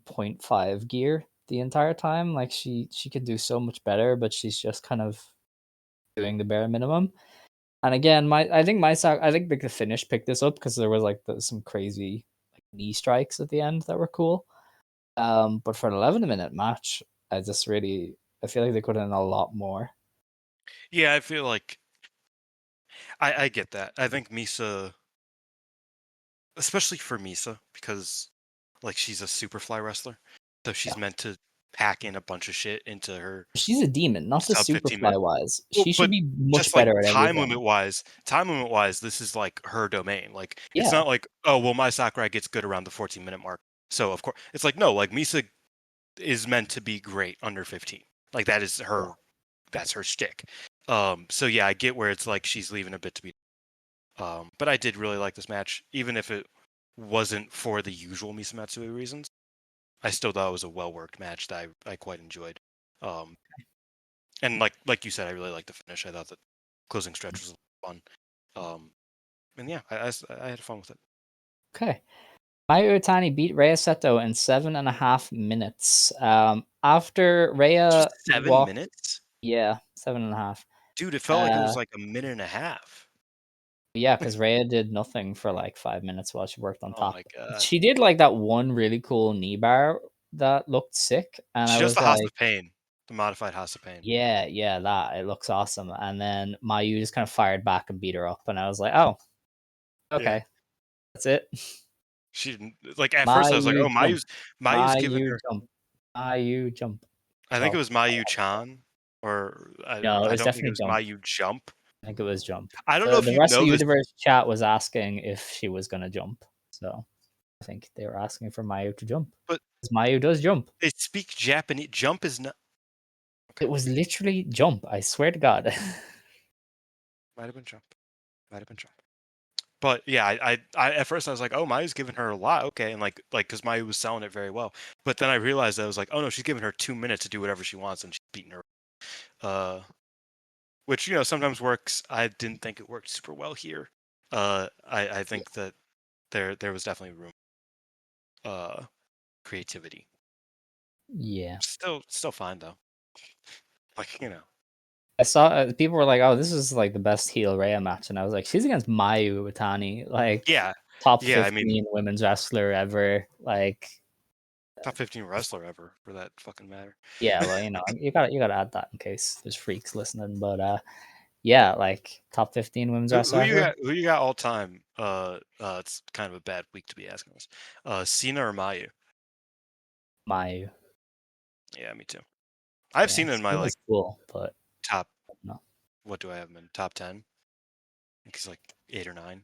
point 0.5 gear the entire time. Like she could do so much better, but she's just kind of doing the bare minimum. And again, I think like the finish picked this up because there was like some crazy like knee strikes at the end that were cool. But for an 11-minute match, I feel like they could have done a lot more. Yeah, I feel like I get that. I think Misa, especially for Misa, because like she's a superfly wrestler, so Yeah. she's meant to pack in a bunch of shit into her She's a demon, not just sub 15 minute. Superfly wise. Well, She should but be much just like better at everything. time limit wise, this is like her domain. Like, it's Yeah. not like, oh well, my Sakurai gets good around the 14-minute mark, so of course it's like, no, like, Misa is meant to be great under 15. Like, Yeah. that's her shtick. So yeah, I get where it's like she's leaving a bit to be. But I did really like this match, even if it wasn't for the usual Misa Matsui reasons. I still thought it was a well worked match that I quite enjoyed. Um, and like you said, I really liked the finish. I thought the closing stretch was fun. And yeah, I had fun with it. Okay. Mayu Iwatani beat Rhea Seto in 7.5 minutes. After Just Rhea 7 minutes, yeah, 7.5. dude. It felt like it Uh, was like a minute and a half. yeah, because Rhea did nothing for like 5 minutes while she worked on Oh top. my god. She did like that one really cool knee bar that looked sick, and She I does was the House like, of Pain, the modified House of Pain. yeah, that it looks awesome. And then Mayu just kind of fired back and beat her up, and I was like, oh, Yeah. okay, that's it. She didn't like at first I was like, Mayu oh, jump, Mayu's giving Mayu her. jump, Mayu jump. I think it So was Mayu Chan, or no, it I was don't think it definitely was jump. Mayu Jump. I think it was jump. I don't know if The you rest of know the this. universe chat was asking if she was gonna jump, so I think they were asking for Mayu to jump. But 'Cause Mayu does jump. they speak Japanese. Jump is not. Okay, It was literally jump. I swear to God. might have been Jump. Might have been Jump. But yeah, I at first I was like, oh, Mayu's giving her a lot, okay, and like because Mayu was selling it very well. But then I realized I was like, oh no, she's giving her 2 minutes to do whatever she wants, and she's beating her. Which sometimes works. I didn't think it worked super well here. I think that there was definitely room. Creativity. Yeah. Still fine though. Like I saw people were like, "Oh, this is like the best heel Rhea match," and I was like, "She's against Mayu Iwatani, like yeah, top yeah. I mean, 15 women's wrestler ever." Like, top 15 wrestler ever for that fucking matter. yeah, well, you gotta add that in case there's freaks listening. But yeah, like top 15 women's Who wrestler you ever. got? Who you got all time? It's kind of a bad week to be asking this. Cena or Mayu? Mayu. Yeah, me too. I've Yeah, seen it in my like Cena's cool, but top. no. What do I have him in? Top 10? I think he's like 8 or 9.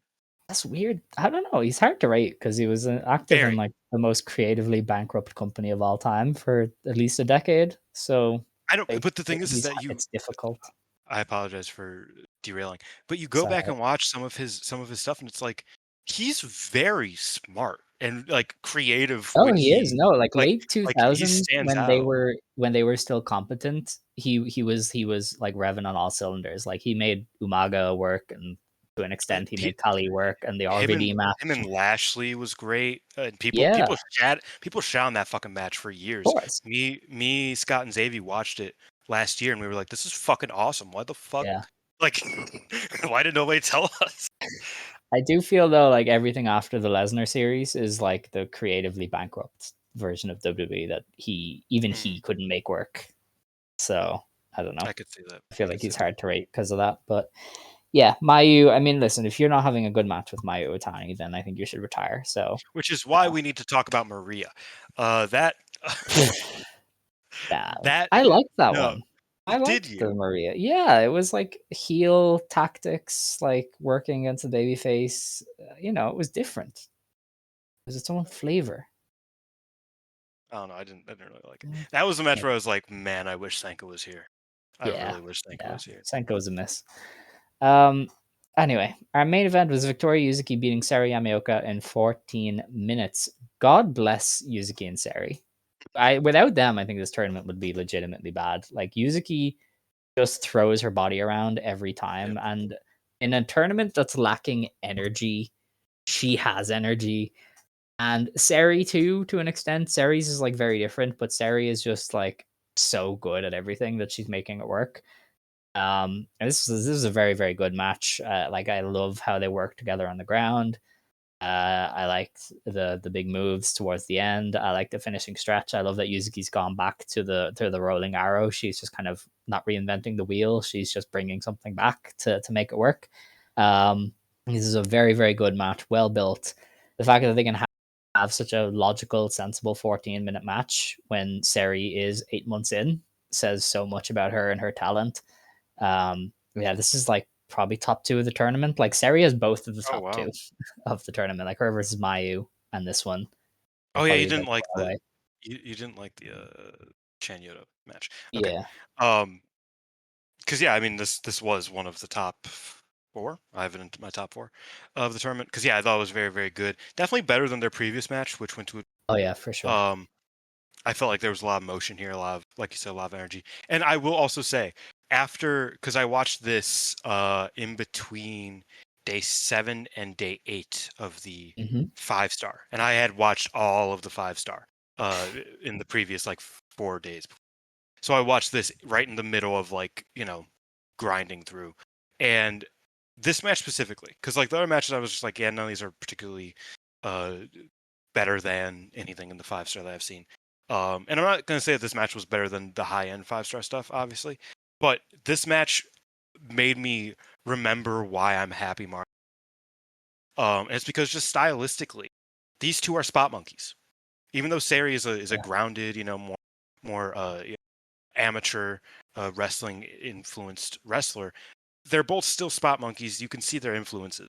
That's weird. I don't know. He's hard to rate because he was active in Very. like the most creatively bankrupt company of all time for at least a decade. So, I don't. like, But the thing is that it's difficult. I apologize for derailing, but you go So back and watch some of his stuff, and it's like he's very smart and like creative oh, when he is. he No, like like late he 2000s stands when they out. were still competent, he was like revving on all cylinders. Like he made Umaga work, and to an extent he He, made Kali work, and the him RVD and him match. and Lashley was great. And people Yeah, people of shot on that fucking match for years. course. Me, Scott, and Xavier watched it last year, and we were like, "This is fucking awesome. Why the fuck? Yeah. Like, why did nobody tell us?" I do feel though like everything after the Lesnar series is like the creatively bankrupt version of WWE that he couldn't make work. So I don't know. I could see that. I feel I like could see he's that. hard to rate because of that. But yeah, Mayu. I mean, listen, if you're not having a good match with Mayu Iwatani, then I think you should retire. So Which is why we need to talk about Maria. That yeah, that I liked that no, one. I did liked the you? Maria. Yeah, it was like heel tactics, like working against a baby face. It was different. It was its own flavor. I don't know. I didn't really like it. Mm, That was the match yeah. where I was like, man, I wish Sanka was here. I Yeah, really wish Sanka yeah. was here. Senko's a miss. Um. Anyway, our main event was Victoria Yuzuki beating Sari Yamaoka in 14 minutes. God bless Yuzuki and Sari. Without them, I think this tournament would be legitimately bad. Like Yuzuki just throws her body around every time, Yep. and in a tournament that's lacking energy, she has energy. And Sari too, to an extent. Sari's is like very different, but Sari is just like so good at everything that she's making it work. And this is a very very good match. Like I love how they work together on the ground. I liked the big moves towards the end. I like the finishing stretch. I love that Yuzuki's gone back to the rolling arrow. She's just kind of not reinventing the wheel. She's just bringing something back to make it work. This is a very very good match, well built. The fact that they can have such a logical, sensible 14-minute match when Seri is 8 months in says so much about her and her talent. Yeah, this is like probably top two of the tournament. Like Seri has both of the Oh top wow. two of the tournament, like her versus Mayu and this one. Are Oh yeah, probably like far away. you didn't like the Chan Yoda match. Okay. Yeah. Because yeah, I mean this was one of the top four. I have it into my top four of the tournament. Because yeah, I thought it was very very good. Definitely better than their previous match, which went to Oh yeah, for sure. I felt like there was a lot of motion here, a lot of, like you said, a lot of energy. And I will also say, because I watched this in between day 7 and day 8 of the Hmm. 5-star, and I had watched all of the 5-star in the previous like 4 days. So I watched this right in the middle of like grinding through, and this match specifically, because like the other matches, I was just like, yeah, none of these are particularly uh, better than anything in the 5-star that I've seen. And I'm not going to say that this match was better than the high-end 5-star stuff, obviously, but this match made me remember why I'm happy and it's because just stylistically, these two are spot monkeys. Even though Sari is a grounded, more amateur wrestling influenced wrestler, they're both still spot monkeys. You can see their influences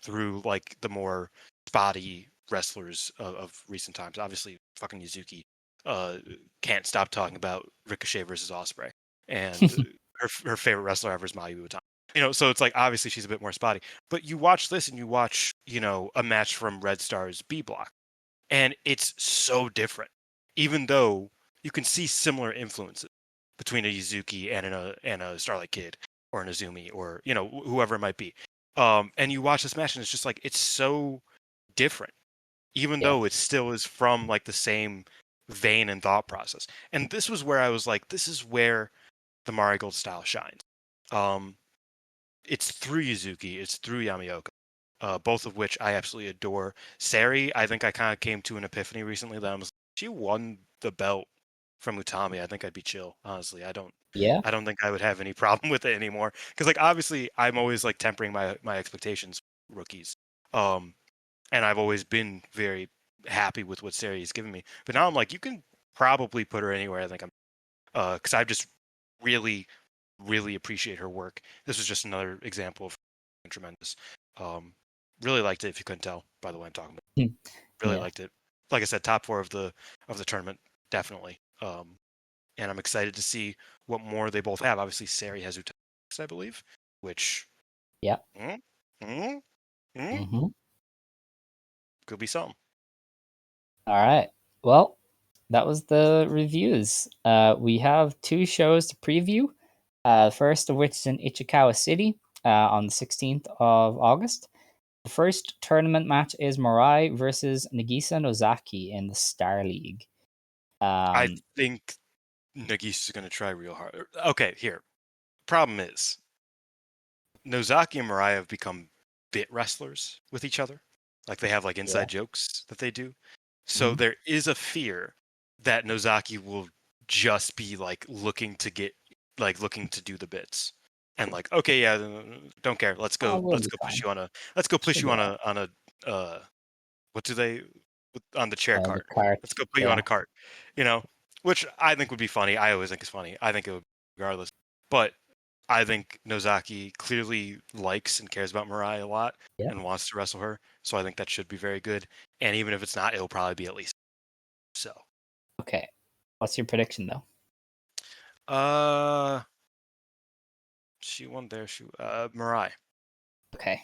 through like the more spotty wrestlers of recent times. Obviously, fucking Yuzuki can't stop talking about Ricochet versus Osprey, and her favorite wrestler ever is Mayu Iwatani. So it's like obviously she's a bit more spotty. But you watch this and you watch a match from Red Star's B Block, and it's so different. Even though you can see similar influences between a Yuzuki and a Starlight Kid or an Azumi or whoever it might be. And you watch this match and it's just like it's so different, even though it still is from like the same vein and thought process. And this was where I was like, this is where the Marigold style shines. It's through Yuzuki, it's through Yamaoka, both of which I absolutely adore. Sari, I think I kind of came to an epiphany recently that I was, she won the belt from Utami. I think I'd be chill, honestly. Yeah. I don't think I would have any problem with it anymore. Because like obviously I'm always like tempering my expectations, rookies. And I've always been very happy with what Sari has given me. But now I'm like, you can probably put her anywhere. I think I'm because I've just really, really appreciate her work. This was just another example of tremendous. Really liked it. If you couldn't tell, by the way, I'm talking about. Hmm. Really Yeah. liked it. Like I said, top 4 of the tournament, definitely. And I'm excited to see what more they both have. Obviously, Sari has Utah, I believe, which Yeah. mm, mm, mm, Mm-hmm. could be something. All right. Well, that was the reviews. We have 2 shows to preview. First of which is in Ichikawa City on the 16th of August. The first tournament match is Mirai versus Nagisa Nozaki in the Star League. I think Nagisa's going to try real hard. Okay, here. Problem is, Nozaki and Mariah have become bit wrestlers with each other. Like they have like inside jokes that they do. So Mhm. there is a fear that Nozaki will just be like looking to do the bits. And like, okay, yeah, don't care. Oh, we'll Let's be go push fine. you push She'll you be alright. on a what do they on the chair The cart. cart. Let's go put you on Yeah. a cart. You know, which I think would be funny. I always think it's funny. I think it would regardless. But I think Nozaki clearly likes and cares about Mirai a lot Yeah. and wants to wrestle her. So I think that should be very good. And even if it's not, it'll probably be at least so. Okay. What's your prediction though? Uh, she won there. Mirai. Okay.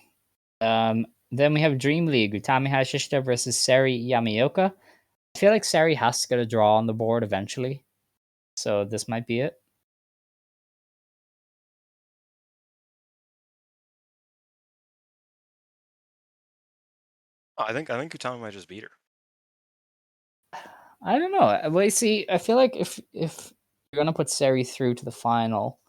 Then we have Dream League, Utami Hayashishita versus Sari Yamaoka. I feel like Sari has to get a draw on the board eventually. So this might be it. Oh, I think Utami might just beat her. I don't know. Well, see, I feel like if you're gonna put Sari through to the final,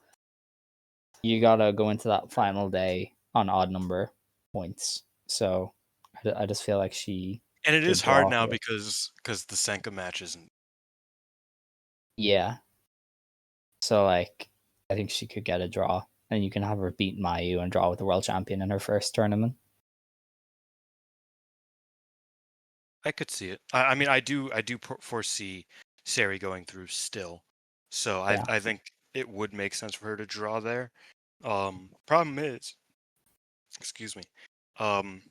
you gotta go into that final day on odd number points. So I just feel like she And it should is hard draw now here. because the Senka match isn't. Yeah. So like, I think she could get a draw, and you can have her beat Mayu and draw with the world champion in her first tournament. I could see it. I mean, I do foresee Sari going through still. So Yeah. I think it would make sense for her to draw there. Problem is, excuse me. Um,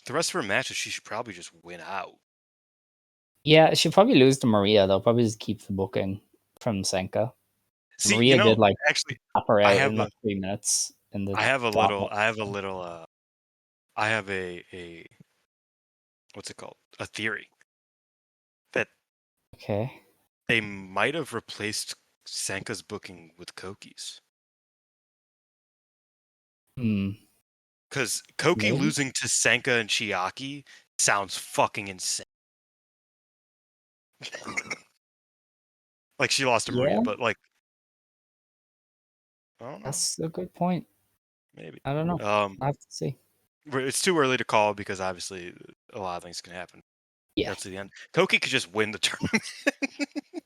the rest of her matches, she should probably just win out. Yeah, she'll probably lose to Maria. They'll probably just keep the booking from Senka. See, Maria did like actually, tap her I out have in a, like 3 minutes in the I have a little, gauntlet. I have a little, I have a, what's it called? A theory that Okay. they might have replaced Senka's booking with Koki's. Hmm. Because Koki Maybe. losing to Senka and Chiaki sounds fucking insane. Like she lost to Yeah, Maria, but like I don't know, that's a good point. maybe. I don't know. I have to see. It's too early to call because obviously a lot of things can happen. Yeah. That's the end. Koki could just win the tournament.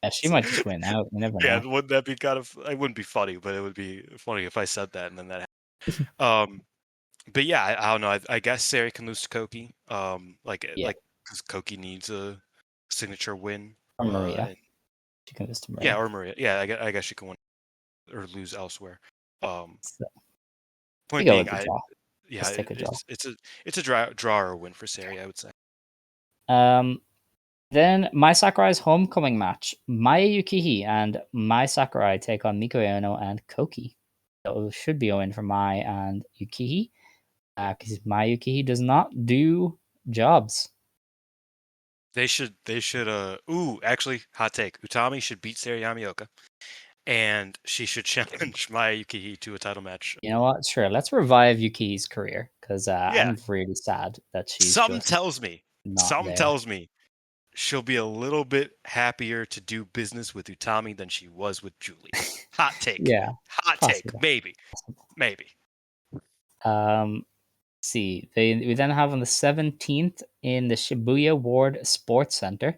Yeah, she might just win out. You never Yeah, know. wouldn't that be kind of? It wouldn't be funny, but it would be funny if I said that and then that happened. But yeah, I don't know. I guess Sari can lose to Koki. Yeah. Because Koki needs a signature win. Or Maria. And She can lose to yeah, Maria. or Maria. Yeah, I guess she can win or lose elsewhere. So we Point go being, with the draw. yeah, Let's take a draw. it's a draw or a win for Sari, I would say. Then Mai Sakurai's homecoming match. Maya Yukihi and Mai Sakurai take on Miko Ono and Koki. So it should be a win for Mai and Yukihi. Because Mai Yukihi does not do jobs. They should actually, hot take. Utami should beat Sari Yamaoka, and she should challenge Maya Yukihi to a title match. You know what? Sure, let's revive Yukihi's career. Because Yeah. I'm really sad that she's Some just tells not there. me she'll be a little bit happier to do business with Utami than she was with Julie. Hot take. Yeah. Hot Possible. take. Maybe. See, we then have on the 17th in the Shibuya Ward Sports Center.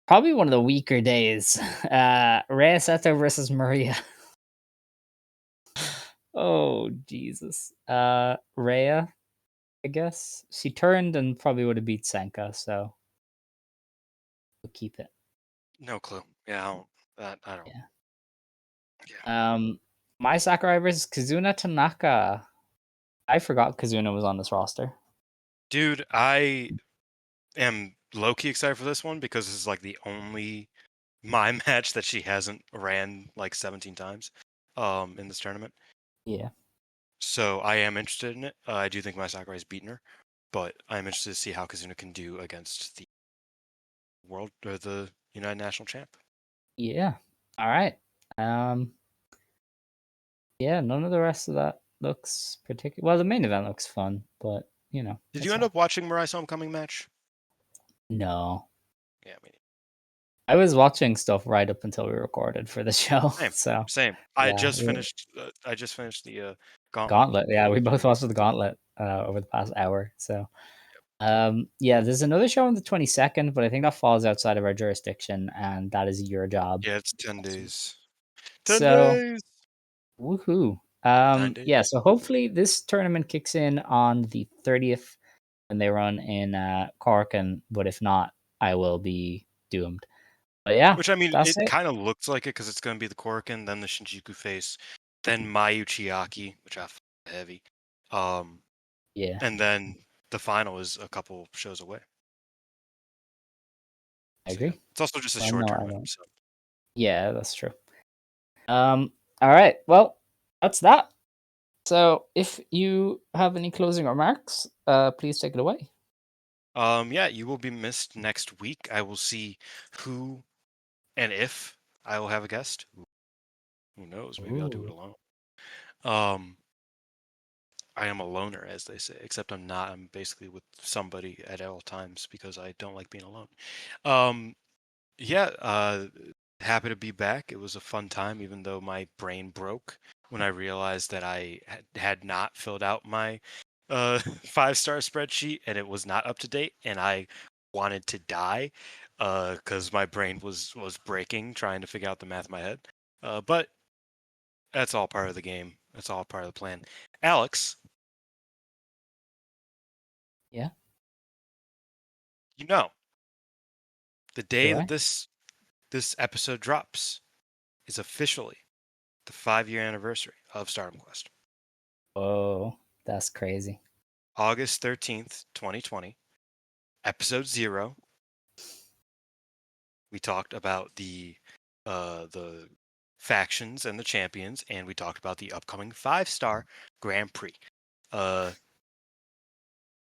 Probably one of the weaker days. Rhea Seto versus Maria. Oh Jesus. Rhea, I guess. She turned and probably would have beat Senka, so we'll keep it. No clue. Yeah, I don't. Yeah. Yeah. Mai Sakurai versus Kazuna Tanaka. I forgot Kazuna was on this roster. Dude, I am low-key excited for this one because this is like the only my match that she hasn't ran like 17 times in this tournament. Yeah. So I am interested in it. I do think my Sakurai's beaten her, but I'm interested to see how Kazuna can do against the world or the United National Champ. Yeah. All right. Yeah, none of the rest of that looks particular. Well, the main event looks fun, but you know. Did it's you end fine. up watching Mirai's homecoming match? No. Yeah, I mean, I was watching stuff right up until we recorded for the show. same, So same. yeah, I just finished the gauntlet. Gauntlet. Yeah, we both watched the Gauntlet over the past hour. So yeah, there's another show on the 22nd, but I think that falls outside of our jurisdiction, and that is your job. Yeah, it's 10 days. 10 So days. woohoo. 9 days. Yeah, so hopefully this tournament kicks in on the 30th when they run in Cork, but if not, I will be doomed. But yeah, Which I mean, that's it it. kind of looks like it because it's going to be the Korakuen, then the Shinjuku face, then Mayu Chiaki, which I find heavy, Yeah, and then the final is a couple shows away. I So yeah, agree. it's also just a Well, short no, I tournament. don't. So Yeah, that's true. All right. Well, that's that. So if you have any closing remarks, please take it away. yeah, you will be missed next week. I will see who and if I will have a guest. Who knows? Maybe I'll do it Ooh. alone. I am a loner, as they say, except I'm not. I'm basically with somebody at all times because I don't like being alone. Yeah, happy to be back. It was a fun time, even though my brain broke when I realized that I had not filled out my 5-star spreadsheet and it was not up to date, and I wanted to die because my brain was breaking trying to figure out the math in my head. But that's all part of the game. That's all part of the plan. Alex, Yeah. you know, the day Do that I? this episode drops is officially the 5-year anniversary of Stardom Quest. Oh, that's crazy. August 13th, 2020, episode 0. We talked about the factions and the champions, and we talked about the upcoming 5-star Grand Prix.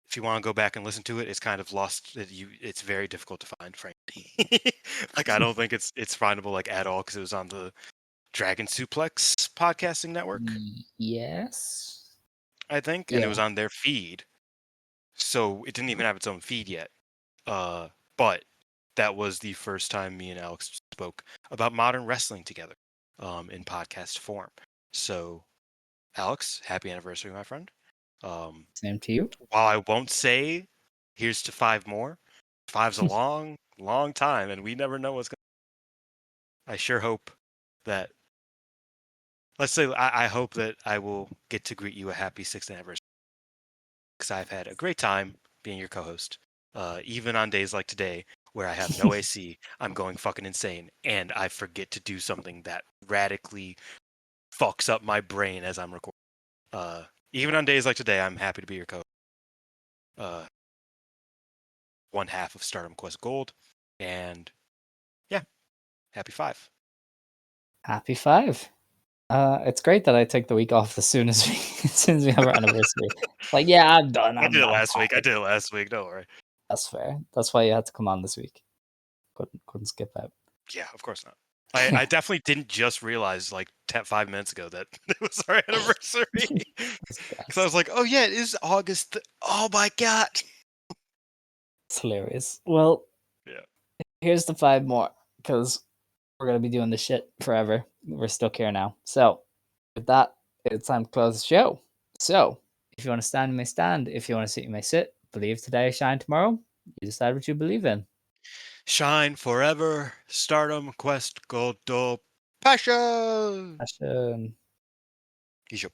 If you want to go back and listen to it, it's kind of lost. It's very difficult to find, frankly. Like I don't think it's findable like at all because it was on the Dragon Suplex podcasting network, Yes. I think, and it Yeah. was on their feed. So it didn't even have its own feed yet. But that was the first time me and Alex spoke about modern wrestling together, in podcast form. So, Alex, happy anniversary, my friend. Same to you. While I won't say here's to 5 more, 5's a long, long time, and we never know what's going to. I sure hope that. Let's say I hope that I will get to greet you a happy 6th anniversary, because I've had a great time being your co-host. Even on days like today, where I have no AC, I'm going fucking insane, and I forget to do something that radically fucks up my brain as I'm recording. Even on days like today, I'm happy to be your co-host. One half of Stardom Quest Gold, and yeah, happy 5. Happy 5. It's great that I take the week off as soon as we have our anniversary. Like, yeah, I'm done. I did it last week. I happy. did it last week. Don't worry. That's fair. That's why you had to come on this week. Couldn't skip out. Yeah, of course not. I definitely didn't just realize like 5 minutes ago that it was our anniversary. Because I was like, oh yeah, it is August. Oh my god. It's hilarious. Well, Yeah. here's the 5 more, because we're gonna be doing this shit forever. We're stuck here now. So with that, it's time to close the show. So if you want to stand, you may stand. If you want to sit, you may sit. Believe today, shine tomorrow. You decide what you believe in. Shine forever. Stardom Quest Gold Passion. Passion. Isho.